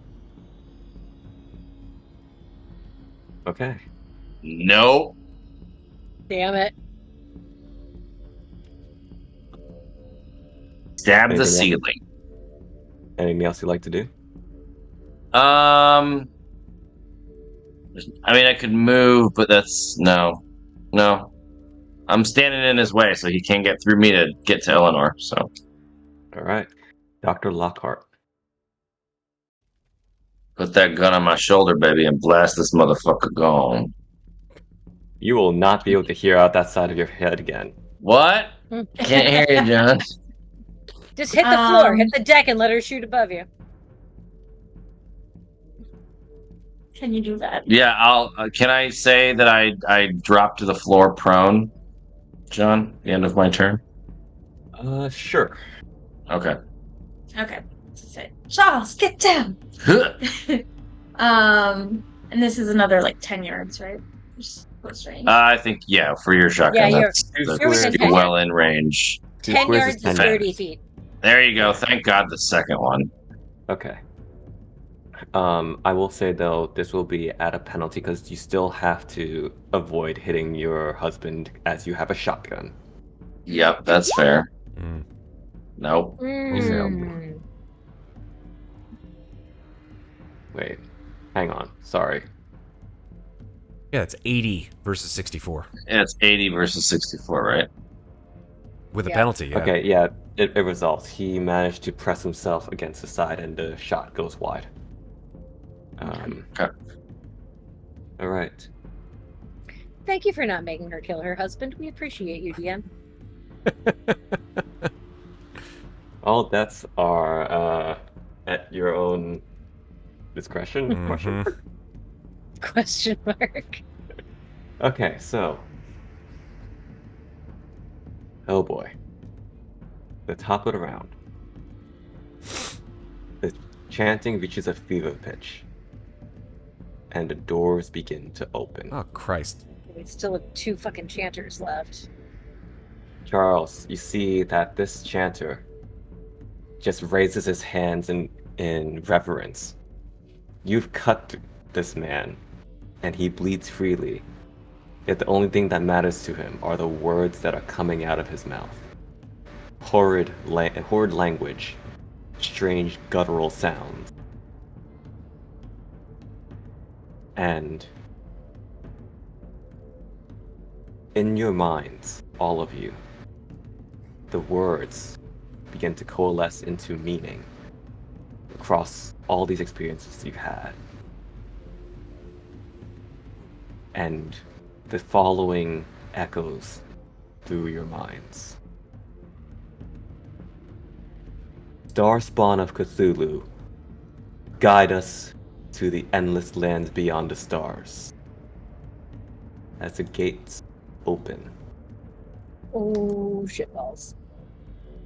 Okay. Nope. Damn it. Stab the Anything else? ceiling. Anything else you'd like to do? I mean, I could move, but that's no. I'm standing in his way, so he can't get through me to get to Eleanor. So All right. Dr. Lockhart. put that gun on my shoulder, baby, and blast this motherfucker gone. You will not be able to hear out that side of your head again. What? Can't hear you, John. Just hit the floor, hit the deck, and let her shoot above you. Can you do that? Yeah, I'll. Can I say that I dropped to the floor prone, John? The end of my turn. Sure. Okay. Okay. Say, Charles, get down. And this is another like 10 yards, right? Just close range. I think for your shotgun, Yeah, that's you're within 10 well in range. 10 squares yards is is 10 30 yards. feet. There you go. Thank God the second one. Okay. I will say though, this will be at a penalty because you still have to avoid hitting your husband as you have a shotgun. Yep, that's fair. Mm. Nope. Mm. Wait, hang on. Sorry. Yeah, it's 80 versus 64 Yeah, it's 80 versus 64, right? with a Yeah. penalty. Yeah. Okay, yeah, it resolves. He managed to press himself against the side, and the shot goes wide. Okay. All right. Thank you for not making her kill her husband. We appreciate you, DM. All deaths are at your own discretion. Mhm. Question mark? Question mark. Okay, so. Oh boy. The top of the round. The chanting reaches a fever pitch. And the doors begin to open. Oh Christ. We still have 2 fucking chanters left. Charles, you see that this chanter just raises his hands in reverence. You've cut this man, and he bleeds freely. Yet the only thing that matters to him are the words that are coming out of his mouth. Horrid language, strange guttural sounds. And in your minds, all of you, the words begin to coalesce into meaning across all these experiences you've had. And the following echoes through your minds. Starspawn of Cthulhu, guide us to the endless lands beyond the stars. As the gates open. Oh, shitballs.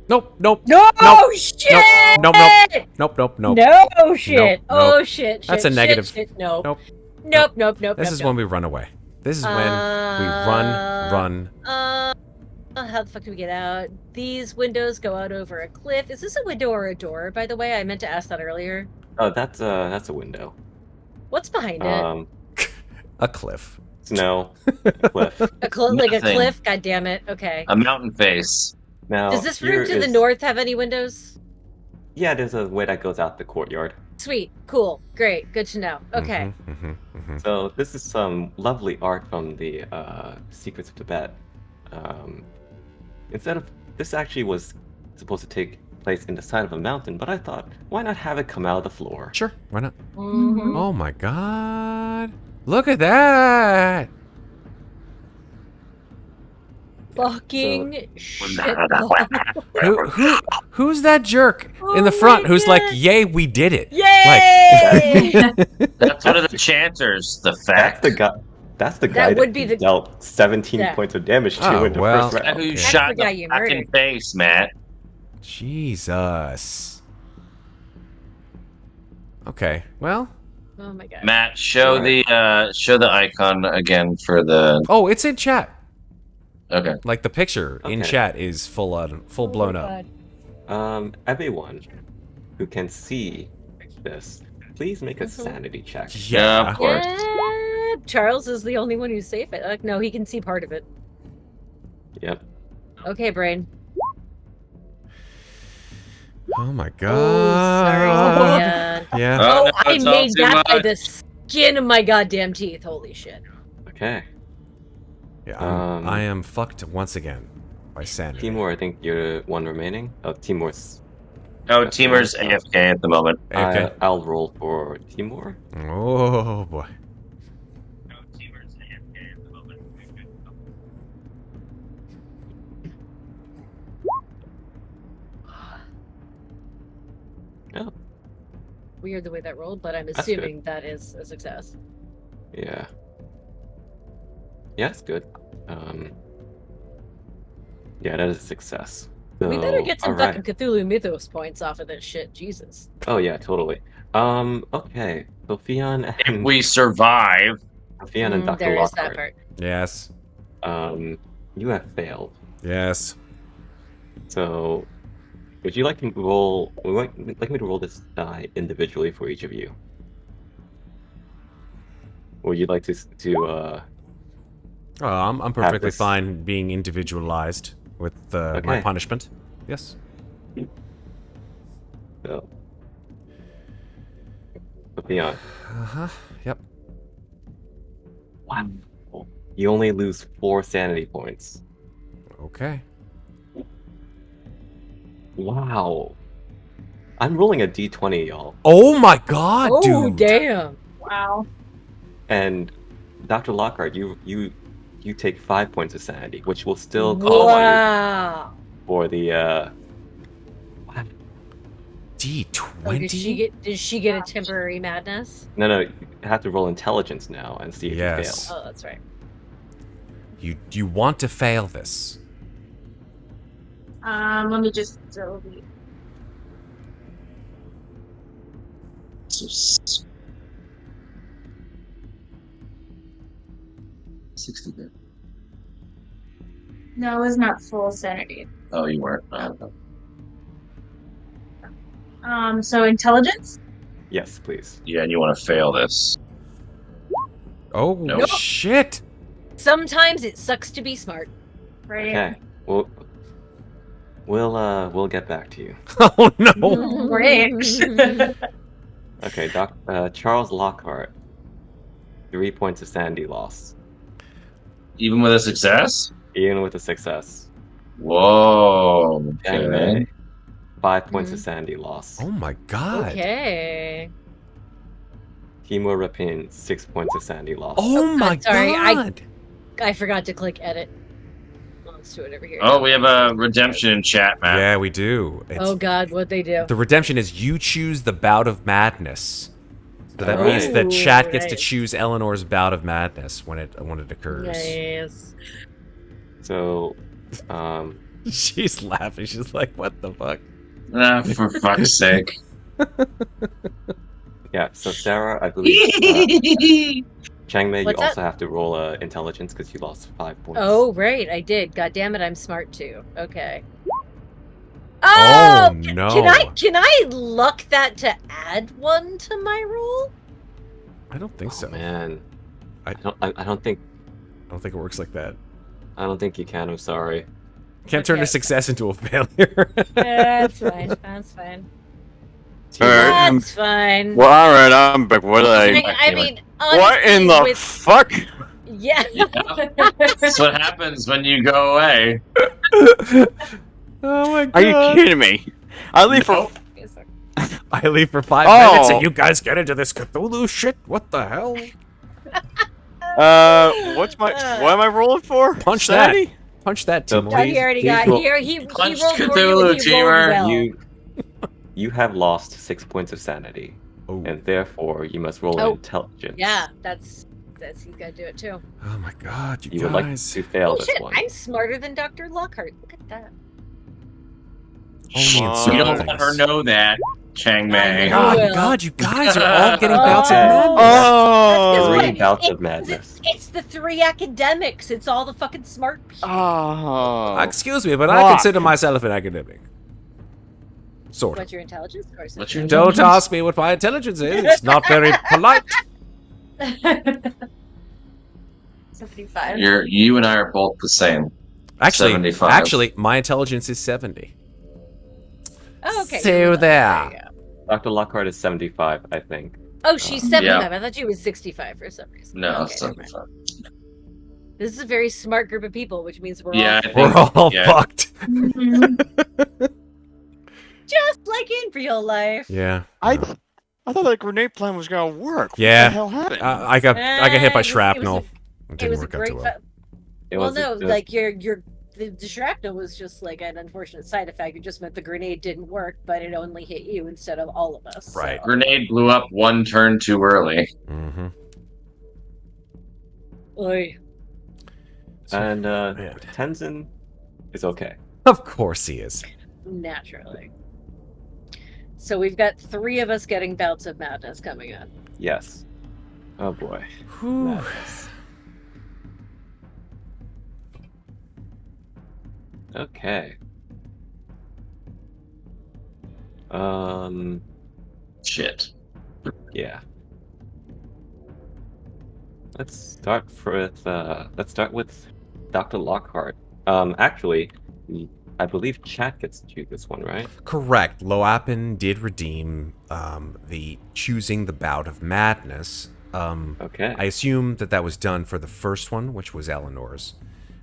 Nope. Nope. No Nope. shit! Nope. Nope. Nope. Nope. Nope. No shit! Nope, Oh nope. shit! That's a shit, negative. Shit, nope. Nope. Nope. Nope. Nope. This nope, is nope. when we run away. This is when we run. How the fuck do we get out? These windows go out over a cliff. Is this a window or a door, by the way? I meant to ask that earlier. Oh, that's a window. What's behind it? A cliff. Snow, cliff. Like a nothing. cliff? God damn it. Okay. A mountain face. Now, Does this here room to the is- north have any windows? Yeah, there's a way that goes out the courtyard. Sweet. Cool. Great. Good to know. Okay. So this is some lovely art from the Secrets of Tibet. This actually was supposed to take place in the side of a mountain, but I thought, why not have it come out of the floor? Sure. Why not? Mhm. Oh my God! Look at that! Fucking shit. Who's that jerk in the Oh front my who's like, God. "Yay, we did it!" Yay! That's one of the chanters. The That's fact. the guy. That's the That guy would that be you the- dealt 17 Yeah. points of damage to Oh, in the well. first Who round. Okay. shot the the guy you fucking murdered. face, Matt? Jesus. Okay. Well. Oh my god. Matt, show Alright. the icon again for the. Oh, it's in chat. Okay. Like the picture in Okay. chat is full blown up. Everyone who can see this, please make a Mhm. sanity check. Yeah, of course. Yeah, Charles is the only one who's safe. No, he can see part of it. Yep. Okay, brain. Oh my Oh, sorry, god. Sofian. Yeah. Oh, Oh, no, I it's all made too that by much. the skin of my goddamn teeth. Holy shit. Okay. Yeah. Um, I am fucked once again by sanity. Timur, I think you're one remaining. Oh, Timur's. Oh, Timur's AFK at the moment. Okay. I'll roll for Timur. Oh boy. Oh, Weird the way that rolled, but I'm good. assuming that is a success. yeah. Yeah, it's good. Yeah, that is a success. We better So, get some alright. fucking Cthulhu Mythos points off of this shit. Jesus. Oh yeah, totally. Okay. Sofian If and we survive, Sofian and Dr. There is that Lockhart. part. Yes. You have failed. Yes. So, would you like me to roll? Would you like me to roll this die individually for each of you? Or would you like Oh, I'm perfectly this- fine being individualized with my Okay. punishment. Yes. So, Sofian. Uh-huh. Yep. Wow. You only lose 4 sanity points. Okay. Wow. I'm rolling a d20, y'all. Oh my god, Oh, dude. damn. Wow. And Dr. Lockhart, you take 5 points of sanity, which will still call you Wow. for the wow. D20? Oh, did she get a temporary madness? No, you have to roll intelligence now and see if you Yes. fail. Oh, that's right. You want to fail this. Let me just throw the. so 60 there. No, it's not full sanity. Oh, you weren't. So intelligence? Yes, please. Yeah, and you want to fail this. Oh Nope. shit. Sometimes it sucks to be smart. Right. Okay. We'll get back to you. Oh no. Great. Okay, Charles Lockhart. 3 points of sanity loss, Even with a success? even with a success. Whoa. Chang Okay. Mei, 5 points of sanity loss. Oh my god. Okay. Timur Repin, 6 points of sanity loss. Oh my sorry, god. I forgot to click edit. Let's do it over here. Oh, we have a redemption in chat, Matt. Yeah, we do. Oh god, what'd they do? The redemption is you choose the bout of madness. So that Alright. means that chat gets to Right. choose Eleanor's bout of madness when it occurs. Nice. So, She's laughing. She's like, "What the fuck?" Ah, for fuck's sake. yeah, so Sarah, I believe, Chang Mei, you What's also that? have to roll intelligence because you lost 5 points. Oh, right, I did. God damn it, I'm smart too. Okay. Oh, Oh, no. Can I luck that to add 1 to my roll? I don't think so. Man, I- I don't think I don't think it works like that. you can. I'm sorry. Can't turn Okay. a success into a failure. That's fine. That's fine. Timur, Alright. That's fine. Well, alright, I'm back. What did I mean, What in honestly, the with- fuck? Yeah. That's what happens when you go away. Oh my god. Are you kidding me? I leave for. I leave for 5 Oh. minutes and you guys get into this Cthulhu shit? What the hell? What am I rolling for? Punch Sanity? Punch that, So Timur. No, he already got. roll- He Punch rolled for you. Cthulhu, And he rolled Timur. well. you have lost 6 points of sanity, Oh. and therefore you must roll Oh. intelligence. Yeah, that's this. He's got to do it too. Oh my god, you You would like guys. to fail Oh this shit! one. I'm smarter than Dr. Lockhart. Look at that. Only in You certain You don't let her things. know that, Chang Mei. I know. Oh god, you guys are all getting bouts of Okay. madness. Oh! Three bouts of madness. It's the three academics. It's all the fucking smart people. Oh. Excuse me, but I Fuck. consider myself an academic. Sort of. What's your intelligence? Or is it What's your Don't intelligence? ask me what my intelligence is. It's not very polite. 75. You and I are both the same. Actually, 75. my intelligence is 70. Oh, okay. So you're there. you go. Dr. Lockhart is 75, I think. Oh, she's Yeah. 75. I thought she was 65 for some reason. No, Okay, never mind. 75. This is a very smart group of people, which means we're Yeah, all I We're think- all yeah. fucked. just like in real life. Yeah. I thought that grenade plan was gonna work. Yeah. What the hell happened? I got hit by It was- shrapnel. It It didn't was a work out great. too well. It Well, was no, a- like the shrapnel was just like an unfortunate side effect. It just meant the grenade didn't work, but it only hit you instead of all of us. so- Right. Grenade blew up one turn too early. Mm-hmm. Oy. And Yeah. Tenzin is okay. Of course he is. Naturally. So we've got three of us getting bouts of madness coming up. Yes. Oh boy. Whew. Madness. Okay. Shit. Yeah. Let's start with Dr. Lockhart. Actually, I believe chat gets to choose this one, right? Correct. Loapin did redeem the choosing the bout of madness. Okay. I assume that was done for the first one, which was Eleanor's.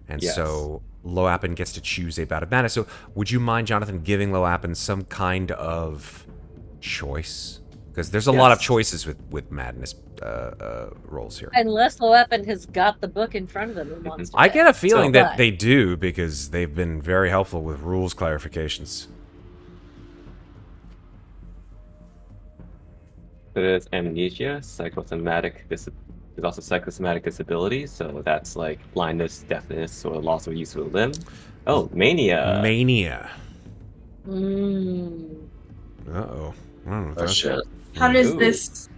And Yes. so Loapin gets to choose a bout of madness. So would you mind, Jonathan, giving Loapin some kind of choice? Because there's a lot of Yes. choices with madness rolls here. Unless Loeppen has got the book in front of him and wants to. I get a feeling that but- they do because they've been very helpful with rules clarifications. There's amnesia, there's also psychosomatic disability, so that's like blindness, deafness, or loss of use of a limb. Oh, mania. Mania. Mm. Uh-oh. I don't know if Oh that's- shit. How does Ooh. this,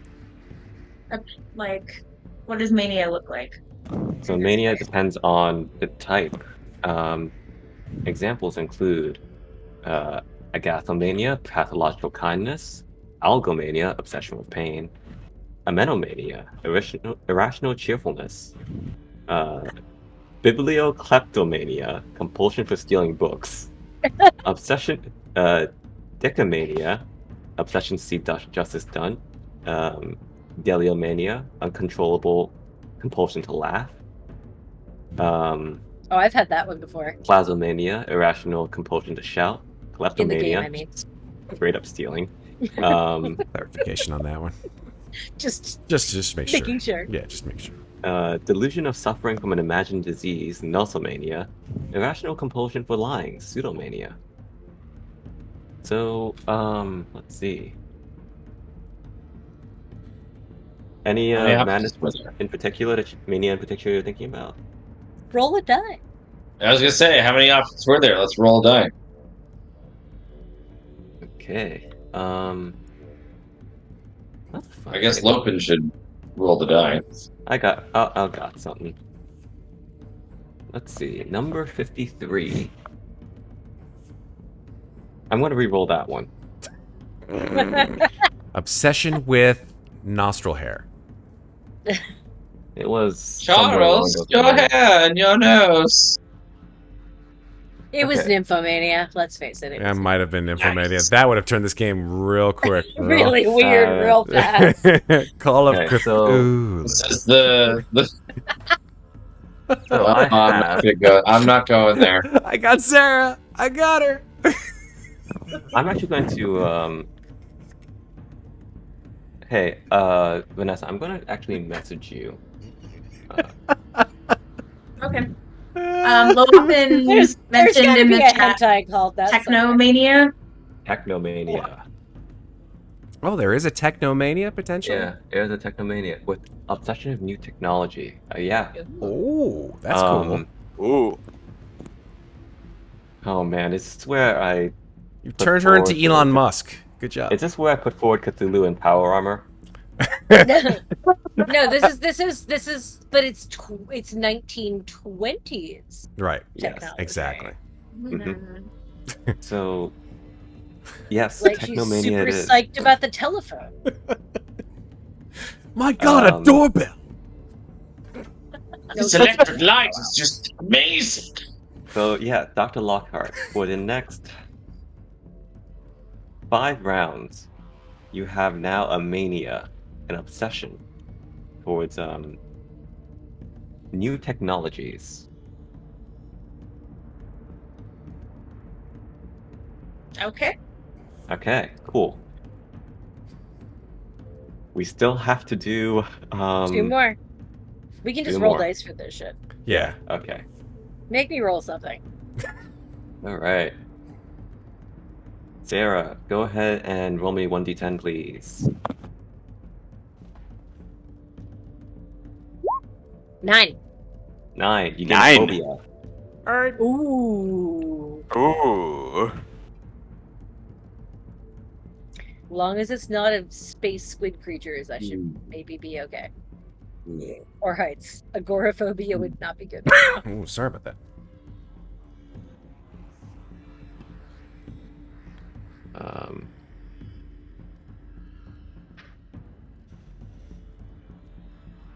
like, what does mania look like? So mania depends on the type. Examples include agathomania, pathological kindness, algomania, obsession with pain, amenomania, irrational cheerfulness, bibliokleptomania, compulsion for stealing books, obsession, decamania, obsession to see justice done, deliomania, uncontrollable compulsion to laugh, Oh, I've had that one before. plasmomania, irrational compulsion to shout, In the game, I kleptomania, mean. straight up stealing, Clarification on that one. Just Just make sure. making sure. Yeah, just make sure. delusion of suffering from an imagined disease, nosomania, irrational compulsion for lying, pseudomania. So, let's see. Any Yeah. madness in particular, mania in particular you're thinking about? Roll a die. I was gonna say, how many options were there? Let's roll a die. Okay. What the fuck? I guess Lopin should roll the die. I got something. Let's see, number 53. I'm gonna re-roll that one. Obsession with nostril hair. It was somewhere along Charles, those your lines. hair and your nose. It was Okay. nymphomania. Let's face it. It That was might have been Nymphomania. Nice. That would have turned this game real quick. really weird, sad. real fast. Call of Okay, so- Cthulhu. This is the. So I have, I'm not going there. I got Sarah. I got her. I'm actually going to hey, Vanessa, I'm gonna actually message you. Okay. Logan There's mentioned gotta in be the a chat hentai called that. somewhere. technomania. Technomania. Oh, there is a technomania potentially? Yeah, there's a technomania with obsession of new technology. Yeah. Oh, that's Um, cool. Ooh. Oh man, is this where I You put turned her into forward Elon Musk. Good job. Is this where I put forward Cthulhu in power armor? No, this is, but it's 1920s Right. Yes, technology. Exactly. Mhm. So, yes, Like she's technomania super it is. psyched about the telephone. My God, a Um, doorbell! This electric light is just amazing. So yeah, Dr. Lockhart, for the next 5 rounds, you have now a mania, an obsession towards new technologies. Okay. Okay, cool. We still have to do 2 more. We can just 2 roll more. dice for this shit. Yeah. Okay. Make me roll something. All right. Sarah, go ahead and roll me 1d10, please. 9. 9. You get 9. phobia. Ooh. Ooh. Long as it's not of space squid creatures, I should maybe be okay. Or heights. Agoraphobia would not be good. Ooh, sorry about that.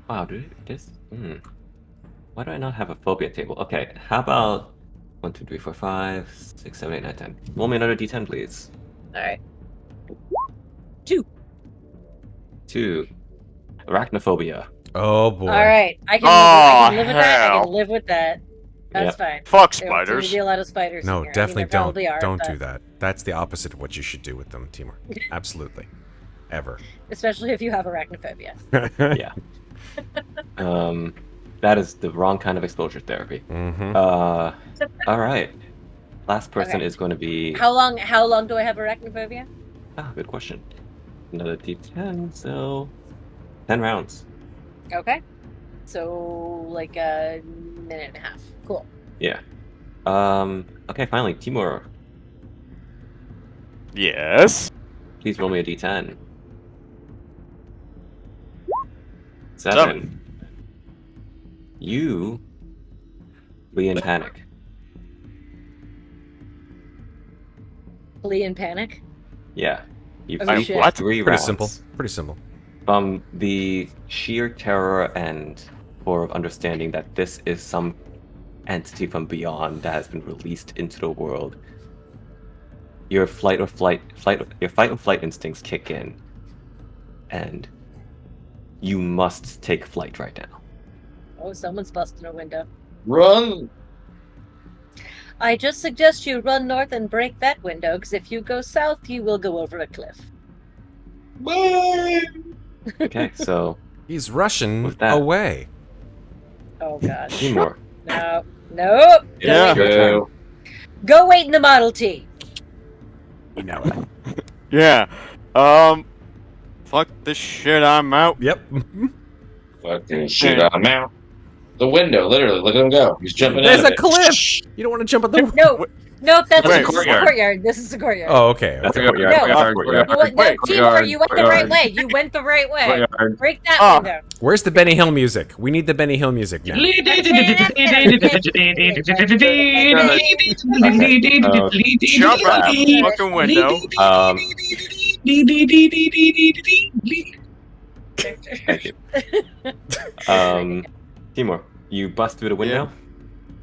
Wow, dude, this. Why do I not have a phobia table? Okay, how about 1, 2, 3, 4, 5, 6, 7, 8, 9, 10. Roll me another d10, please. Alright. 2. 2. Arachnophobia. Oh, boy. Alright. I can live with that. I hell. can live with that. That's Yep. fine. Fuck There don't seem to spiders. be a lot of spiders No, in here. definitely I mean, there probably are, don't but do that. That's the opposite of what you should do with them, Timur. Absolutely. Ever. especially if you have arachnophobia. Yeah. That is the wrong kind of exposure therapy. Mm-hmm. All right. Last person Okay. is going to be. How long do I have arachnophobia? Ah, good question. Another d10, so 10 rounds. Okay. So like a minute and a half. Cool. Yeah. Okay, finally, Timur, Yes. please roll me a d10. 7. 7. You flee in panic. Flee in panic. Yeah. You Oh, flee shit. for What? 3 Pretty rounds. simple. Pretty simple. From the sheer terror and horror of understanding that this is some entity from beyond that has been released into the world, your fight or flight instincts kick in, and you must take flight right now. Oh, someone's busting a window. Run! I just suggest you run north and break that window, because if you go south, you will go over a cliff. Okay, so He's Russian With that- away. Oh god. Timur, No. Nope. Yeah. Go, wait, Go. go wait in the Model T. You know it. Yeah. Fuck this shit. I'm out. Yep. Fucking shit, I'm out. The window, literally. Look at him go. He's jumping There's out of a it. cliff. You don't want to jump at the. No. Nope, Wait, this is the courtyard. courtyard. This is the courtyard. Oh, okay. that's a okay. courtyard. No. Courtyard. You went, no, Wait, Timur, you went the right courtyard. way. You went the right way. Courtyard. Break that Ah. window. Where's the Benny Hill music? We need the Benny Hill music now. Jump out the fucking window. Thank you. Timur, you bust through the window.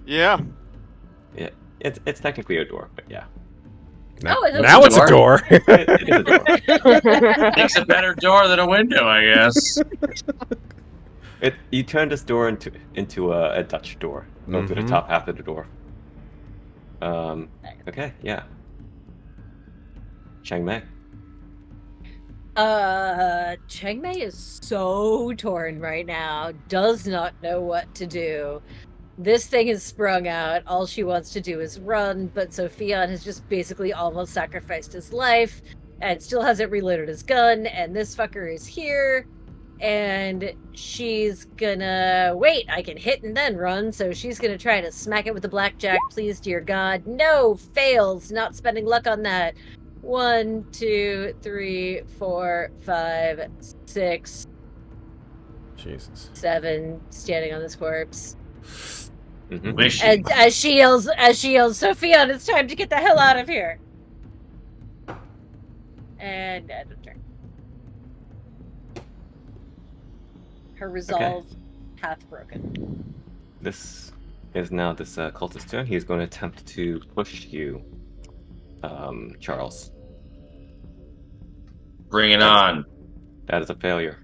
Yeah. Yeah, it's technically a door, but yeah, Oh, it is Now a it's a door. it is a door. Makes a better door than a window, I guess. You turn this door into a Dutch door. Go through the Mhm. top half of the door. Okay, yeah. Chang Mei. Chang Mei is so torn right now. Does not know what to do. This thing has sprung out. All she wants to do is run, but Sofian has just basically almost sacrificed his life. and still hasn't reloaded his gun, and this fucker is here, and she's gonna wait. I can hit and then run, so she's gonna try to smack it with the blackjack. Please, dear God, no, fails. Not spending luck on that. 1, 2, 3, 4, 5, 6, Jesus. 7, standing on this corpse. Mhm. Wish And as she yells, Sofian, it's time to get the hell out of here. And end of turn. Her resolve hath broken. This is now this cultist's turn. He's going to attempt to push you, Charles. Bring it on. That is a failure.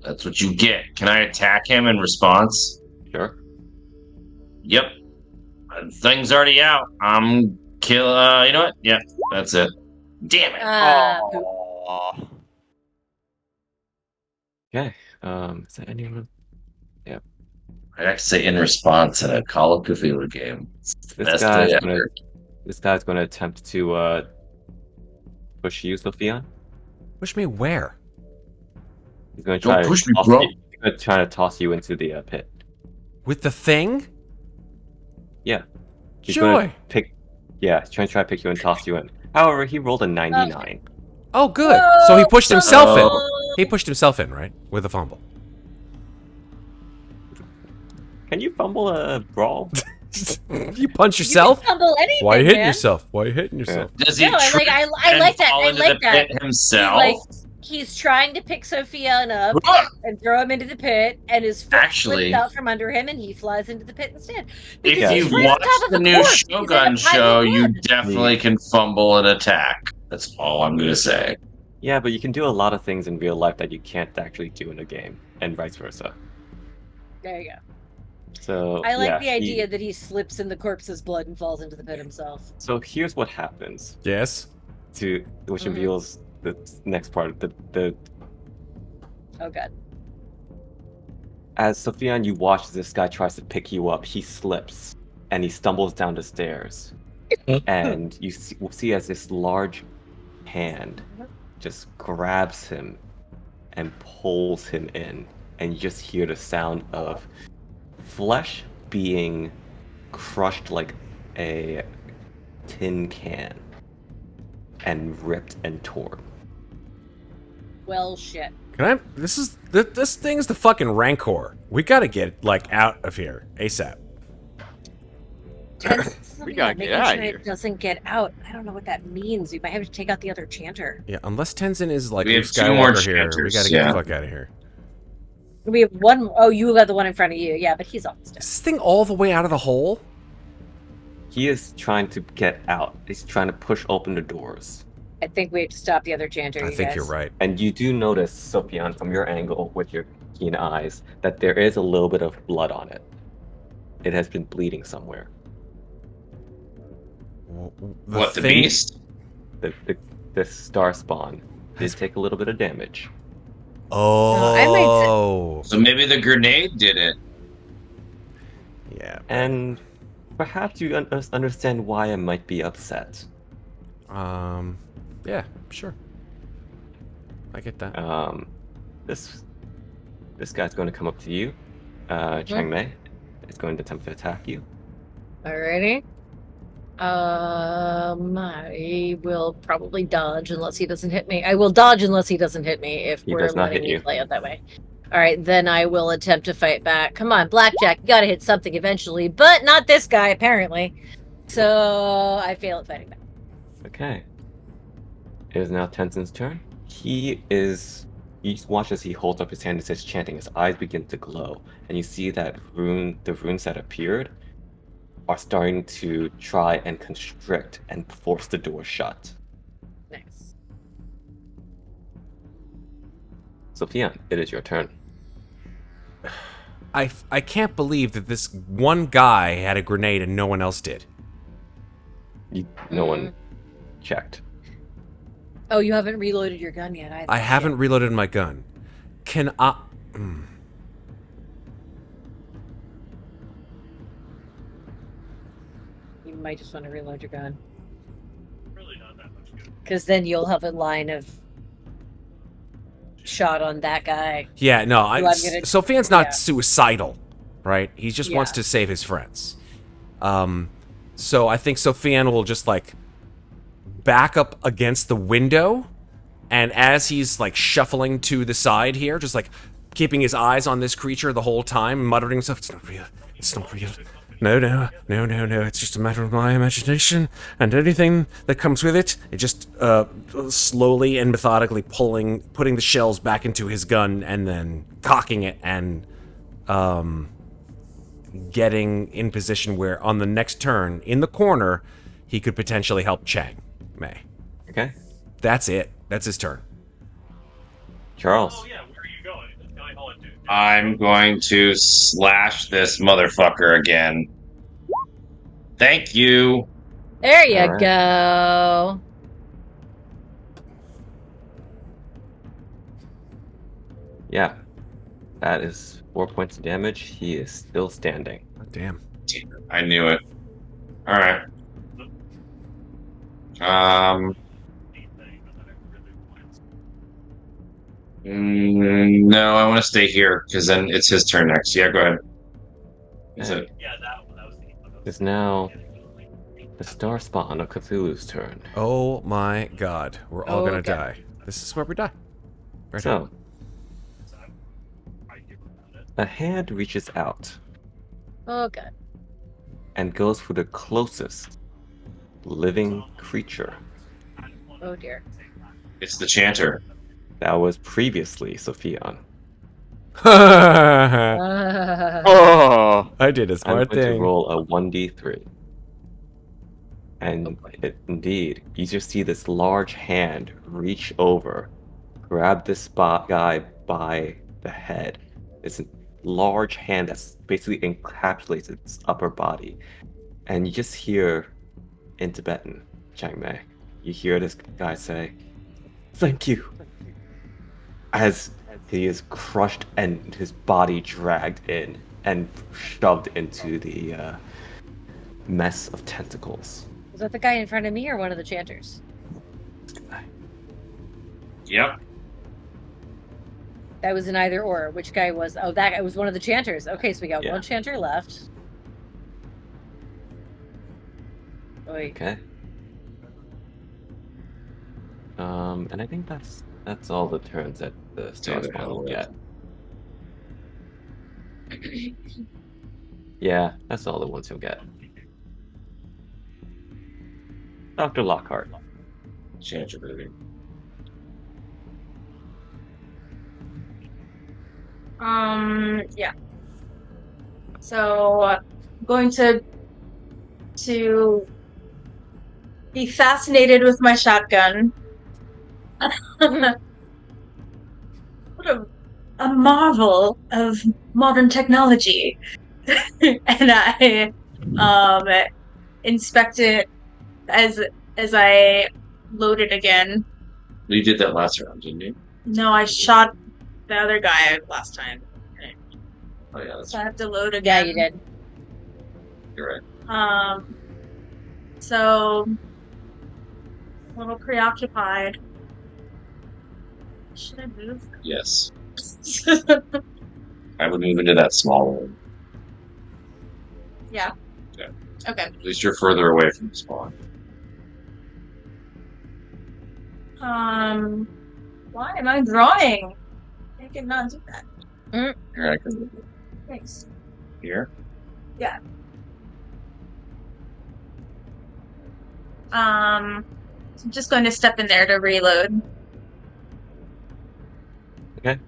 That's what you get. Can I attack him in response? Sure. Yep. Thing's already out. I'm kill. You know what? Yeah, that's it. Damn it. Poop. Aw. Okay. Is that anyone? I'd have to say in response in a Call of Cthulhu game. This guy's gonna attempt to push you, Sofian. Push me where? He's gonna Don't try to push me, toss bro. you. He's gonna try to toss you into the pit. With the thing? Yeah. He's Joy. gonna pick. Yeah, he's trying to pick you and toss you in. However, he rolled a 99. Oh, good. So he pushed himself in. Oh. He pushed himself in, right? With a fumble. Can you fumble a brawl? You punch yourself? You can fumble anything, Why are you hitting man. yourself? Why are you hitting yourself? Does he No, I trip like that. fall I into like the that. pit himself? Like, he's trying to pick Sofian up and throw him into the pit, and his foot Actually- slips out from under him, and he flies into the pit instead. If Because he's you right on watch top of the new corpse. He's in a Shogun pile of show, you blood. definitely can fumble and attack. That's all I'm gonna say. Yeah, but you can do a lot of things in real life that you can't actually do in a game, and vice versa. There you go. So I like yeah, the idea that he slips in the corpse's blood and falls into the pit himself. So here's what happens, Yes. which reveals the next part. The Oh god. as Sofian, you watch as this guy tries to pick you up. He slips and he stumbles down the stairs, and you see as this large hand just grabs him and pulls him in, and you just hear the sound of flesh being crushed like a tin can and ripped and torn. Well, shit. Can I? This thing is the fucking Rancor. We gotta get like out of here ASAP. We gotta get Making outta sure here. It doesn't get out. I don't know what that means. We might have to take out the other chanter. Yeah, unless Tenzin is like We Luke have 2 more Skywalker here, we chanters, gotta get yeah. the fuck out of here. We have one oh you got the one in front of you. Yeah, but he's almost dead. Is this thing all the way out of the hole? He is trying to get out. He's trying to push open the doors. I think we have to stop the other chanter. I you think guys. you're right. And you do notice, Sofian, from your angle with your keen eyes, that there is a little bit of blood on it. It has been bleeding somewhere. What, the thing- beast? The star spawn did take a little bit of damage. Oh. So maybe the grenade did it. Yeah. And perhaps you understand why I might be upset. Yeah, sure. I get that. This guy's going to come up to you. Chang Mei is going to attempt to attack you. Alrighty. I will probably dodge unless he doesn't hit me. I will dodge unless he doesn't hit me if He we're does not letting hit me you. play it that way. Alright, then I will attempt to fight back. Come on, Blackjack, you gotta hit something eventually, but not this guy, apparently. So I fail at fighting back. Okay. It is now Tenzin's turn. You watch as he holds up his hand and says chanting. His eyes begin to glow, and you see that the runes that appeared are starting to try and constrict and force the door shut. Nice. Sofian, it is your turn. I can't believe that this one guy had a grenade and no one else did. No one checked. Oh, you haven't reloaded your gun yet either. I haven't reloaded my gun. Can I? You might just want to reload your gun. Because then you'll have a line of shot on that guy. Yeah, no, I'm gonna- Sofian's not yeah. suicidal, right? He just wants Yeah. to save his friends. So I think Sofian will just like back up against the window, and as he's like shuffling to the side here, just like keeping his eyes on this creature the whole time, muttering stuff, it's not real, it's not real. No, no, no, no, no, it's just a matter of my imagination, and anything that comes with it, it just slowly and methodically putting the shells back into his gun, and then cocking it, and getting in position where on the next turn, in the corner, he could potentially help Chang Mei. Okay. That's it. That's his turn. Charles. I'm going to slash this motherfucker again. Thank you. There you All right. go. Yeah. That is 4 points of damage. He is still standing. Oh, damn. I knew it. All right. No, I want to stay here because then it's his turn next. Yeah, go ahead. Is it? It's now the star spot on a Cthulhu's turn. Oh my god. We're all gonna Okay. die. This is where we die. Right So, a hand reaches out Oh god. and goes for the closest living creature. Oh dear. It's the chanter. That was previously Sofian. now. Oh, I did a I'm smart going to thing. roll a 1d3. And Okay. indeed, you just see this large hand reach over, grab this guy by the head. It's a large hand that's basically encapsulates its upper body. And you just hear in Tibetan, Chang Mei, you hear this guy say, "Thank you," as he is crushed and his body dragged in and shoved into the mess of tentacles. Was that the guy in front of me or one of the chanters? Yep. That was an either or. Which guy was? Oh, that guy was one of the chanters. Okay, so we got Yeah. one chanter left. Oy. Okay. And I think that's all the turns that the star the spawn hell will with. get. Yeah, that's all the ones he'll get. Dr. Lockhart. Chanter, baby. Yeah. So, going to be fascinated with my shotgun. What a marvel of modern technology. And I inspect it as I load it again. You did that last round, didn't you? No, I shot the other guy last time. Oh yeah, that's So I have to load Yeah, again. you did. you're right. So a little preoccupied. Should I move? Yes. I would move into that small one. Yeah. Yeah. Okay. At least you're further away from the spawn. Why am I drawing? I cannot do that. Here, I can move it. Thanks. Here. So I'm just going to step in there to reload. Okay.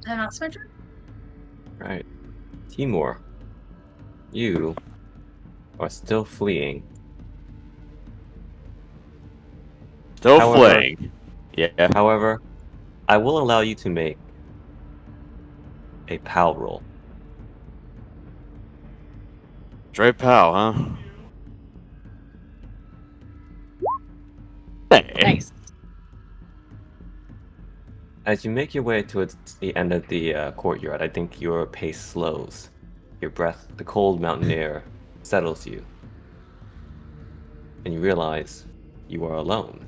And that's my turn. Right. Timur, you are still fleeing. still However- flaying. Yeah. However, I will allow you to make a PAL roll. Straight pal, huh? Hey. Nice. As you make your way towards the end of the courtyard, I think your pace slows. Your breath, the cold mountain air, settles you. and you realize you are alone.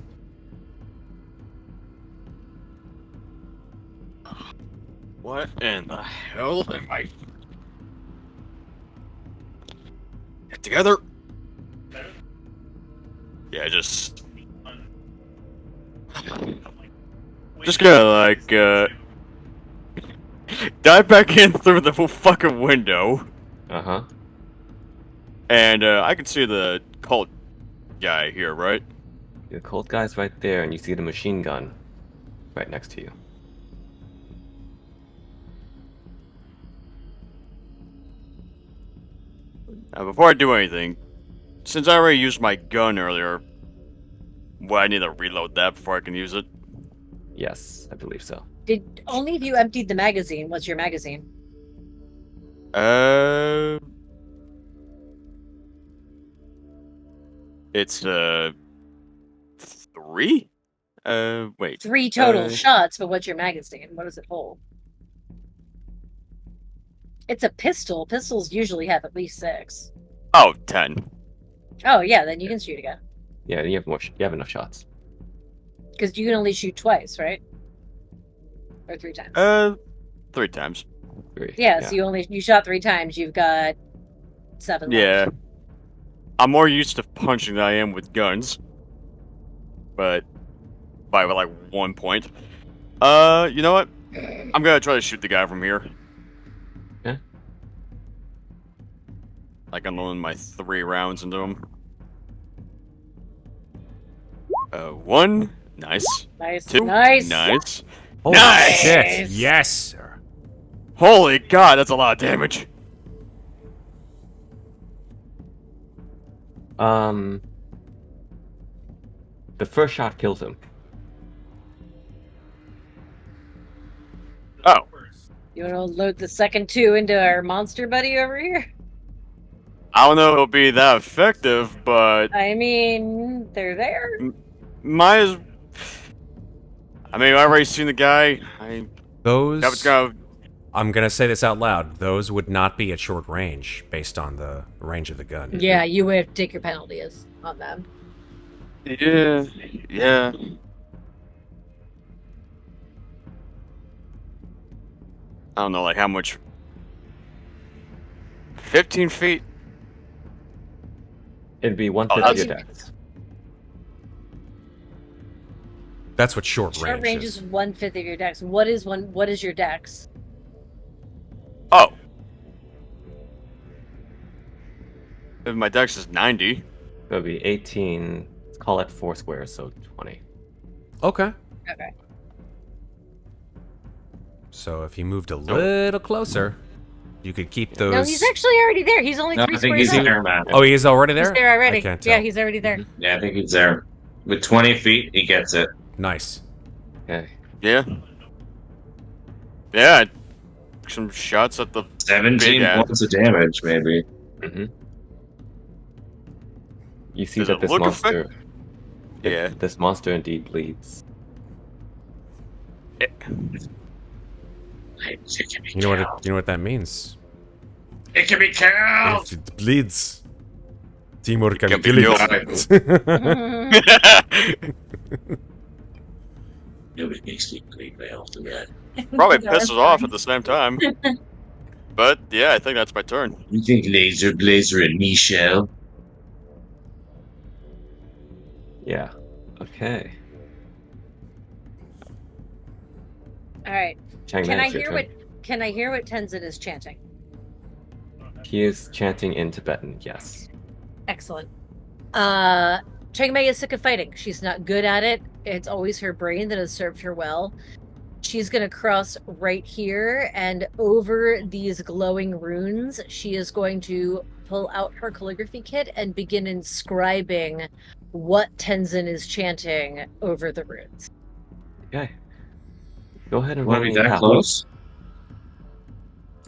What in the hell am I? Get together. Yeah, just gonna like dive back in through the fucking window, Uh-huh. and I can see the cult guy here, right? The cult guy's right there, and you see the machine gun right next to you. Before I do anything, since I already used my gun earlier, well, I need to reload that before I can use it. Yes, I believe so. Did only if you emptied the magazine. What's your magazine? It's 3. Wait. 3 total shots, but what's your magazine? What does it hold? It's a pistol. Pistols usually have at least 6. Oh, 10. Oh yeah, then you can shoot again. Yeah, you have more. You have enough shots. Because you can only shoot twice, right? Or 3 times. 3 times. 3. Yeah, so you shot 3 times. You've got 7 left. Yeah. I'm more used to punching than I am with guns. But by like 1 point. You know what? I'm gonna try to shoot the guy from here. Okay. Like I'm loading my 3 rounds into him. 1. Nice. Nice. 2. Nice. Nice. Holy Nice! shit. Yes, sir. Holy god, that's a lot of damage. The first shot kills him. Oh. You want to load the second 2 into our monster buddy over here? I don't know if it'll be that effective, but I mean, they're there. might as... I mean, I've already seen the guy. Those... Gonna... I'm gonna say this out loud. Those would not be at short range, based on the range of the gun. Yeah, you would have to take your penalties on them. Yeah. I don't know, like how much... 15 feet? It'd be 1/5 of your that's- dex. That's what short Short range, range is 1/5 of your dex. What is your dex? Oh. If my dex is 90. It'll be 18. Let's call it 4 squares, so 20. Okay. Okay. So if you moved a little closer, you could keep those... No, he's actually already there. He's only 3 I think squares he's up. there, man. Oh, he is already there? He's there already. I can't tell. Yeah, he's already there. Yeah, I think he's there. With 20 feet, he gets it. Nice. Okay. Yeah. Yeah. Some shots at the 17 big ass. points of damage, maybe. Mm-hmm. You see Does that it this look monster... Yeah. This monster indeed bleeds. You know what that means? It can be killed! If it bleeds, Timur can can be kill it. Nobody makes me bleed my off the red. Probably pisses off at the same time. But yeah, I think that's my turn. You think laser and me shell? Yeah. Okay. All right. Chang Can Mei, I it's your hear turn. what Tenzin is chanting? He is chanting in Tibetan, yes. Excellent. Chang Mei is sick of fighting. She's not good at it. It's always her brain that has served her well. She's going to cross right here, and over these glowing runes, she is going to pull out her calligraphy kit and begin inscribing what Tenzin is chanting over the runes. Okay. Go ahead and Want roll to me be that a close?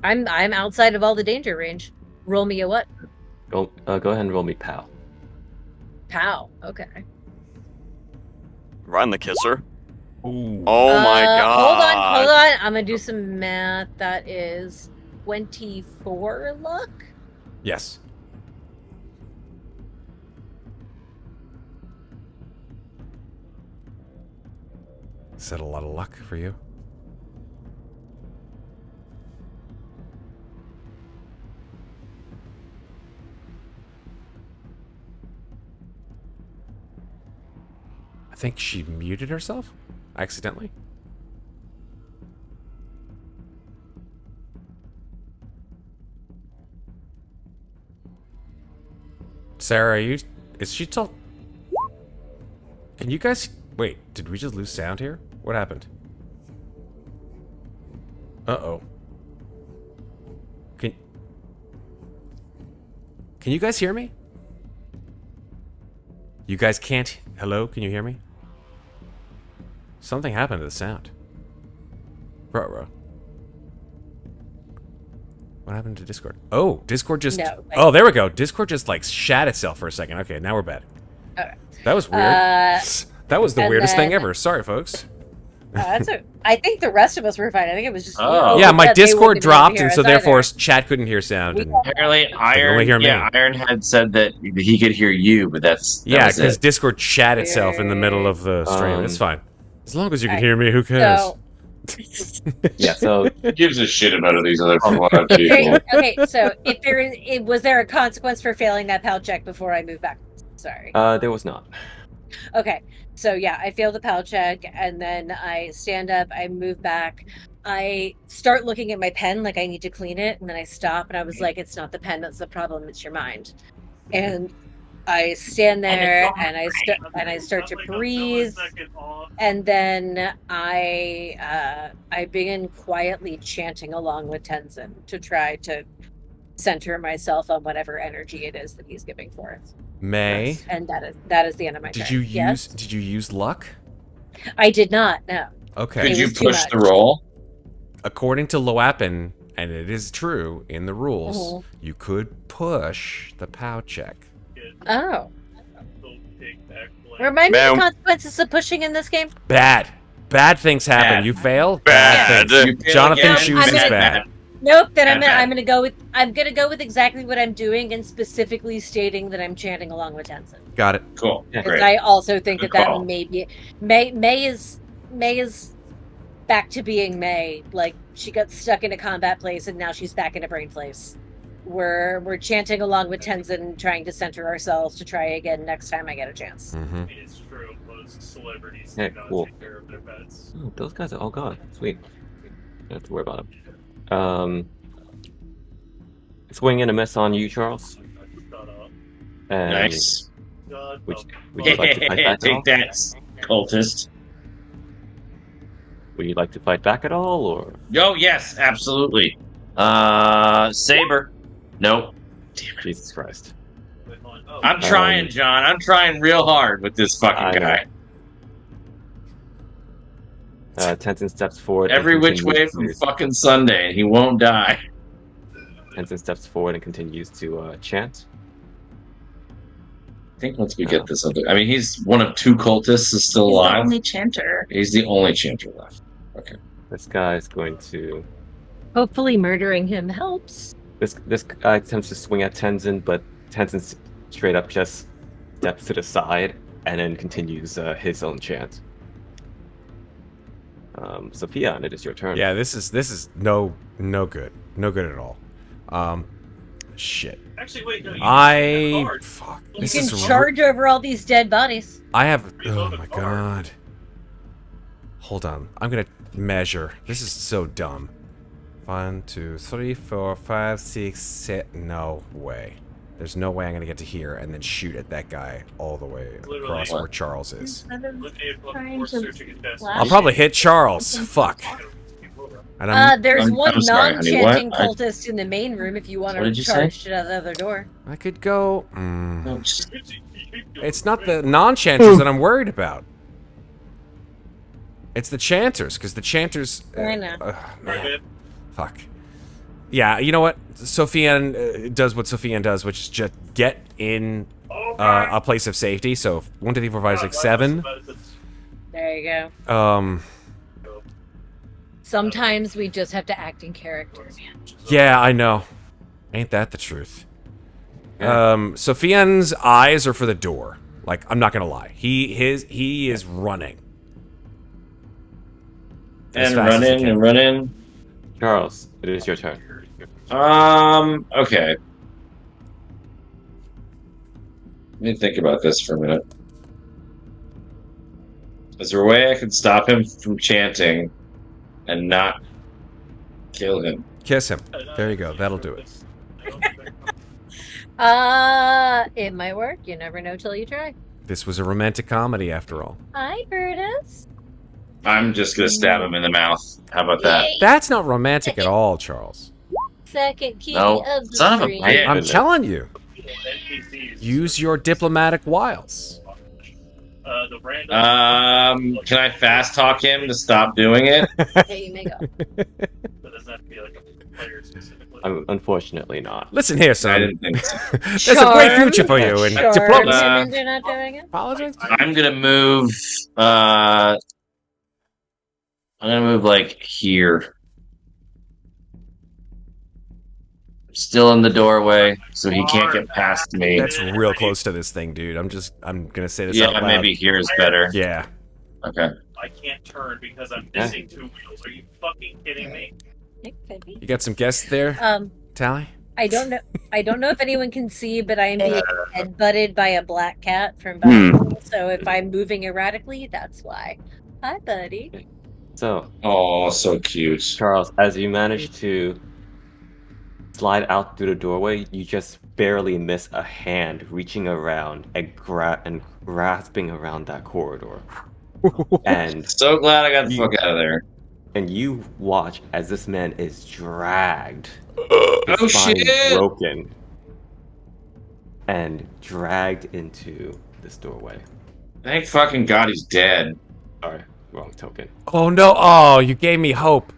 I'm outside of all the danger range. Roll me a what? Go ahead and roll me POW. Pow. Okay. Run the kisser. Ooh. Oh my god. Hold on. I'm gonna do some math. That is 24 luck. Yes. Is that a lot of luck for you? I think she muted herself accidentally. Sarah, is she still... Can you guys... Wait, did we just lose sound here? What happened? Uh-oh. Can you guys hear me? You guys can't... Hello, can you hear me? Something happened to the sound. Ruh-roh. What happened to Discord? Oh, Discord just... No, oh, there we go. Discord just, like, shat itself for a second. Okay, now we're back. Okay. That was weird. That was the and weirdest thing then- ever. Sorry, folks. I think the rest of us were fine. I think it was just Oh. you. Yeah, my that they Discord wouldn't be able to dropped, hear and so us therefore either. chat couldn't hear sound. And, Apparently, only hear me. Iron had said that he could hear you, but that yeah, was because it. Discord shat itself in the middle of the stream. It's fine. As long as you can hear me, who cares? So, Yeah, so Who gives a shit about these other people? okay, so if there is, was there a consequence for failing that PAL check before I moved back? Sorry. there was not. Okay, so yeah, I failed the PAL check, and then I stand up, I move back, I start looking at my pen like I need to clean it, and then I stop, and I was like, it's not the pen that's the problem, it's your mind. And I stand there, and I start to breathe, and then I begin quietly chanting along with Tenzin to try to center myself on whatever energy it is that he's giving forth. May, And that is the end of my turn. did you use luck? I did not, no. Okay. Could It you was too push much. the roll? According to Loapin, and it is true in the rules, Mhm. you could push the POW check. Oh. Remind me of Man. the consequences of pushing in this game? Bad things happen. Bad. You fail. Bad. things. You fail Jonathan again, chooses I'm bad. Nope, then Bad. I'm gonna go with exactly what I'm doing and specifically stating that I'm chanting along with Tenzin. Got it. Cool. Yeah. Because Great. I also think Good that call. may be May is back to being May. Like she got stuck in a combat place and now she's back in a brain place. We're chanting along with Tenzin, trying to center ourselves to try again next time I get a chance. Mm-hmm. It's true. Most celebrities Yeah, do not cool. take care of their pets. Oh, those guys are all gone. Sweet. Don't have to worry about them. Swing and a miss on you, Charles. Shut up. And Nice. God, Would, no. would you like to fight back at all? Take that, cultist. Would you like to fight back at all, or Oh, yes, absolutely. Saber. Nope. Jesus Christ? Wait, hold on. Oh, I'm trying, John. I'm trying real hard with this I fucking know. guy. Tenzin steps forward. and Every which way continues from to- fucking Sunday, and he won't die. Tenzin steps forward and continues to chant. I think once we get this other, I mean, he's one of two cultists is still He's the alive. only chanter. He's the only chanter left. This guy is going to. Hopefully, murdering him helps. This guy attempts to swing at Tenzin, but Tenzin straight up just steps to the side and then continues his own chant. Sophia, and it is your turn. Yeah, this is no good. No good at all. Shit. Actually, wait, no. You Fuck. You This can is charge over all these dead bodies. I have. Oh Reload my a card. god. Hold on. I'm gonna measure. This is so dumb. 1, 2, 3, 4, 5, 6, 7. No way. There's no way I'm gonna get to here and then shoot at that guy all the way Literally. across What? where Charles is. Eliminated Trying before to searching and testing. I'll probably hit Charles. Fuck. And I'm. There's I'm one sorry, honey, non-chanting what? cultist in the main room if you want What to did you say? charge to the other door. I could go. No, just- It's not the non-chanters that I'm worried about. It's the chanters, because the chanters. I know. Man. Right, Fuck. Yeah, you know what? Sofian does what Sofian does, which is just get in a place of safety. So 1, 2, 3, 4, 5, 6, 7. There you go. Oh, Sometimes we just have to act in character. Yeah, I know. Ain't that the truth? Yeah. Sofian's eyes are for the door. Like, I'm not gonna lie. He is running. As And fast run as you in can. and run in. Charles, it is your turn. Okay. Let me think about this for a minute. Is there a way I can stop him from chanting and not kill him? Kiss him. There you go. That'll do it. It might work. You never know till you try. This was a romantic comedy, after all. Hi, Brutus. I'm just gonna stab him in the mouth. How about that? Yay. That's not romantic at all, Charles. Second key No. of the Son of a dream. bitch. I'm telling you. NPCs. Use your diplomatic wiles. The random. Can I fast talk him to stop doing it? Hey, you may go. That doesn't have to be like a player specifically. Unfortunately not. Listen here, I son. didn't think so. There's a great future for you in Charm diplomacy. him into not doing it. Apologize? I'm gonna move. I'm gonna move like here. Still in the doorway, so he can't get past me. That's real close to this thing, dude. I'm gonna say this out Yeah, loud. maybe here is better. Yeah. Okay. I can't turn because I'm missing 2 wheels. Are you fucking kidding me? It could be. You got some guests there, Tally? I don't know. I don't know if anyone can see, but I am being headbutted by a black cat from behind. So if I'm moving erratically, that's why. Hi, buddy. So, Oh, so cute. Charles, as you manage to slide out through the doorway, you just barely miss a hand reaching around and grasping around that corridor. And So glad I got the fuck out of there. you watch as this man is dragged, his Oh spine shit! broken, and dragged into this doorway. Thank fucking God he's dead. Sorry, wrong token. Oh no! Oh, you gave me hope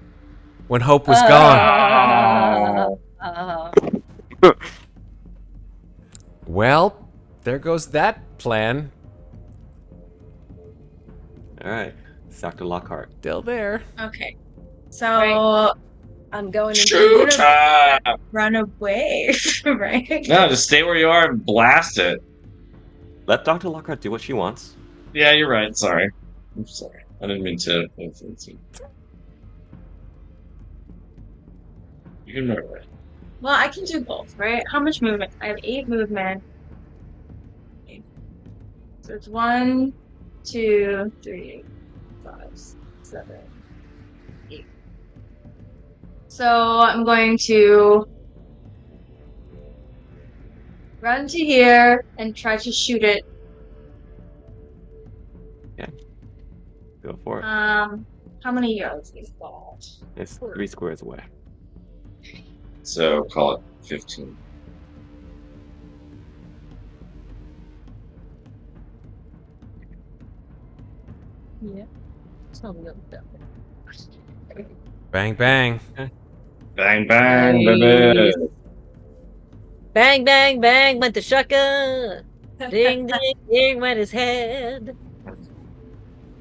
when hope was gone. Well, there goes that plan. All right, it's Dr. Lockhart. Still there. Okay. So Right. I'm going into Shoot! run away, right? No, just stay where you are and blast it. Let Dr. Lockhart do what she wants. Yeah, you're right. Sorry. I'm sorry. I didn't mean to. You can remember it. Well, I can do both, right? How much movement? I have 8 movement. So it's 1, 2, 3, 5, 7, 8. So I'm going to run to here and try to shoot it. Go for it. How many yards is that? It's 3 squares away. So call it 15. Yeah. Tell me about that. Bang bang. Bang bang, Nice. baby. Bang, bang, bang went the shotgun. Ding, ding, ding went his head.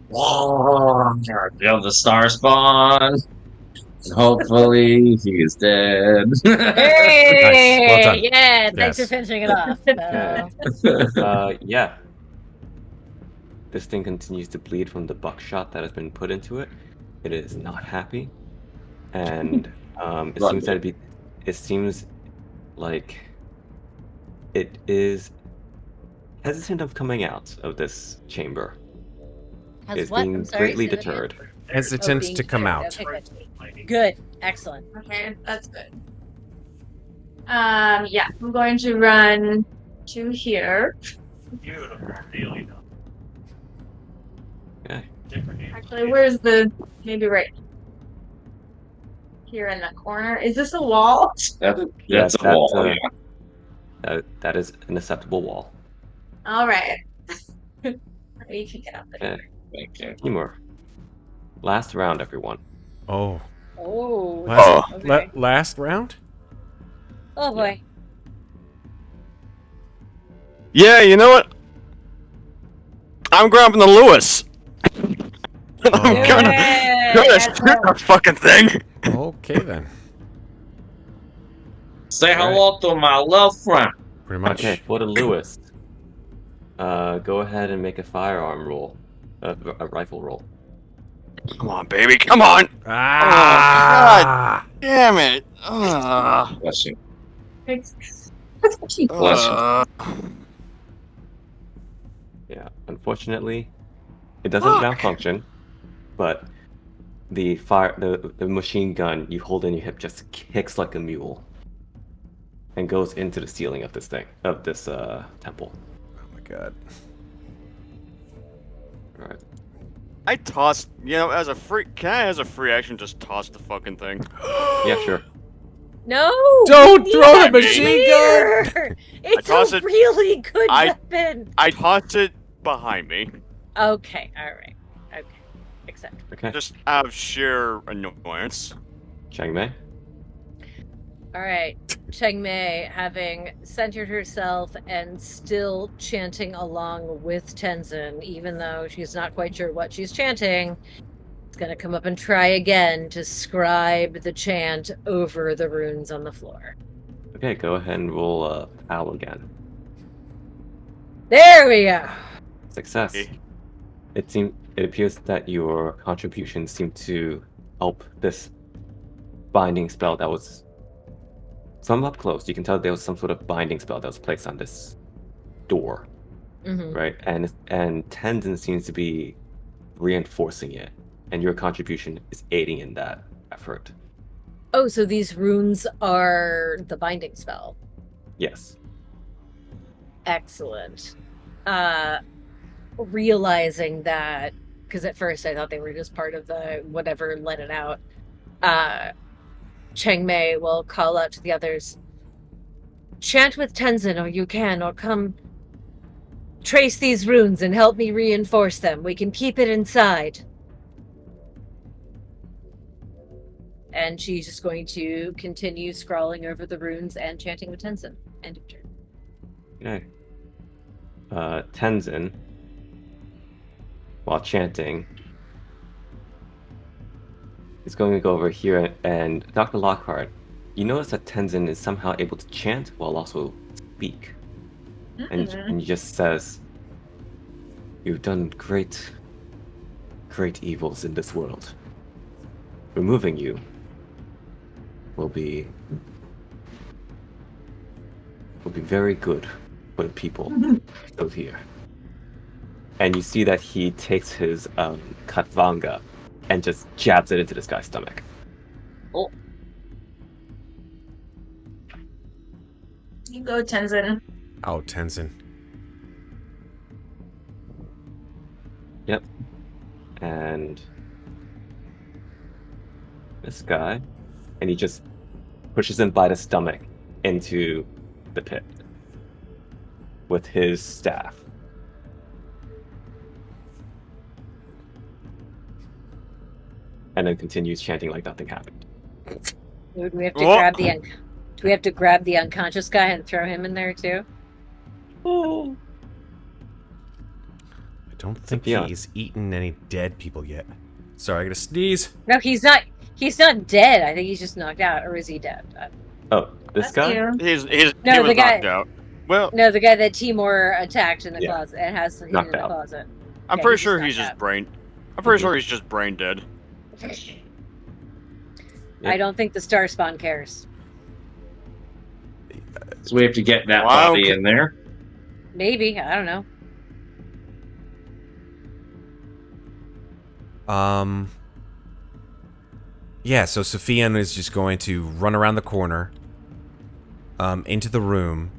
Whoa! Build the star spawn. Hopefully he is dead. Hey! Well done. Yeah, thanks Yes. for finishing it off. Yeah. This thing continues to bleed from the buckshot that has been put into it. It is not happy, and it seems like it is hesitant of coming out of this chamber. Has It's what? being I'm sorry, greatly say that again. deterred. Hesitant being to come deterred, out. okay. Good. Excellent. Okay, that's good. Yeah, I'm going to run to here. Beautiful. Really no. Okay. Different name. Actually, where's the maybe right here in the corner? Is this a wall? That's Yes, a wall. that's, Yeah. That is an acceptable wall. All right. We can get up there. Okay. Thank you. Timur. Last round, everyone. Oh. Oh. Last, Okay. last round? Oh boy. Yeah, you know what? I'm grabbing the Lewis. And I'm Oh. gonna Yay! shoot that fucking thing. Okay then. Say hello to my love friend. Pretty much. Okay, for the Lewis. Go ahead and make a firearm roll. A rifle roll. Come on, baby, come on! Ah! Damn it! Bless you. Bless Yeah, unfortunately, it doesn't Fuck. malfunction, but the machine gun you hold in your hip just kicks like a mule and goes into the ceiling of this temple. Oh my god. All right. I tossed, as a free action, just toss the fucking thing. Yeah, sure. No! Don't we throw the need machine that gun! later! It's toss a it- really good I- weapon. I tossed it behind me, Okay, alright. Okay. Accept. Okay. just out of sheer annoyance. Chang Mei. Alright. Chang Mei, having centered herself and still chanting along with Tenzin, even though she's not quite sure what she's chanting, is gonna come up and try again to scribe the chant over the runes on the floor. Okay, go ahead and roll Owl again. There we go! Success. Eh. It appears that your contributions seem to help this binding spell that was from up close. You can tell there was some sort of binding spell that was placed on this door, Mm-hmm. right? And Tenzin seems to be reinforcing it, and your contribution is aiding in that effort. Oh, so these runes are the binding spell. Yes. Excellent. Realizing that, because at first I thought they were just part of the whatever let it out, Chang Mei will call out to the others, chant with Tenzin, or you can, or come trace these runes and help me reinforce them. We can keep it inside. And she's just going to continue scrawling over the runes and chanting with Tenzin. End of turn. Okay. Tenzin, while chanting, is going to go over here, and Dr. Lockhart, you notice that Tenzin is somehow able to chant while also speak. And he just says, "You've done great evils in this world. Removing you will be very good for the people of here." And you see that he takes his katvanga and just jabs it into this guy's stomach. You go, Tenzin. Oh, Tenzin. Yep. And this guy, and he just pushes him by the stomach into the pit with his staff. And then continues chanting like nothing happened. Do we have to do we have to grab the unconscious guy and throw him in there too? I don't think Sophia. he's eaten any dead people yet. Sorry, I gotta sneeze. No, he's not. He's not dead. I think he's just knocked out, or is he dead? Oh, this guy? You. He No, was the guy- knocked out. Well, No, the guy that Timur attacked in the Yeah. closet and has him in Knocked the out. closet. I'm Yeah, pretty he's sure just he's knocked just out. brain. I'm pretty sure he's just brain dead. Yep. I don't think the Star Spawn cares. So we have to get that Wow. body in there. Maybe, I don't know. Yeah, so Sofian is just going to run around the corner, into the room.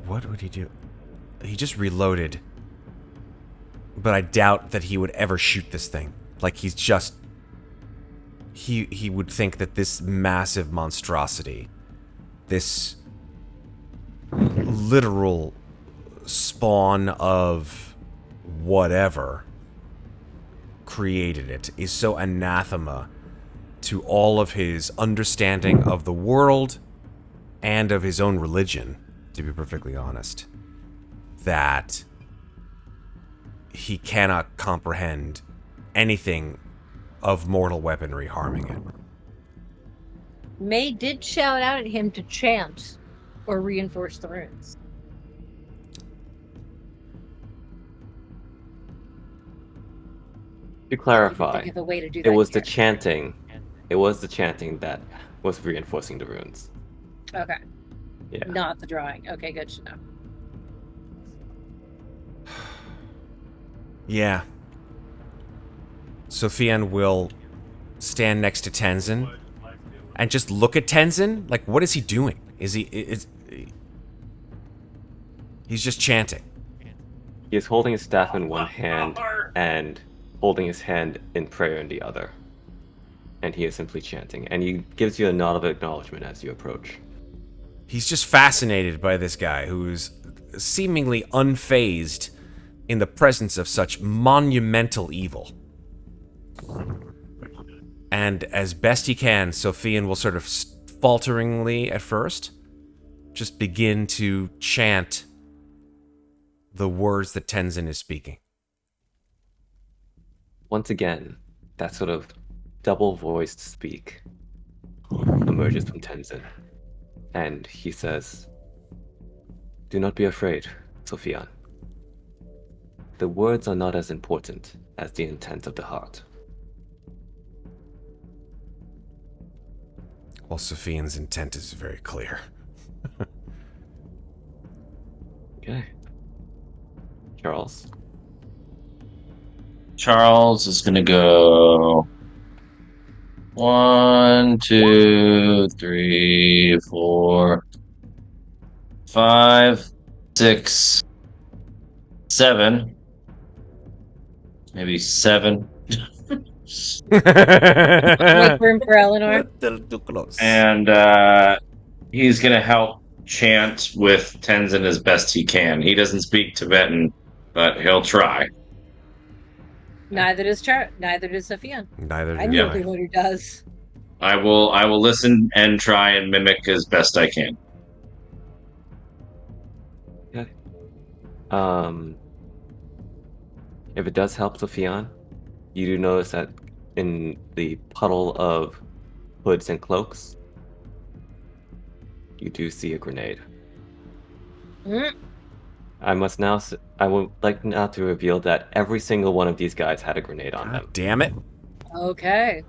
What would he do? He just reloaded. But I doubt that he would ever shoot this thing. Like, he's just... He would think that this massive monstrosity, this literal spawn of whatever created it, is so anathema to all of his understanding of the world and of his own religion, to be perfectly honest, that he cannot comprehend anything of mortal weaponry harming it. May did shout out at him to chant or reinforce the runes. To clarify, Think of a way to do it that was the here. chanting. It was the chanting that was reinforcing the runes. Okay. Yeah. Not the drawing. Okay, good to know. Yeah. Sofian will stand next to Tenzin and just look at Tenzin. Like, what is he doing? He's just chanting. He is holding his staff in one hand and holding his hand in prayer in the other. And he is simply chanting. And he gives you a nod of acknowledgement as you approach. He's just fascinated by this guy who's seemingly unfazed in the presence of such monumental evil. And as best he can, Sofian will sort of falteringly at first just begin to chant the words that Tenzin is speaking. Once again, that sort of double-voiced speak emerges from Tenzin. And he says, "Do not be afraid, Sofian. The words are not as important as the intent of the heart." Well, Sofian's intent is very clear. Okay. Charles. Charles is gonna go 1, 2, 3, 4, 5, 6, 7. Maybe 7. Make room for Eleanor. Too close. And he's gonna help chant with Tenzin as best he can. He doesn't speak Tibetan, but he'll try. Neither does Sofian. Neither I'm do the I. only one who does. I will listen and try and mimic as best I can. Okay. If it does help Sofian, you do notice that in the puddle of hoods and cloaks, you do see a grenade. Mm. I would like now to reveal that every single one of these guys had a grenade on them. God damn it. Okay.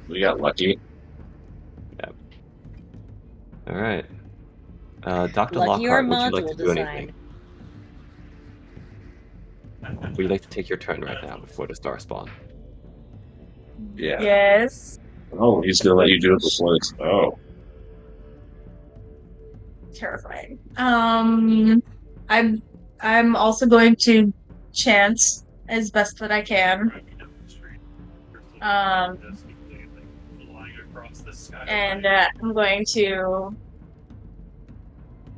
We got lucky. All right. Dr. Lucky or Lockhart, would you like to module do design. anything? Would you like to take your turn right now before the star spawn? Yeah. Yes. Oh, he's gonna let you do it before it's. Oh. Terrifying. I'm also going to chant as best that I can. And I'm going to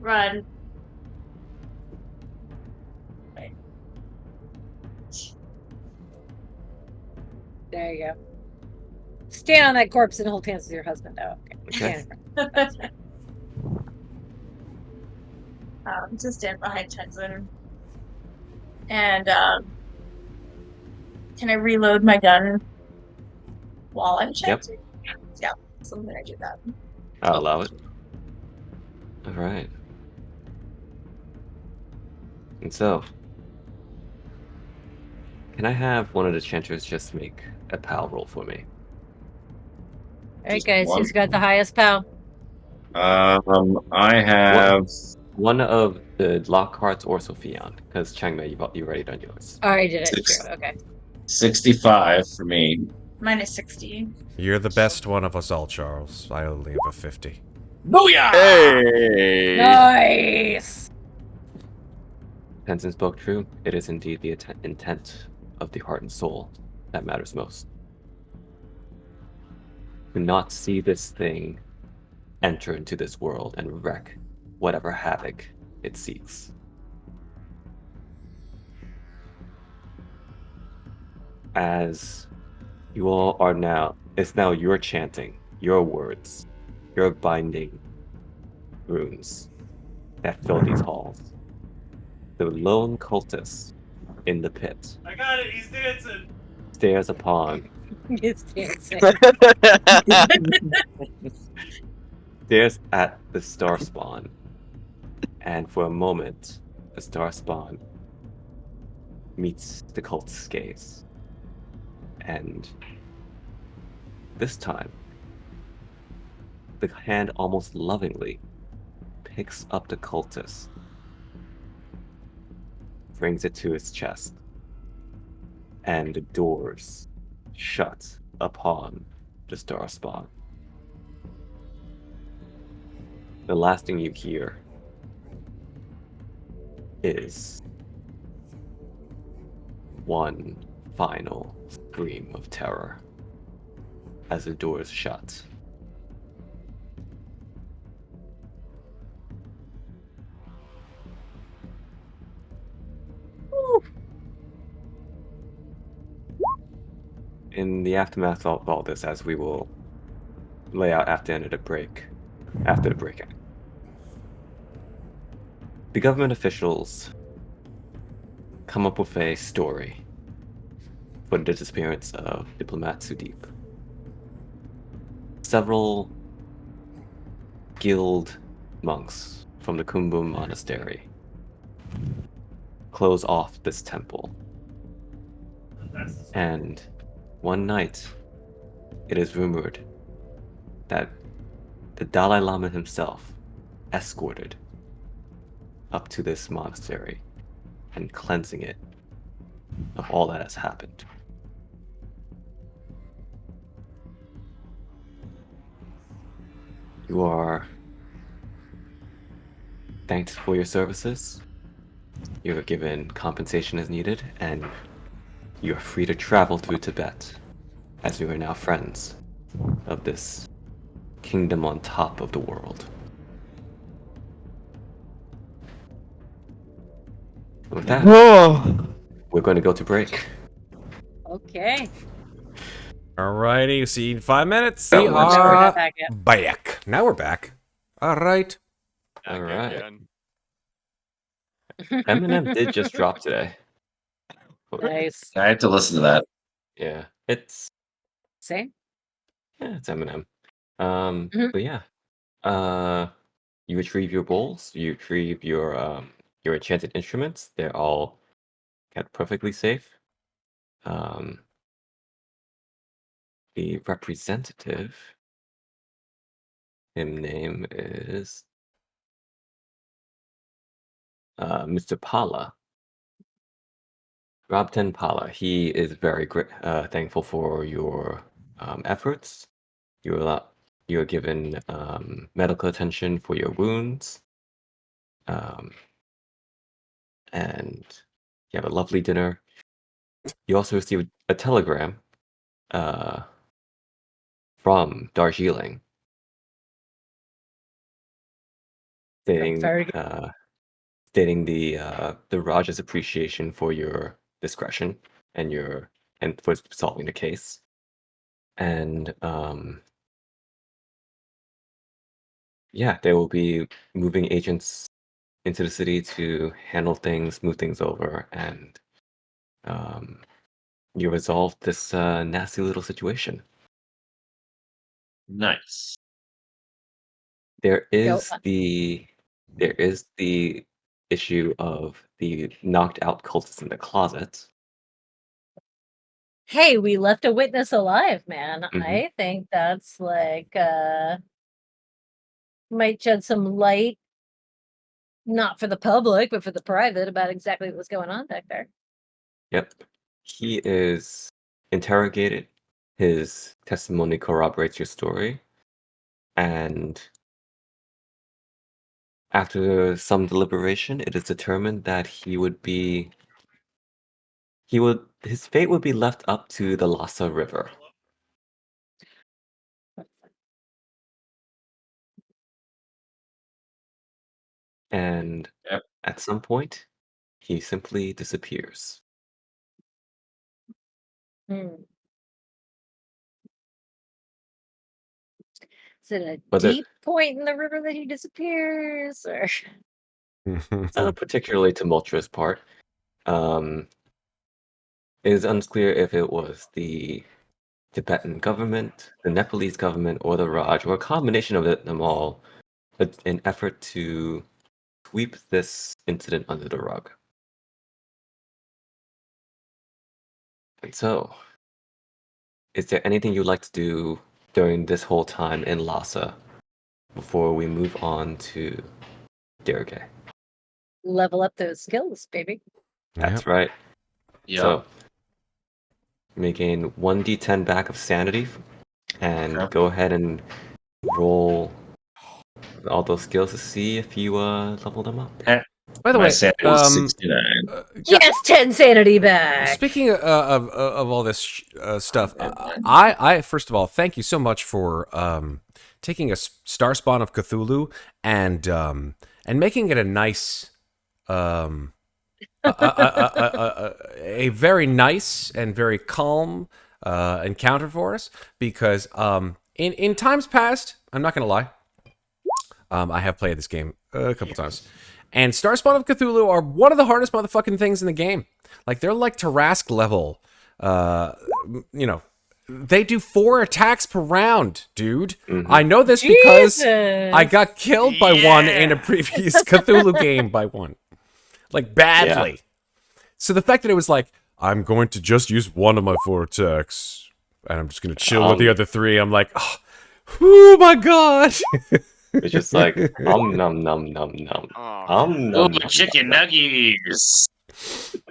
run. Wait. There you go. Stand on that corpse and hold hands with your husband. Oh, okay. Okay. Stand. To stand behind Tenzin. And can I reload my gun while I'm chanting? Yeah, something I do that. I'll allow it. All right. And so, can I have one of the chanters just make a PAL roll for me? All right, Just guys. one. Who's got the highest POW? I have. One of the Lockharts or Sofian, because Chang Mei, you've already done yours. I already did it. Six. True. Okay. 65 for me. Mine is 60. You're the best one of us all, Charles. I only have a 50. Booyah! Hey! Nice. Tenzin spoke true. It is indeed the intent of the heart and soul that matters most. Do not see this thing enter into this world and wreak whatever havoc it seeks. As you all are now, it's now your chanting, your words, your binding runes that fill these halls. The lone cultist in the pit I got it. He's dancing. stares upon, It's dancing. stares at the star spawn, and for a moment, the star spawn meets the cult's gaze. And this time, the hand almost lovingly picks up the cultist, brings it to its chest, and the doors shut upon the star spawn. The last thing you hear is one final scream of terror as the doors shut. In the aftermath of all this, as we will lay out after the break, the government officials come up with a story for the disappearance of diplomat Sudeep. Several guild monks from the Kumbum monastery close off this temple. And one night, it is rumored that the Dalai Lama himself escorted up to this monastery and cleansing it of all that has happened. You are thanked for your services. You are given compensation as needed, and you are free to travel through Tibet, as you are now friends of this kingdom on top of the world. With that, we're going to go to break. Okay. Alrighty, see you in 5 minutes. Oh, We that's We're are not back yet. back. Now we're back. Alright. All Back right. again. Eminem did just drop today. Nice. I have to listen to that. Yeah, it's Same. it's Eminem. Mhm. But yeah, you retrieve your bowls. You retrieve your enchanted instruments. They're all kept perfectly safe. Um, the representative, his name is Mr. Pala. Robten Pala. He is very thankful for your efforts. You are given medical attention for your wounds, and you have a lovely dinner. You also receive a telegram from Darjeeling stating Very good. stating the Raj's appreciation for your discretion and for solving the case. And yeah, they will be moving agents into the city to handle things, move things over, and you resolve this nasty little situation. Nice. There Go is on. there is the issue of the knocked out cultists in the closet. Hey, we left a witness alive, man. Mhm. I think that's like might shed some light, not for the public, but for the private about exactly what was going on back there. Yep. He is interrogated. His testimony corroborates your story. And after some deliberation, it is determined that his fate would be left up to the Lhasa River. And Yep. at some point, he simply disappears. Hmm. Is it a Whether deep point in the river that he disappears, or a particularly tumultuous part, it is unclear if it was the Tibetan government, the Nepalese government, or the Raj, or a combination of them all, an effort to sweep this incident under the rug. And so, is there anything you'd like to do during this whole time in Lhasa before we move on to Derge? Level up those skills, baby. That's right. Yeah. So, making 1d10 back of sanity, and Okay. go ahead and roll all those skills to see if you level them up. By the My way, sanity was 69. Yes, 10 sanity back. Speaking of all this stuff, I first of all thank you so much for taking a star spawn of Cthulhu and making it a nice a very nice and very calm encounter for us, because in times past, I'm not gonna lie, I have played this game a couple times. And Starspawn of Cthulhu are one of the hardest motherfucking things in the game. Like, they're like Tarask level. They do 4 attacks per round, dude. I know this because I got killed by one in a previous Cthulhu game by one. Like, badly. Yeah. So the fact that it was like, I'm going to just use one of my 4 attacks, and I'm just going to chill with the other 3, I'm like, oh my god. It's just like, nom nom nom nom nom. Oh, chicken nuggets.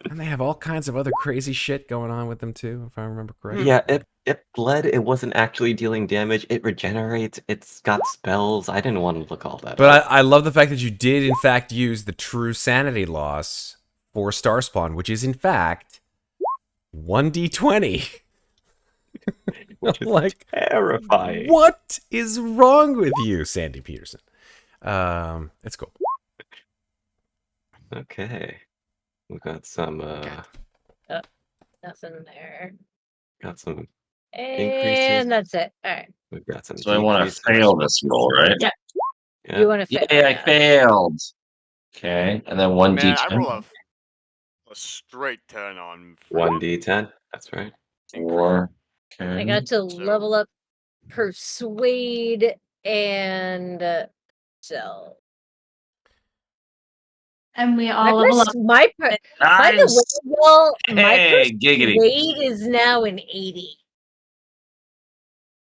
And they have all kinds of other crazy shit going on with them too, if I remember correctly. Yeah, it bled. It wasn't actually dealing damage. It regenerates. It's got spells. I didn't want to look all that. But I love the fact that you did in fact use the true sanity loss for Starspawn, which is in fact 1d20. Which is like, terrifying. What is wrong with you, Sandy Peterson? It's cool. Okay. We've got some Nothing there. got some And increases. that's it. All right. We've got some So I want decreases. to fail this roll, right? Yeah. Yeah. You want to fit? Yay, I failed. Okay, and then 1d10. Man, I roll a straight 10 on 1d10. That's right. 4. Okay. I got to level up persuade and sell. And we all level up. By the way, well, my Hey, giggity. persuade is now an 80.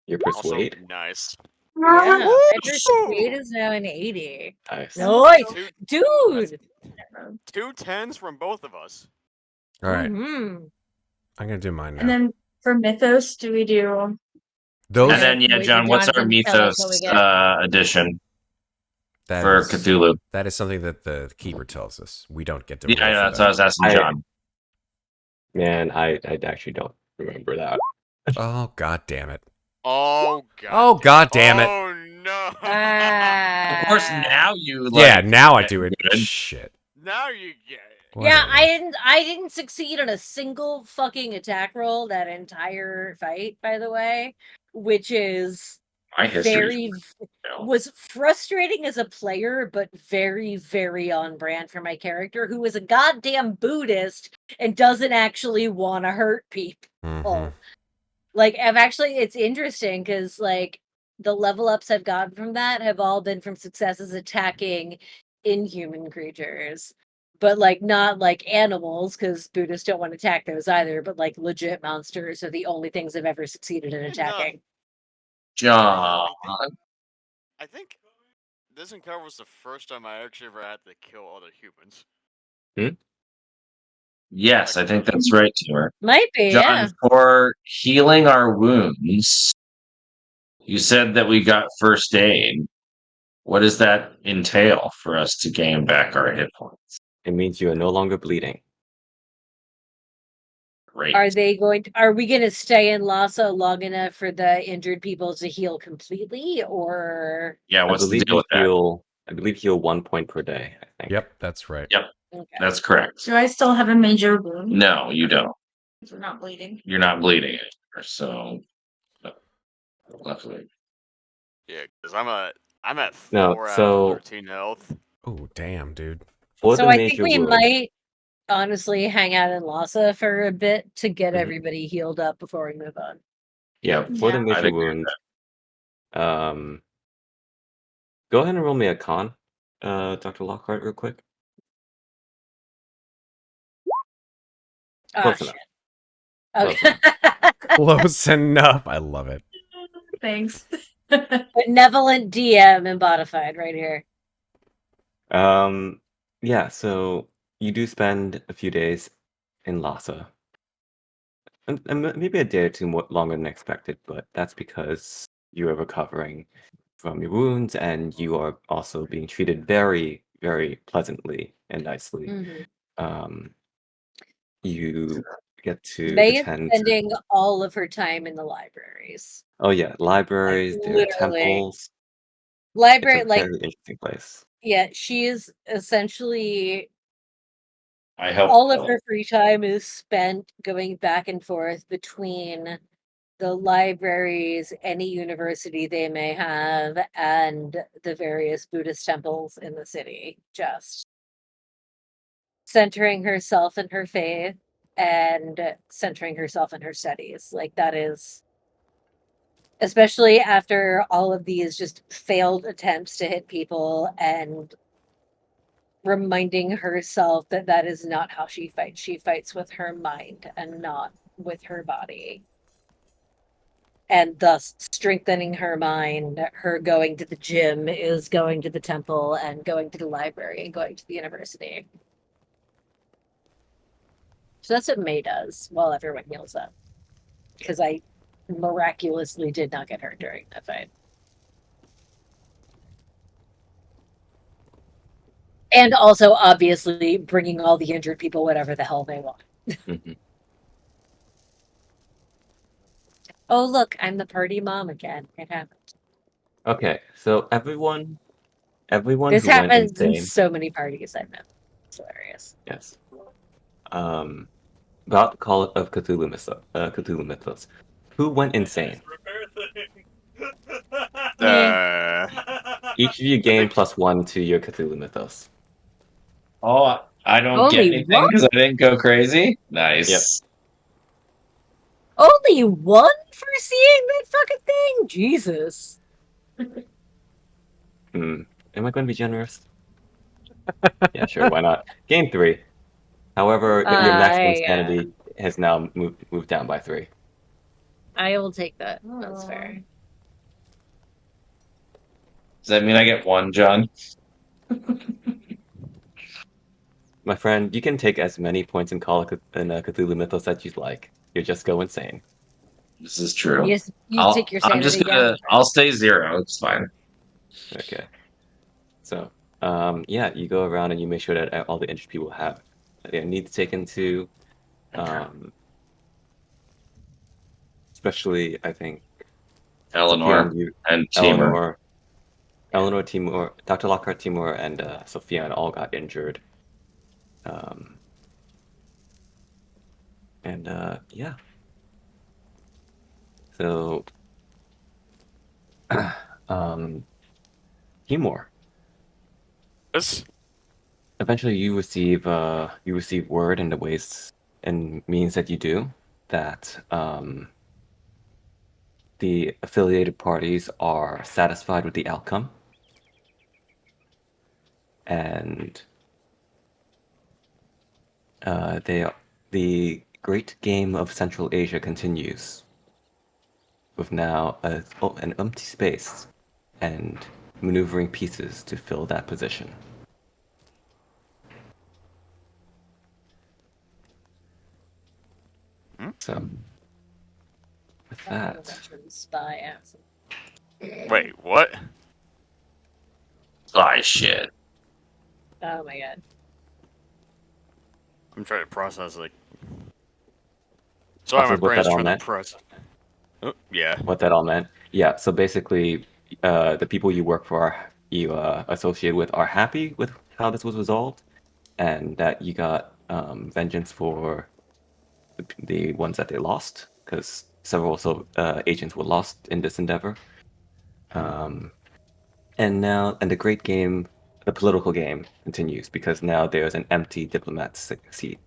Your Also persuade. nice. Yeah, my persuade is now an 80. Nice. Nice, Two- dude. 2 10s from both of us. All right. Mhm. I'm going to do mine now. And then for Mythos, do we do? Those, And then, yeah, Wait for John, what's our Jonathan to tell us Mythos what we get. edition that for is- Cthulhu? That is something that the keeper tells us. We don't get to Yeah, roll for that's what I was asking John. Man, I actually don't remember that. Oh, god damn it. Oh god. Oh, god damn it. Oh no. Of course, now you Yeah, now I do it. Shit. Now you get it. Yeah, Whatever. I didn't succeed on a single fucking attack roll that entire fight, by the way, which is My history was frustrating as a player, but very, very on brand for my character, who is a goddamn Buddhist and doesn't actually want to hurt people. Mhm. Like, it's interesting because, like, the level ups I've gotten from that have all been from successes attacking inhuman creatures. But, like, not like animals, because Buddhists don't want to attack those either, but like legit monsters are the only things I've ever succeeded in attacking. John. I think this encounter was the first time I actually ever had to kill other humans. Yes, I think that's right, Timur. Might be, John, yeah. for healing our wounds, you said that we got first aid. What does that entail for us to gain back our hit points? It means you are no longer bleeding. Great. Are we gonna stay in Lhasa long enough for the injured people to heal completely, or Yeah, what's the deal with that? I believe heal 1 point per day, I think. Yep, that's right. Yep, okay. that's correct. Do I still have a major wound? No, you don't. We're not bleeding. You're not bleeding anymore, so luckily. Yeah, because I'm at No, 4 out so- of 13 health. Oh, damn, dude. For So the I think major we wound, might honestly hang out in Lhasa for a bit to get Mhm. everybody healed up before we move on. yeah, for the Yeah. major I'd agree wound, go ahead and roll me a con, Dr. Lockhart, real quick. Ah, Close shit. enough. Okay. Close enough. I love it. Thanks. Benevolent DM embodified right here. Yeah, so you do spend a few days in Lhasa. And maybe a day or two longer than expected, but that's because you are recovering from your wounds and you are also being treated very, very pleasantly and nicely. Mhm. You get to May is attend. spending all of her time in the libraries. Oh yeah, libraries, there are Literally. temples. It's a Library, like, very interesting place. yeah, she is essentially I hope all of so. her free time is spent going back and forth between the libraries, any university they may have, and the various Buddhist temples in the city. Just centering herself in her faith and centering herself in her studies. Like, that is, especially after all of these just failed attempts to hit people, and reminding herself that that is not how she fights. She fights with her mind and not with her body. And thus strengthening her mind, her going to the gym is going to the temple and going to the library and going to the university. So that's what May does while everyone heals up. Because I miraculously did not get hurt during that fight. And also, obviously, bringing all the injured people whatever the hell they want. Mhm. Oh, look, I'm the party mom again. It happened. Okay, so everyone This who went happens in insane, so many parties I've been. It's hilarious. yes. About the Call of Cthulhu Mythos. Who went insane? Uh, Each of you gain +1 to your Cthulhu Mythos. Oh, I don't get Only anything one? because I didn't go crazy. Nice. Only one for seeing that fucking thing? Jesus. Am I going to be generous? Yeah, sure, why not? Gain 3. However, your maximum sanity has now moved down by 3. I will take that. That's fair. Does that mean I get 1, John? My friend, you can take as many points in Cthulhu Mythos that you'd like. You just go insane. This is true. Yes, you take your I'm just sanity gonna. down. I'll stay 0. It's fine. Okay. So, yeah, you go around and you make sure that all the injured people have their needs taken to, especially, I think, Sophia Eleanor and you, and Timur. Eleanor, Timur, Dr. Lockhart, Timur, and Sofian all got injured. And yeah. So, Timur. this Eventually, you receive word in the ways and means that you do that the affiliated parties are satisfied with the outcome, and the great game of Central Asia continues with now an empty space and maneuvering pieces to fill that position. So, with that, Spy ass. wait, what? Oh shit. Oh my god. I'm trying to process like. Sorry, my what brain's that all trying to meant. press. Oh, yeah. What that all meant. Yeah. So basically, the people you work for, you associate with, are happy with how this was resolved, and that you got vengeance for the ones that they lost, because several agents were lost in this endeavor. And the great game, the political game, continues because now there's an empty diplomat seat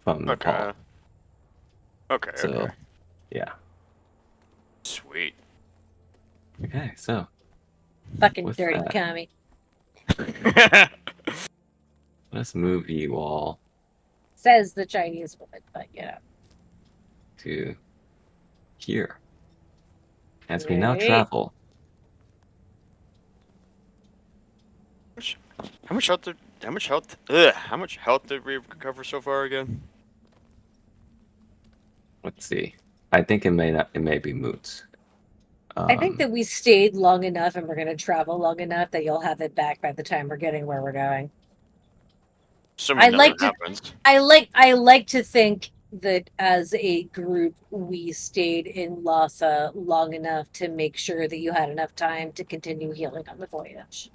from Nepal. Okay. Okay. So, Okay. yeah. Sweet. Okay, so Fucking with dirty that, commie. let's move you all. Says the Chinese woman, but you know. to here. As we now Great. travel, How much health did we recover so far again? let's see. I think it may be moot. I think that we stayed long enough and we're going to travel long enough that you'll have it back by the time we're getting where we're going. Assuming nothing to- happens. I like to think that as a group we stayed in Lhasa long enough to make sure that you had enough time to continue healing on the voyage.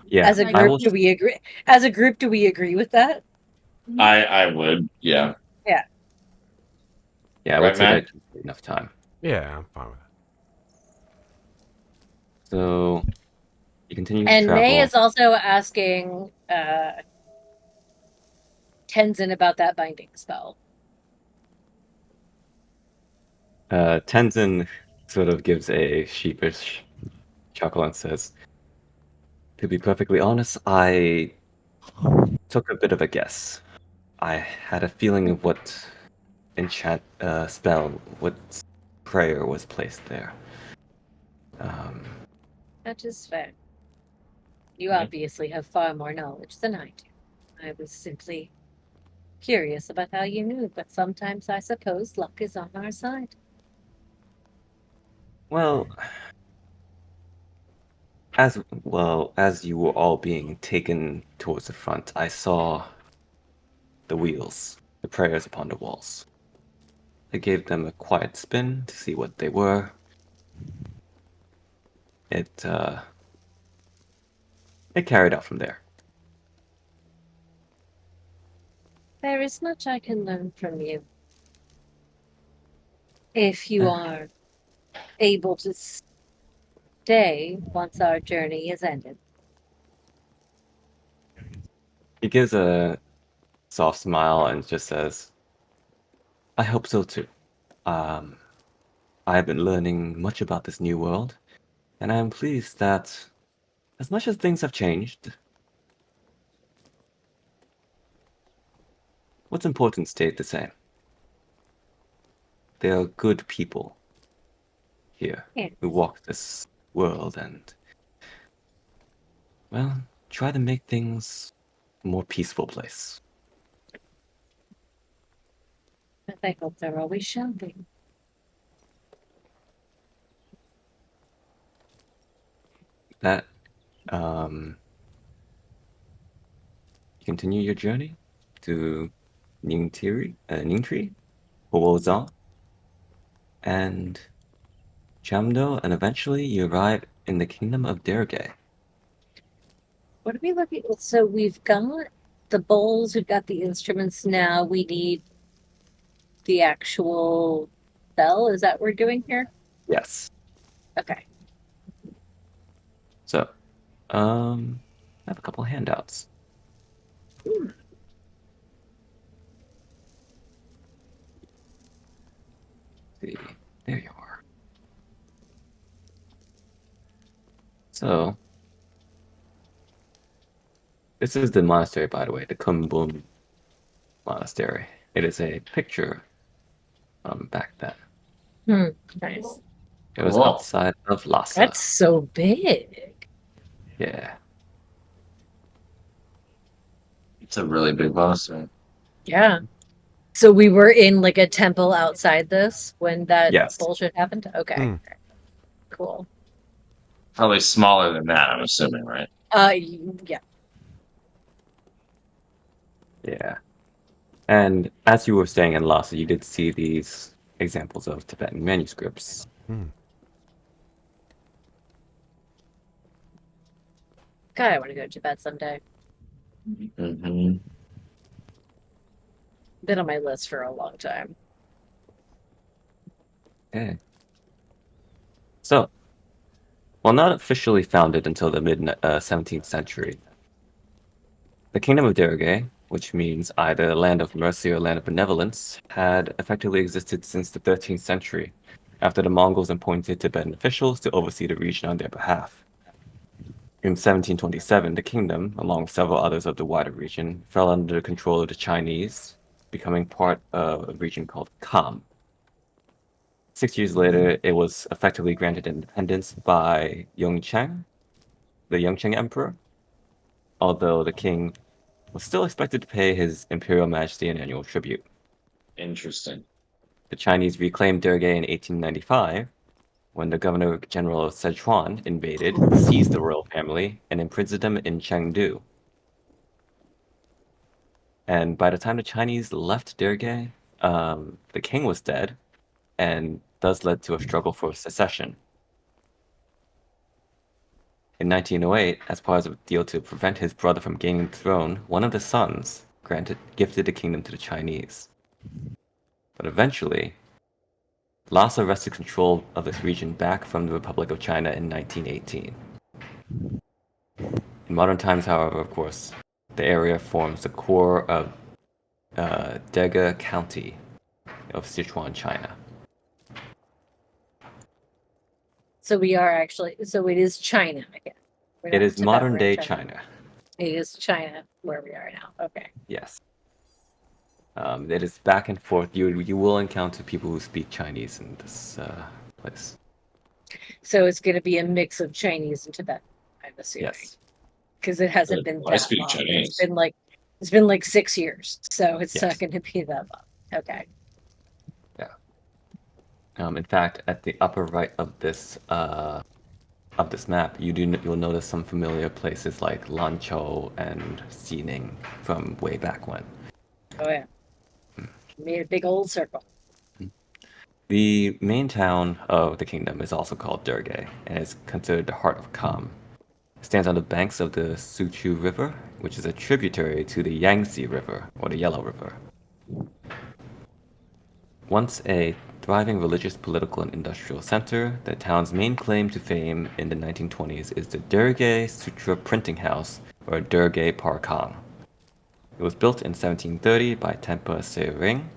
Yeah, As a I group, will. do we agree? As a group, do we agree with that? I would, yeah. Yeah, I Right, would say Matt? that enough time. Yeah, I'm fine with that. So you continue to And travel. May is also asking Tenzin about that binding spell. Tenzin sort of gives a sheepish chuckle and says, "To be perfectly honest, I took a bit of a guess. I had a feeling of what what prayer was placed there. That is fair. You Mhm. obviously have far more knowledge than I do. I was simply curious about how you knew, but sometimes I suppose luck is on our side. Well, as you were all being taken towards the front, I saw the wheels, the prayers upon the walls. I gave them a quiet spin to see what they were. It carried out from there. There is much I can learn from you. If you are able to stay once our journey is ended. He gives a soft smile and just says, I hope so too. I have been learning much about this new world, and I am pleased that, as much as things have changed, what's important stayed the same. There are good people here Yes. who walk this world and, well, try to make things a more peaceful place. And I hope there always shall be. That, you continue your journey to Ningtri, Huozang, and Chamdo, and eventually you arrive in the kingdom of Derge. What are we looking at? So we've got the bowls, we've got the instruments now. We need the actual bell. Is that what we're doing here? Yes. Okay. So, I have a couple handouts. See, there you are. So, this is the monastery, by the way, the Kumbum Monastery. It is a picture from back then. Nice. It was Cool. outside of Lhasa. That's so big. Yeah. It's a really big monastery. Yeah. So we were in like a temple outside this when that Yes. bullshit happened? Okay. Hmm. Cool. Probably smaller than that, I'm assuming, right? Yeah. Yeah. And as you were staying in Lhasa, you did see these examples of Tibetan manuscripts. God, I want to go to Tibet someday. Mm-hmm. Been on my list for a long time. Okay. So, while not officially founded until the mid 17th century, the Kingdom of Derge, which means either land of mercy or land of benevolence, had effectively existed since the 13th century, after the Mongols appointed Tibetan officials to oversee the region on their behalf. In 1727, the kingdom, along with several others of the wider region, fell under the control of the Chinese, becoming part of a region called Kham. 6 years later, it was effectively granted independence by Yongcheng, the Yongcheng Emperor, although the king was still expected to pay his imperial majesty an annual tribute. Interesting. The Chinese reclaimed Derge in 1895 when the governor-general of Sichuan invaded, seized the royal family, and imprisoned them in Chengdu. And by the time the Chinese left Derge, the king was dead, and thus led to a struggle for secession. In 1908, as part of a deal to prevent his brother from gaining the throne, one of the sons gifted the kingdom to the Chinese. But eventually, Lhasa wrested control of this region back from the Republic of China in 1918. In modern times, however, of course, the area forms the core of Dega County of Sichuan, China. So it is China again. We're It not is Tibet, modern we're in day China. It is China where we are now. Okay. Yes. It is back and forth. You will encounter people who speak Chinese in this place. So it's going to be a mix of Chinese and Tibetan, I'm assuming. Yes. Because it hasn't been I that speak long. Chinese. It's been like 6 years, so it's Yes. not going to be that long. Okay. In fact, at the upper right of this map, you'll notice some familiar places like Lanzhou and Xining from way back when. Oh yeah. Made a big old circle. The main town of the kingdom is also called Derge, and is considered the heart of Kham. It stands on the banks of the Suchu River, which is a tributary to the Yangtze River, or the Yellow River. Once a thriving religious, political, and industrial center, the town's main claim to fame in the 1920s is the Derge Sutra Printing House, or Derge Parkang. It was built in 1730 by Tempa Sering,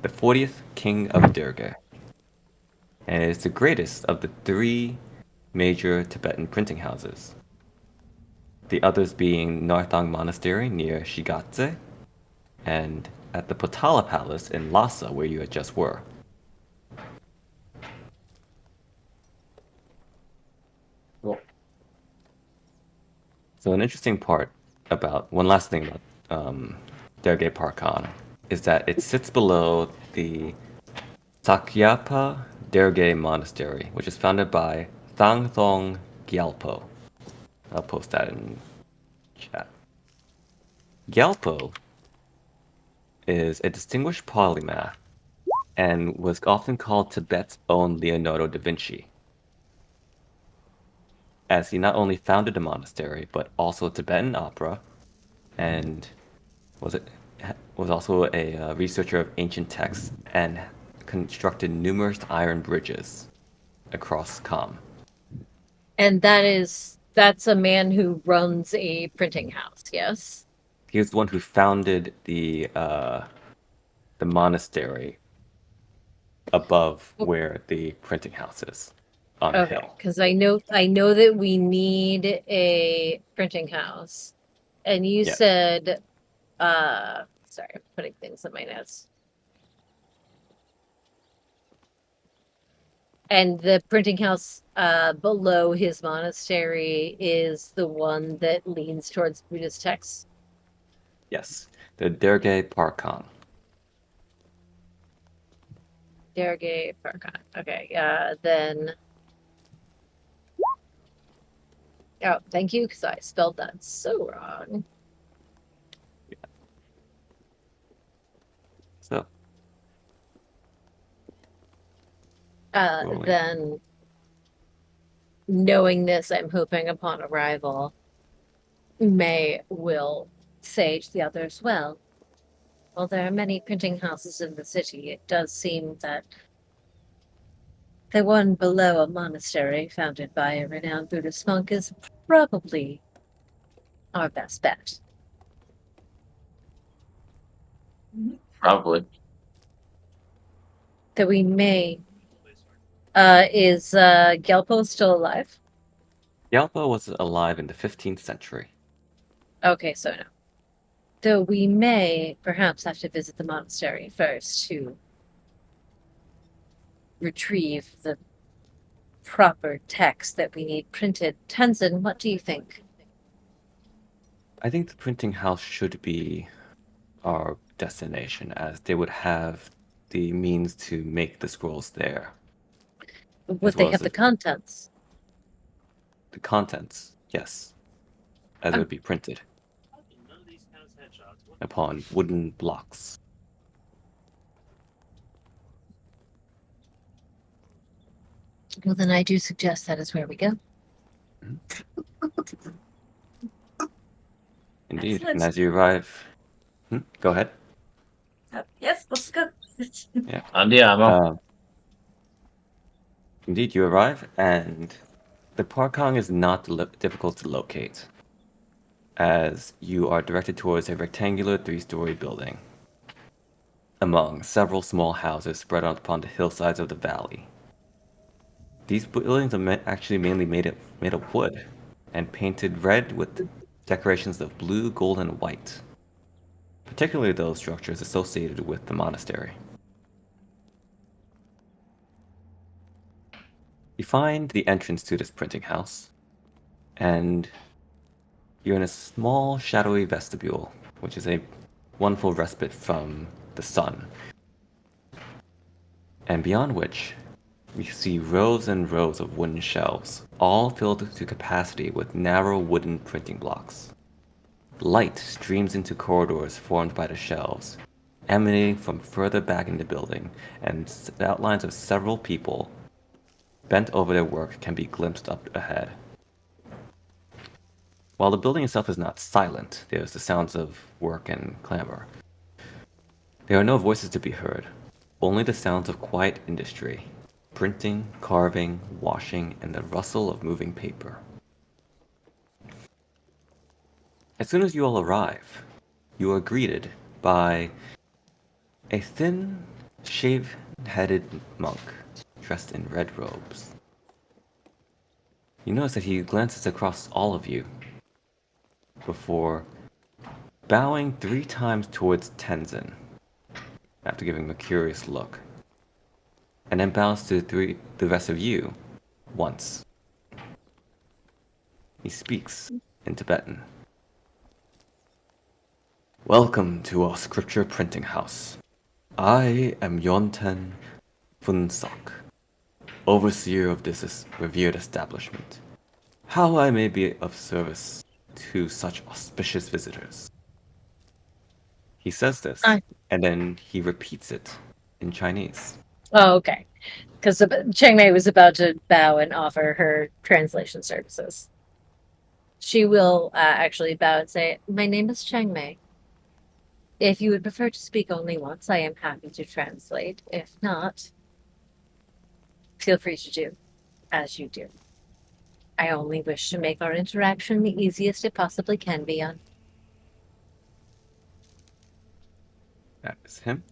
the 40th king of Derge, and it is the greatest of the 3 major Tibetan printing houses. The others being Narthang Monastery near Shigatse, and at the Potala Palace in Lhasa, where you just were. Cool. So an interesting part one last thing about Derge Parkan is that it sits below the Sakyapa Derge Monastery, which is founded by Thangthong Gyalpo. I'll post that in chat. Gyalpo is a distinguished polymath and was often called Tibet's own Leonardo da Vinci, as he not only founded the monastery but also Tibetan opera, and was also a researcher of ancient texts and constructed numerous iron bridges across Kham. And that's a man who runs a printing house, yes? He was the one who founded the monastery above where the printing house is on the hill. Because I know that we need a printing house. And you Yes. said sorry, I'm putting things in my notes. And the printing house below his monastery is the one that leans towards Buddhist texts. Yes, the Derge Parkan. Derge Parkan. Okay, then. Oh, thank you, because I spelled that so wrong. So. Rolling. Then, knowing this, I'm hoping upon arrival, May will say to the others, well, there are many printing houses in the city. It does seem that the one below a monastery founded by a renowned Buddhist monk is probably our best bet. Probably. That we may. Is Gelpo still alive? Gyalpo was alive in the 15th century. Okay, so no. Though we may perhaps have to visit the monastery first to retrieve the proper text that we need printed. Tenzin, what do you think? I think the printing house should be our destination, as they would have the means to make the scrolls there. Would As they well as have the contents? the contents, yes, as it would be printed None of these counts headshots. What upon wooden blocks. Well, then I do suggest that is where we go. Indeed. Excellent. And as you arrive, go ahead. Yes, let's go. Yeah. Andiamo. Indeed, you arrive, and the Parkong is not difficult to locate, as you are directed towards a rectangular 3-story building, among several small houses spread out upon the hillsides of the valley. These buildings are actually mainly made of wood, and painted red with decorations of blue, gold, and white, particularly those structures associated with the monastery. You find the entrance to this printing house, and you're in a small, shadowy vestibule, which is a wonderful respite from the sun, and beyond which you see rows and rows of wooden shelves, all filled to capacity with narrow wooden printing blocks. Light streams into corridors formed by the shelves, emanating from further back in the building, and the outlines of several people bent over their work can be glimpsed up ahead. While the building itself is not silent, there's the sounds of work and clamor. There are no voices to be heard, only the sounds of quiet industry, printing, carving, washing, and the rustle of moving paper. As soon as you all arrive, you are greeted by a thin, shave-headed monk dressed in red robes. You notice that he glances across all of you before bowing 3 times towards Tenzin after giving him a curious look, and then bows to the rest of you once. He speaks in Tibetan. Welcome to our scripture printing house. I am Yonten Funsok, overseer of this revered establishment. How I may be of service to such auspicious visitors. He says this, and then he repeats it in Chinese. Oh, okay. Because Chang Mei was about to bow and offer her translation services. She will actually bow and say, "My name is Chang Mei. If you would prefer to speak only once, I am happy to translate. If not, feel free to do as you do. I only wish to make our interaction the easiest it possibly can be on." That is him.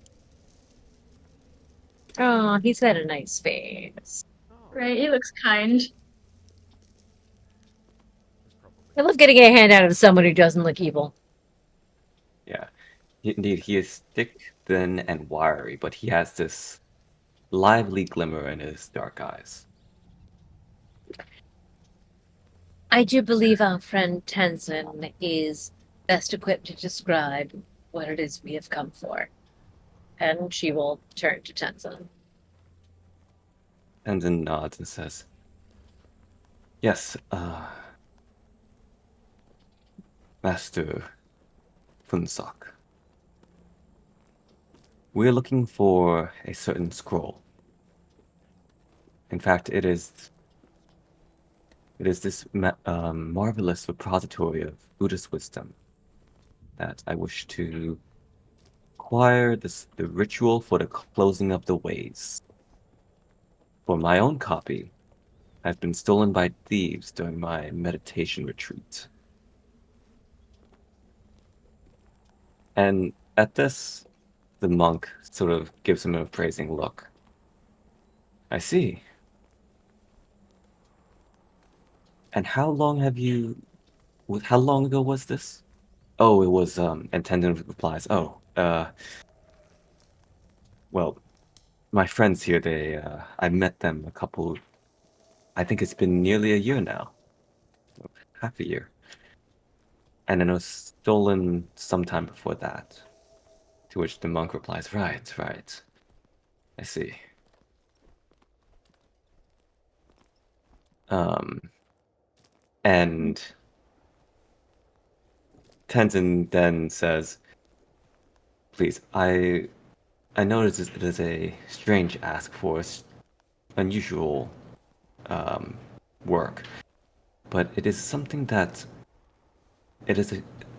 Oh, he's got a nice face. Right, he looks kind. I love getting a hand out of someone who doesn't look evil. Yeah. Indeed, he is thick, thin, and wiry, but he has this lively glimmer in his dark eyes. I do believe our friend Tenzin is best equipped to describe what it is we have come for. And she will turn to Tenzin. Tenzin nods and says, Yes, Master Funsok. We're looking for a certain scroll. In fact, it is this marvelous repository of Buddhist wisdom that I wish to acquire the ritual for the closing of the ways. For my own copy, I've been stolen by thieves during my meditation retreat. And at this, the monk sort of gives him a appraising look. I see. And how long ago was this? Oh, it was attendant replies. Oh, well, my friends here, I met them I think it's been nearly a year now. Half a year. And it was stolen sometime before that. To which the monk replies, right, right. I see. And Tenzin then says, please, I notice it is a strange ask for unusual work, but it is something that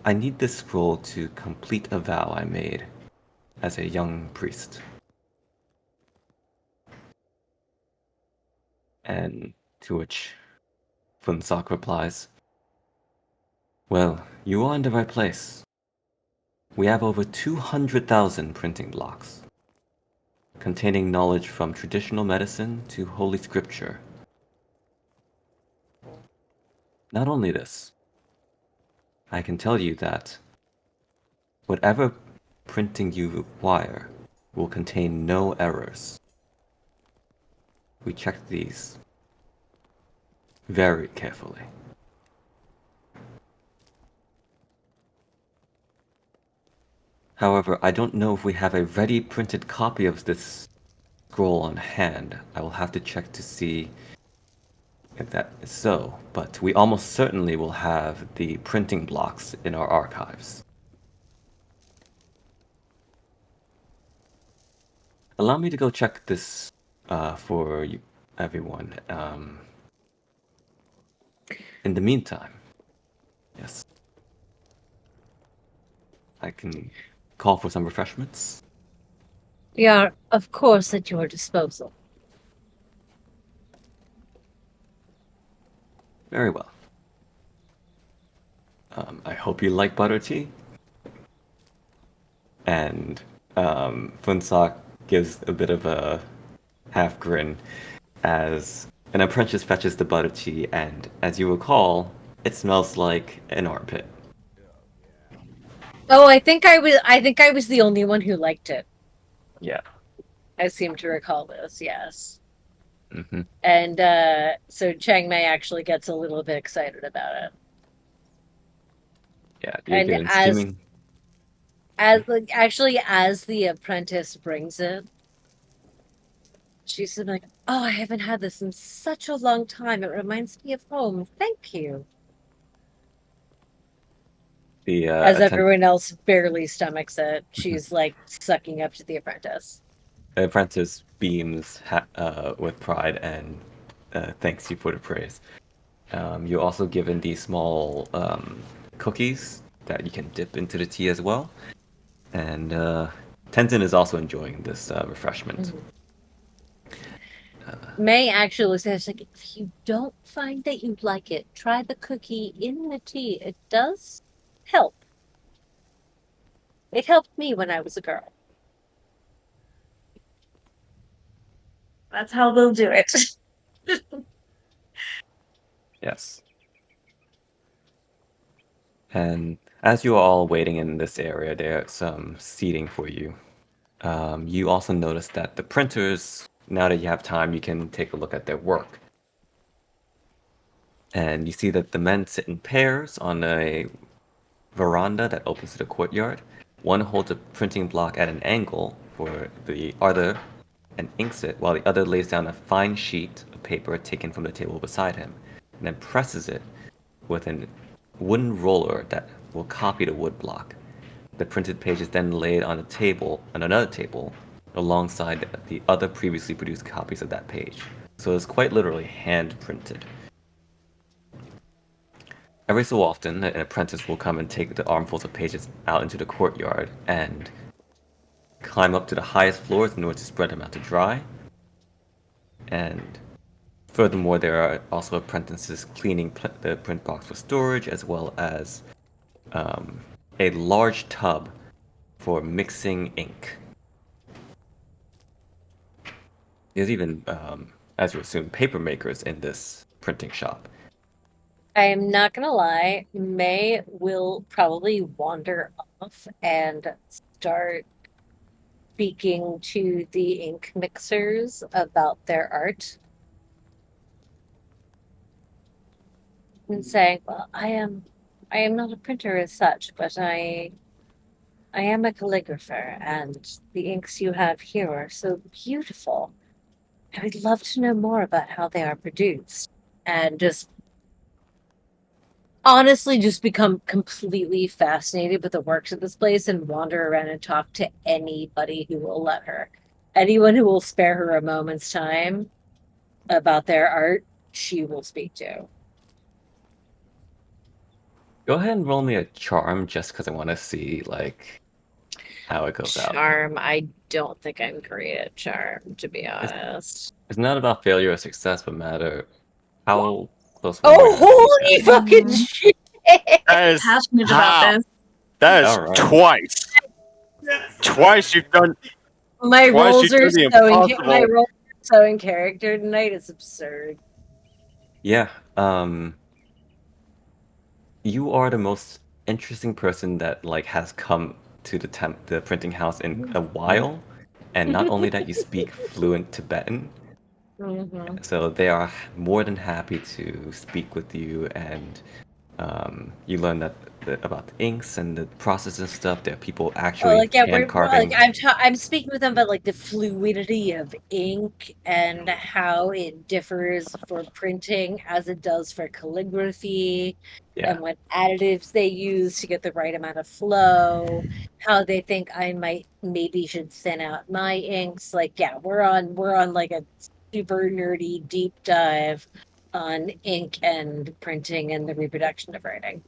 I need this scroll to complete a vow I made as a young priest. And to which Funsak replies, well, you are in the right place. We have over 200,000 printing blocks, containing knowledge from traditional medicine to holy scripture. Not only this, I can tell you that whatever printing you require will contain no errors. We checked these very carefully. However, I don't know if we have a ready printed copy of this scroll on hand. I will have to check to see if that is so, but we almost certainly will have the printing blocks in our archives. Allow me to go check this for you, everyone. In the meantime, yes, I can call for some refreshments. We are, of course, at your disposal. Very well. I hope you like butter tea. And Funsak gives a bit of a half grin as an apprentice fetches the butter tea, and as you recall, it smells like an armpit. Oh, I think I was the only one who liked it. Yeah. I seem to recall this, yes. Mm-hmm. And so Chang Mei actually gets a little bit excited about it. Yeah, you're And doing steaming. as the apprentice brings it, she's like, "Oh, I haven't had this in such a long time. It reminds me of home. Thank you." The As everyone else barely stomachs it, she's like sucking up to the apprentice. apprentice beams with pride and thanks you for the praise. You're also given these small cookies that you can dip into the tea as well. And Tenzin is also enjoying this refreshment. May actually says, like, if you don't find that you like it, try the cookie in the tea. It does help. It helped me when I was a girl. That's how they'll do it. Yes. And as you are all waiting in this area, there's some seating for you. You also notice that the printers, now that you have time, you can take a look at their work. And you see that the men sit in pairs on a veranda that opens to the courtyard. One holds a printing block at an angle for the other and inks it, while the other lays down a fine sheet of paper taken from the table beside him, and then presses it with a wooden roller that will copy the wood block. The printed page is then laid on another table, alongside the other previously produced copies of that page. So it's quite literally hand printed. Every so often, an apprentice will come and take the armfuls of pages out into the courtyard and climb up to the highest floors in order to spread them out to dry. And furthermore, there are also apprentices cleaning the print box for storage, as well as a large tub for mixing ink. There's even, as you assume, paper makers in this printing shop. I'm not gonna lie, May will probably wander off and start speaking to the ink mixers about their art and saying, "Well, I am not a printer as such, but I am a calligrapher, and the inks you have here are so beautiful. I would love to know more about how they are produced." And just honestly just become completely fascinated with the works of this place and wander around and talk to anybody who will let her. Anyone who will spare her a moment's time about their art, she will speak to. Go ahead and roll me a charm just because I want to see like how it goes out. Charm, I don't think I'm great at charm, to be It's, honest. it's not about failure or success, but matter how close of Oh, awareness do you have. holy fucking Mhm. shit! That is Passionate about how. this. That is All right. twice. Twice you've done. My Twice rolls you've are done the so in my impossible. rolls are so in character tonight. It's absurd. Yeah. You are the most interesting person that like has come to the printing house in a while, and not only that, you speak fluent Tibetan, Mhm. so they are more than happy to speak with you, and you learn about the inks and the process and stuff. There are people Oh, actually like yeah, hand we're like carving. I'm speaking with them about like the fluidity of ink and how it differs for printing as it does for calligraphy, Yeah, and what additives they use to get the right amount of flow, how they think I might maybe should thin out my inks. Like yeah, we're on like a super nerdy deep dive on ink and printing and the reproduction of writing.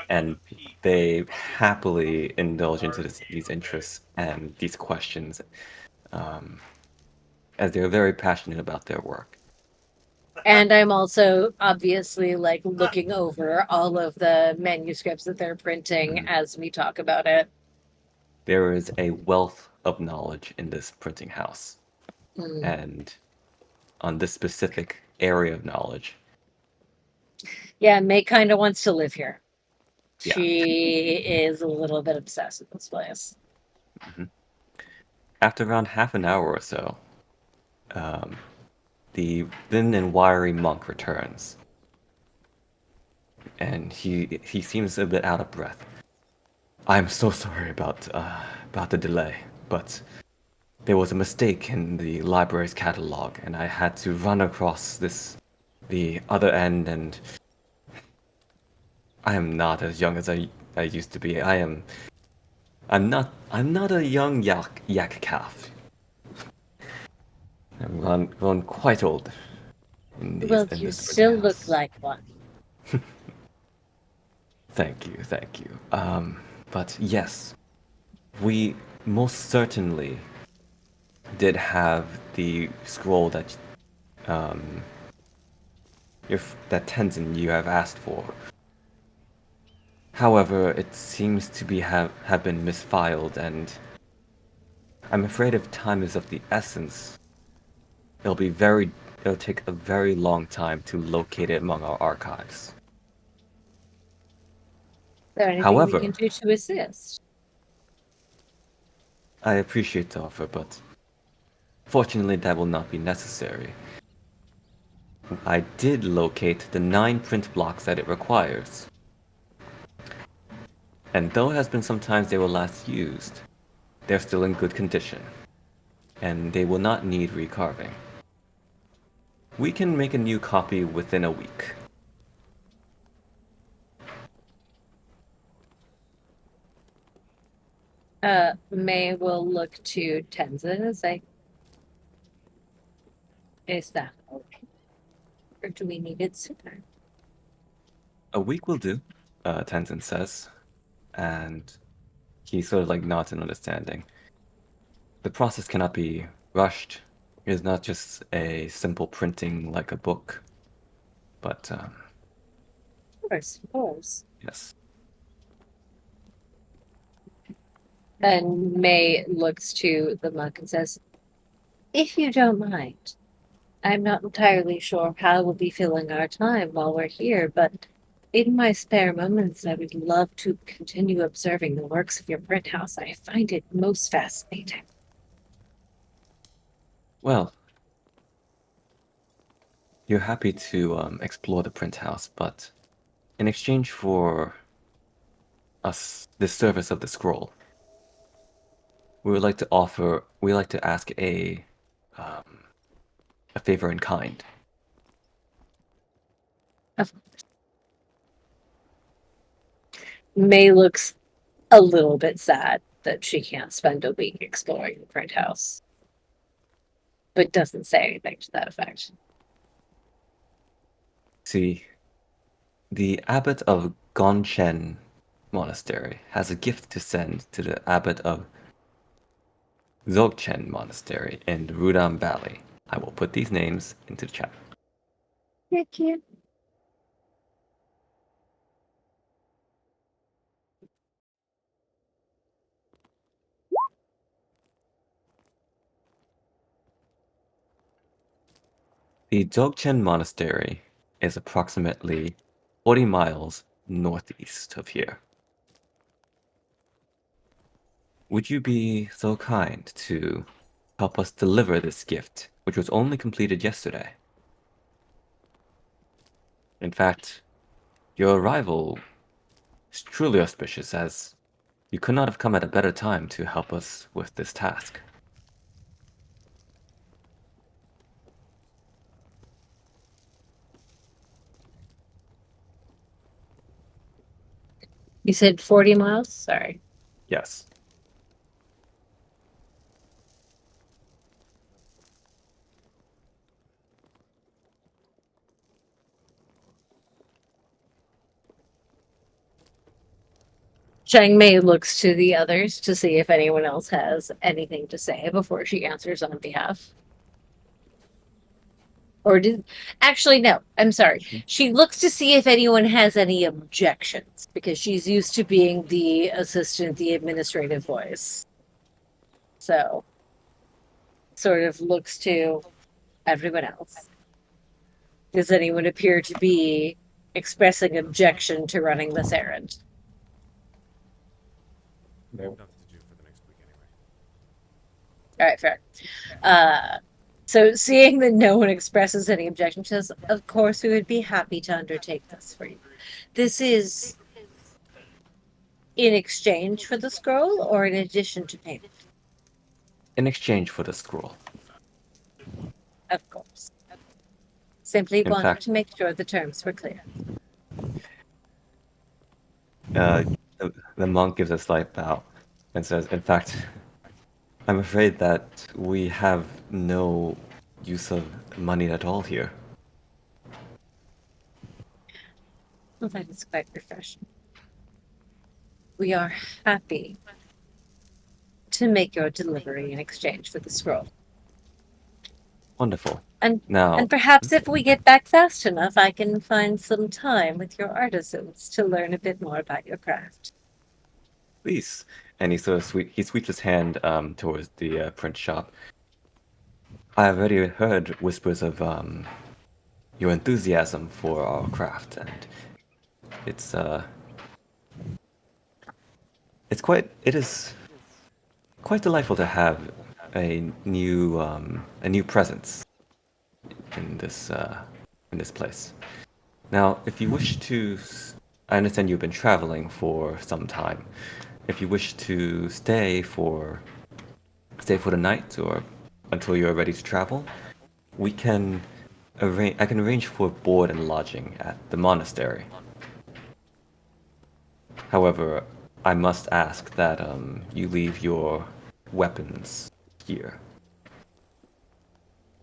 and they happily indulge into these interests and these questions, um, as they're very passionate about their work. And I'm also obviously like looking over all of the manuscripts that they're printing Mhm. as we talk about it. There is a wealth of knowledge in this printing house, Mm. and on this specific area of knowledge, Yeah, May kind of wants to live here. yeah. She is a little bit obsessed with this place. Mhm. After around half an hour or so, um, the thin and wiry monk returns, and he seems a bit out of breath. I'm so sorry about the delay, but there was a mistake in the library's catalog, and I had to run across the other end, and I am not as young as I used to be. I'm not a young yak calf. I'm grown quite old Well, in you this printing still look house. like one. Thank you, thank you. But yes, we most certainly did have the scroll that um that Tenzin you have asked for. However, it seems to be have been misfiled, and I'm afraid if time is of the essence, it'll take a very long time to locate it among our archives. Is there anything we can However, do to assist? I appreciate the offer, but fortunately that will not be necessary. I did locate the 9 print blocks that it requires. And though it has been some times they were last used, they're still in good condition, and they will not need recarving. We can make a new copy within a week. May will look to Tenzin and say, "Is that okay? Or do we need it sooner?" A week will do, Tenzin says, and he sort of like nods in understanding. The process cannot be rushed. It is not just a simple printing like a book, but Of course. yes. And May looks to the monk and says, "If you don't mind, I'm not entirely sure how we'll be filling our time while we're here, but in my spare moments, I would love to continue observing the works of your print house. I find it most fascinating. Well, you're happy to explore the print house, but in exchange for us the service of the scroll, we would like to ask a favor in kind. May looks a little bit sad that she can't spend a week exploring the print house, but doesn't say anything to that effect. See, the abbot of Gongchen Monastery has a gift to send to the abbot of Dzogchen Monastery in the Rudam Valley. I will put these names into the chat. Thank you. The Dzogchen Monastery is approximately 40 miles northeast of here. Would you be so kind to help us deliver this gift, which was only completed yesterday? In fact, your arrival is truly auspicious, as you could not have come at a better time to help us with this task. You said 40 miles? Sorry. Yes. Chang Mei looks to the others to see if anyone else has anything to say before she answers on behalf. Or did actually no, I'm sorry. She looks to see if anyone has any objections because she's used to being the assistant, the administrative voice. So sort of looks to everyone else. Does anyone appear to be expressing objection to running this errand? I have nothing to do for the next week anyway. All right, fair. So seeing that no one expresses any objection, she says, of course we would be happy to undertake this for you. This is in exchange for the scroll or in addition to payment? In exchange for the scroll. Of course. Simply In wanted fact- to make sure the terms were clear. The monk gives a slight bow and says, in fact, I'm afraid that we have no use of money at all here. Well, that is quite refreshing. We are happy to make your delivery in exchange for the scroll. Wonderful. And Now, and perhaps if we get back fast enough, I can find some time with your artisans to learn a bit more about your craft. please. And he sweeps his hand towards the print shop. I have already heard whispers of your enthusiasm for our craft, and it is quite delightful to have a new presence in this place. Now, if you wish to, I understand you've been traveling for some time. If you wish to stay for the night or until you're ready to travel, we can I can arrange for board and lodging at the monastery. However, I must ask that you leave your weapons here.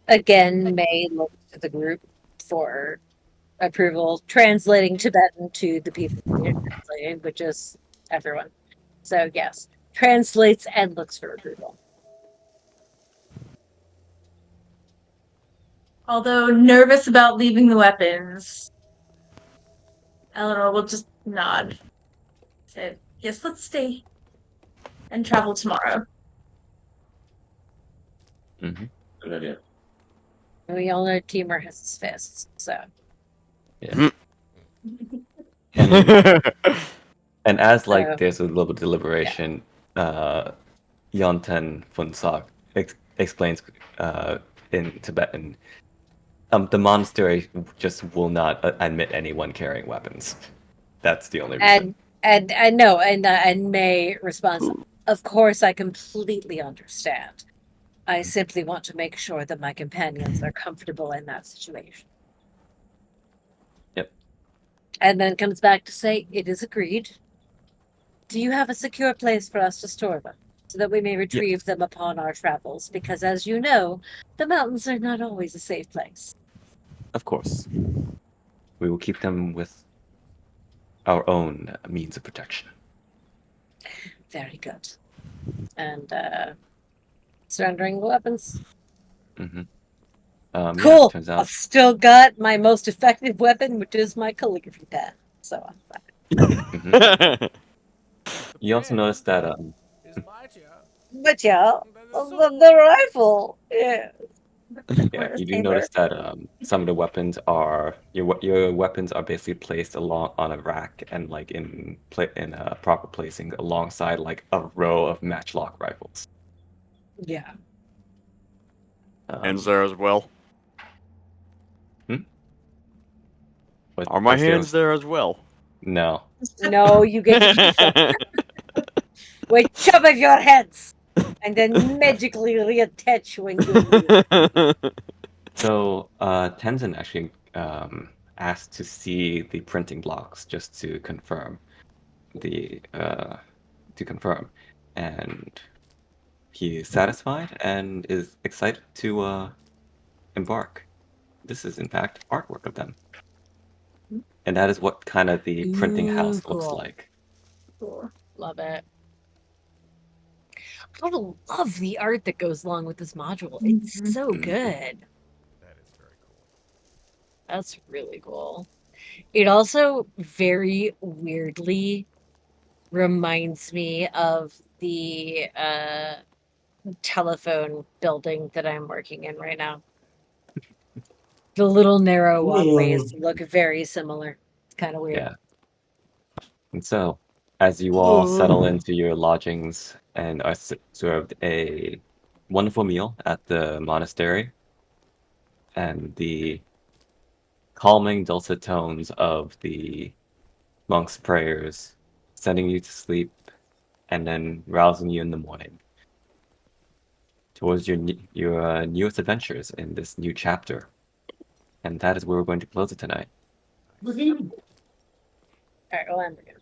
Again, May looks to the group for approval, translating Tibetan to the people who are translating, which is everyone. So yes, translates and looks for approval. Although nervous about leaving the weapons, Eleanor will just nod. Say, yes, let's stay and travel tomorrow. Mm-hmm. Good idea. We all know Timur has his fists, so. Yeah. and, and as like So- there's a little deliberation, Yonten Funsak explains in Tibetan, the monastery just will not admit anyone carrying weapons. That's the only reason. And May responds, of course I completely understand. I simply want to make sure that my companions are comfortable in that situation. Yep. And then comes back to say, it is agreed. Do you have a secure place for us to store them, so that we may retrieve them upon our travels? Because as you know, the mountains are not always a safe place. Of course. We will keep them with our own means of protection. Very good. And surrendering the weapons. Mm-hmm. Cool. Turns I've out. still got my most effective weapon, which is my calligraphy pad. So I'm fine. Mhm. You also notice that But yeah, the rifle. Yeah. yeah, you do notice that some of the weapons are your weapons are basically placed along on a rack and like in proper placing alongside like a row of matchlock rifles. Yeah. Hands there as well. What- Are my what's hands yours? there as well? No. No, you get to keep them. We chop off your heads and then magically reattach when you leave. So Tenzin actually asked to see the printing blocks just to confirm and he is satisfied and is excited to embark. This is in fact artwork of them, and that is what kind of the printing house looks Cool. like. Cool. Love it. I love the art that goes along with this module. It's so Mhm. good. That is very cool. That's really cool. It also very weirdly reminds me of the telephone building that I'm working in right now. The little narrow walkways look very similar. It's kind of weird. Yeah. And so, as you all settle into your lodgings and are served a wonderful meal at the monastery, and the calming, dulcet tones of the monks' prayers sending you to sleep and then rousing you in the morning towards your newest adventures in this new chapter. And that is where we're going to close it tonight. All right, well, I'm good.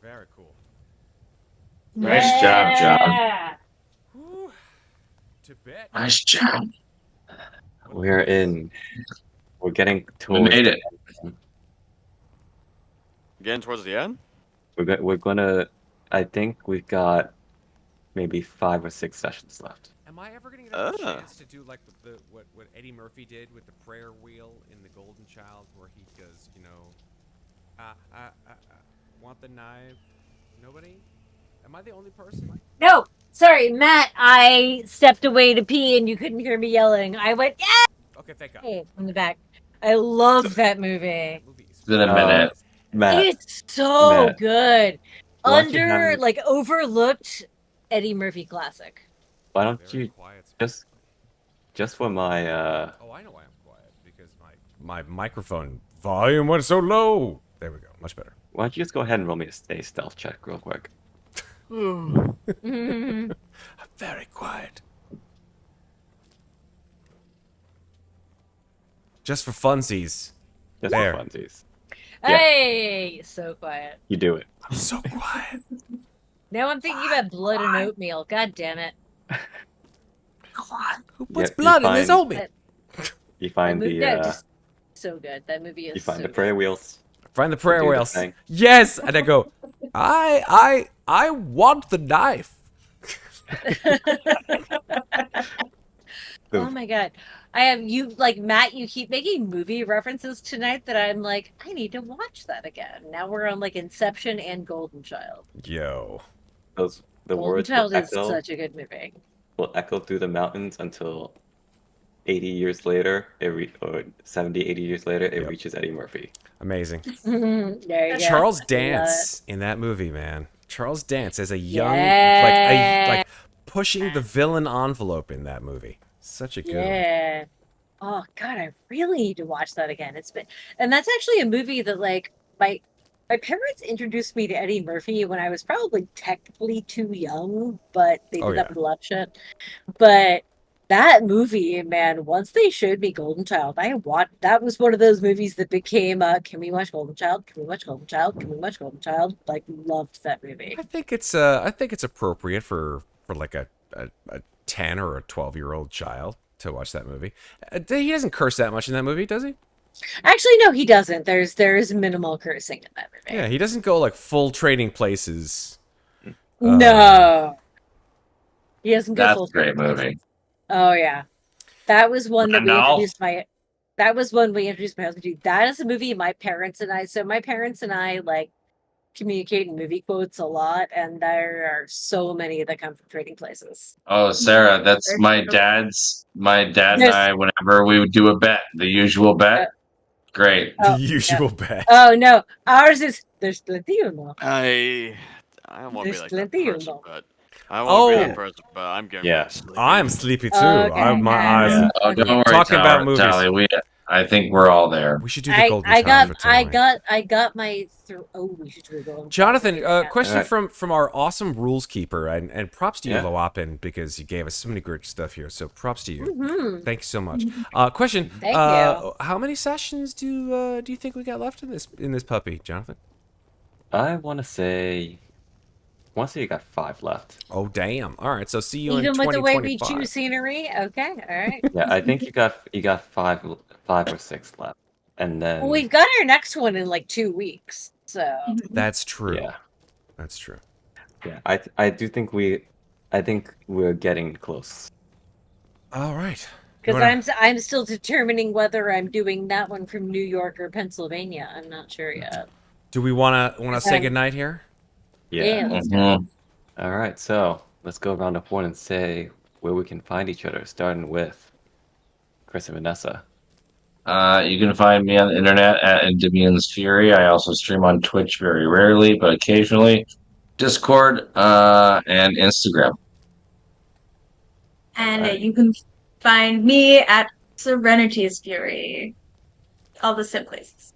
Very cool. Nice job, John. Yeah. Whew. Tibet. Nice job. What a place. We're getting We towards made the it. end. Getting towards the end? We're gonna. I think we've got maybe 5 or 6 sessions left. Am I ever gonna get a Ah. chance to do like what Eddie Murphy did with the prayer wheel in The Golden Child, where he goes, you know, want the knife? Nobody? Am I the only person? No, sorry, Matt. I stepped away to pee and you couldn't hear me yelling. I went, yeah, Okay, thank God. in the back. I love that movie. That movie is It's been a minute. Matt, It's so Matt, good. why don't you have- Like overlooked Eddie Murphy classic. why don't very you quiet. just for my Oh, I know why I'm quiet, because my microphone volume went so low. There we go, much better. why don't you just go ahead and roll me a stealth check real quick? Mhm. I'm very quiet. Just for funsies. Just There. for funsies. Yeah. Hey, so quiet. You do it. I'm so quiet. Now I'm thinking about blood and oatmeal. God damn it. Who puts you blood in his find- oatmeal? You find the just so good. That movie is you find so the prayer wheels. Find the prayer Do the wheels. thing. Yes, and I go, I want the knife. Oh my god. I have you like Matt, you keep making movie references tonight that I'm like, I need to watch that again. Now we're on like Inception and Golden Child. Yo. The Golden words Child will is such a good movie. echo through the mountains until 80 years later, or 70, 80 years later, it Yep. reaches Eddie Murphy. Amazing. There you go. Charles I love Dance in that movie, man. Charles Dance as a young, Yeah. like pushing the villain envelope in that movie. Such a good one. Yeah. Oh God, I really need to watch that again. And that's actually a movie that like my parents introduced me to Eddie Murphy when I was probably technically too young, but they Oh, did yeah. that with a lot of shit. But that movie, man, once they showed me Golden Child, I watched. That was one of those movies that became, can we watch Golden Child? Can we watch Golden Child? Can we watch Golden Child? Like, loved that movie. I think it's appropriate for like a 10 or a 12-year-old child to watch that movie. He doesn't curse that much in that movie, does he? Actually, no, he doesn't. There's minimal cursing in that movie. Yeah, he doesn't go like full Trading Places. No, he doesn't go That's full. a great movie. Oh yeah, that was one that we Randolph? introduced my. That was one we introduced my husband to. That is a movie my parents and I. So my parents and I like communicate in movie quotes a lot, and there are so many that come from Trading Places. Oh, Sarah, that's my dad and Yes. I, whenever we would do a bet, the usual bet. Great. The Oh, usual bet. Oh no, ours is there's plenty you know. I won't be There's like that plenty of person, them. but I won't be Oh. that person, but I'm getting Yeah. really sleepy. I'm sleepy too. Okay, My yeah. eyes. Yeah. Oh, don't worry, Talking about Tower, movies. Tally. I think we're all there. We should do the Golden I Child got for I Tally. got my we should do the Golden Child. Jonathan, Yeah. question Alright. from our awesome rules keeper, and props to you, Yeah. Loapin, because you gave us so many great stuff here. So props to you. Mhm. Thank you so much. Question: Thank you. How many sessions do you think we got left in this puppy, Jonathan? I want to say you got 5 left. Oh damn! All right, so see you in Even with the way we 2025. choose scenery, okay, all right. Yeah, I think you got 5 or 6 left, and then Well, we've got our next one in like 2 weeks, so That's true. yeah, That's true. yeah. I think we're getting close. All right. because I'm still determining whether I'm doing that one from New York or Pennsylvania. I'm not sure yet. Do we want to say goodnight here? Yeah, let's go. Mhm. All right, so let's go around the horn and say where we can find each other, starting with Chris and Vanessa. You can find me on the internet at Endymion's Fury. I also stream on Twitch very rarely, but occasionally. Discord and Instagram. And Right. you can find me at Serenity's Fury. All the same places.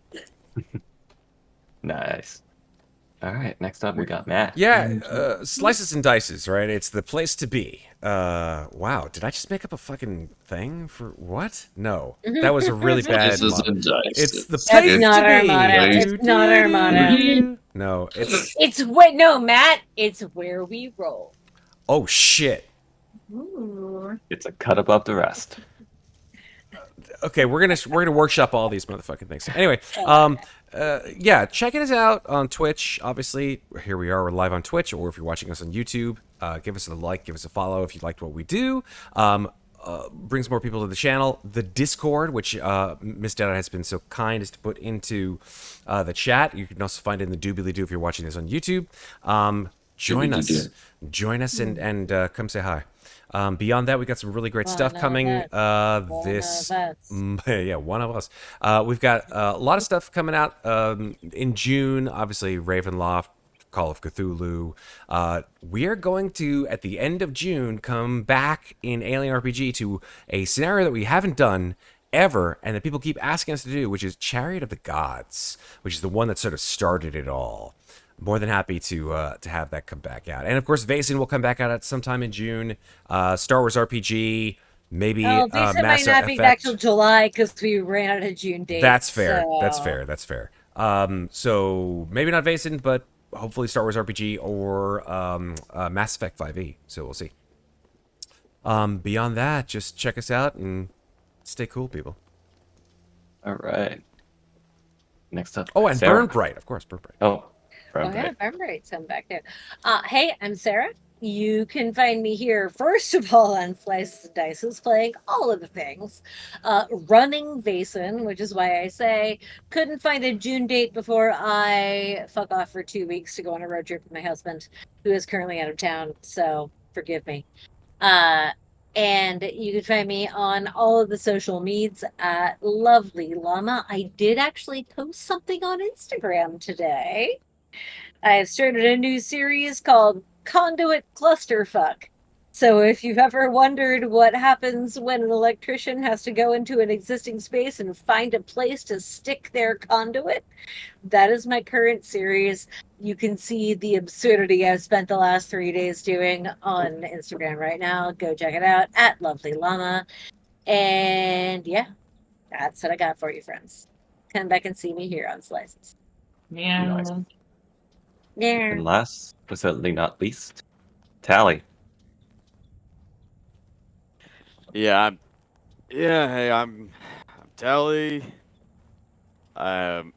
Nice. All right, next up we got Matt. Yeah, slices and dices, right? It's the place to be. Wow, did I just make up a fucking thing for what? No, that was a really bad. This is motto. a dice. It's the That's place not to our be. motto. It's not our motto. No, it's. No, Matt. It's where we roll. Oh shit. Ooh. It's a cut above the rest. Okay, we're gonna workshop all these motherfucking things. Anyway, yeah, check us out on Twitch. Obviously, here we are. We're live on Twitch, or if you're watching us on YouTube, give us a like, give us a follow if you liked what we do. Brings more people to the channel. The Discord, which Miss Dada has been so kind as to put into the chat. You can also find it in the doobly doo if you're watching this on YouTube. Join us, and come say hi. Beyond that, we got some really great stuff coming. This, yeah, one of us. We've got a lot of stuff coming out in June. Obviously, Ravenloft, Call of Cthulhu. We are going to, at the end of June, come back in Alien RPG to a scenario that we haven't done ever, and that people keep asking us to do, which is Chariot of the Gods, which is the one that sort of started it all. More than happy to have that come back out, and of course, Vaesen will come back out at sometime in June. Star Wars RPG, maybe Well, Vaesen might Mass not be back Effect. till July because we ran out of June dates. That's fair. So. That's fair. That's fair. So maybe not Vaesen, but hopefully Star Wars RPG or Mass Effect 5e. So we'll see. Beyond that, just check us out and stay cool, people. All right. Next up. Oh, and Sarah. Burn Bright, of course, Burn Bright. Oh, Oh Burn yeah, Bright. remember it's I'm back there. Hey, I'm Sarah. You can find me here, first of all, on Slices and Dices, playing all of the things. Running Vaesen, which is why I say couldn't find a June date before I fuck off for 2 weeks to go on a road trip with my husband, who is currently out of town, so forgive me. And you can find me on all of the social medias at Lovely Llama. I did actually post something on Instagram today. I have started a new series called Conduit Clusterfuck. So if you've ever wondered what happens when an electrician has to go into an existing space and find a place to stick their conduit, that is my current series. You can see the absurdity I've spent the last 3 days doing on Instagram right now. Go check it out at Lovely Llama. And yeah, that's what I got for you, friends. Come back and see me here on Slices. Yeah. Nice. Yeah. And last but certainly not least, Tally. Hey, I'm Tally. Um,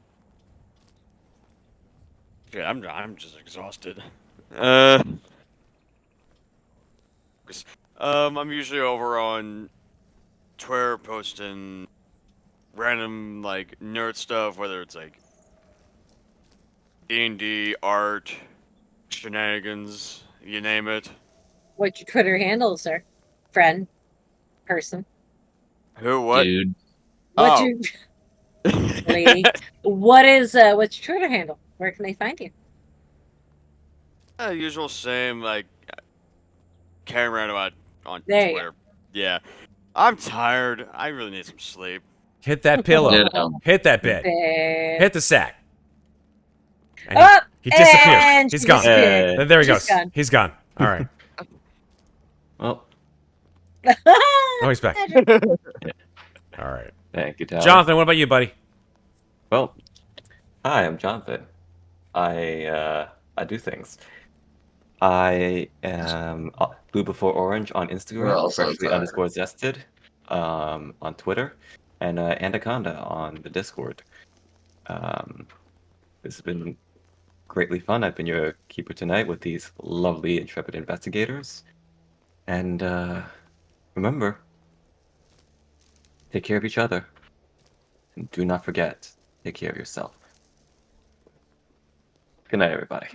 I'm just exhausted. Uh, I'm usually over on Twitter posting random like nerd stuff, whether it's like D&D, art, shenanigans, you name it. What's your Twitter handle, sir? Friend? Person? Who? What? Dude. What's Oh. your lady? What's your Twitter handle? Where can they find you? Usual same, like carrying around about on There you Twitter. Yeah. I'm tired. I really need some sleep. Hit that pillow. Ditto. Hit that bed. There. Hit the sack. And Oh, he disappeared. and He's she gone. disappeared. There he She's goes. gone. He's gone. All right. Well, Oh, he's back. Magic. All right. thank you, Tally. Jonathan, what about you, buddy? Well, hi, I'm Jonathan. I do things. I am Blue Before Orange on We're Instagram, also freshly tired. _zested on Twitter, and Anaconda on the Discord. This has been greatly fun. I've been your keeper tonight with these lovely intrepid investigators. And remember, take care of each other. And do not forget, take care of yourself. Good night, everybody.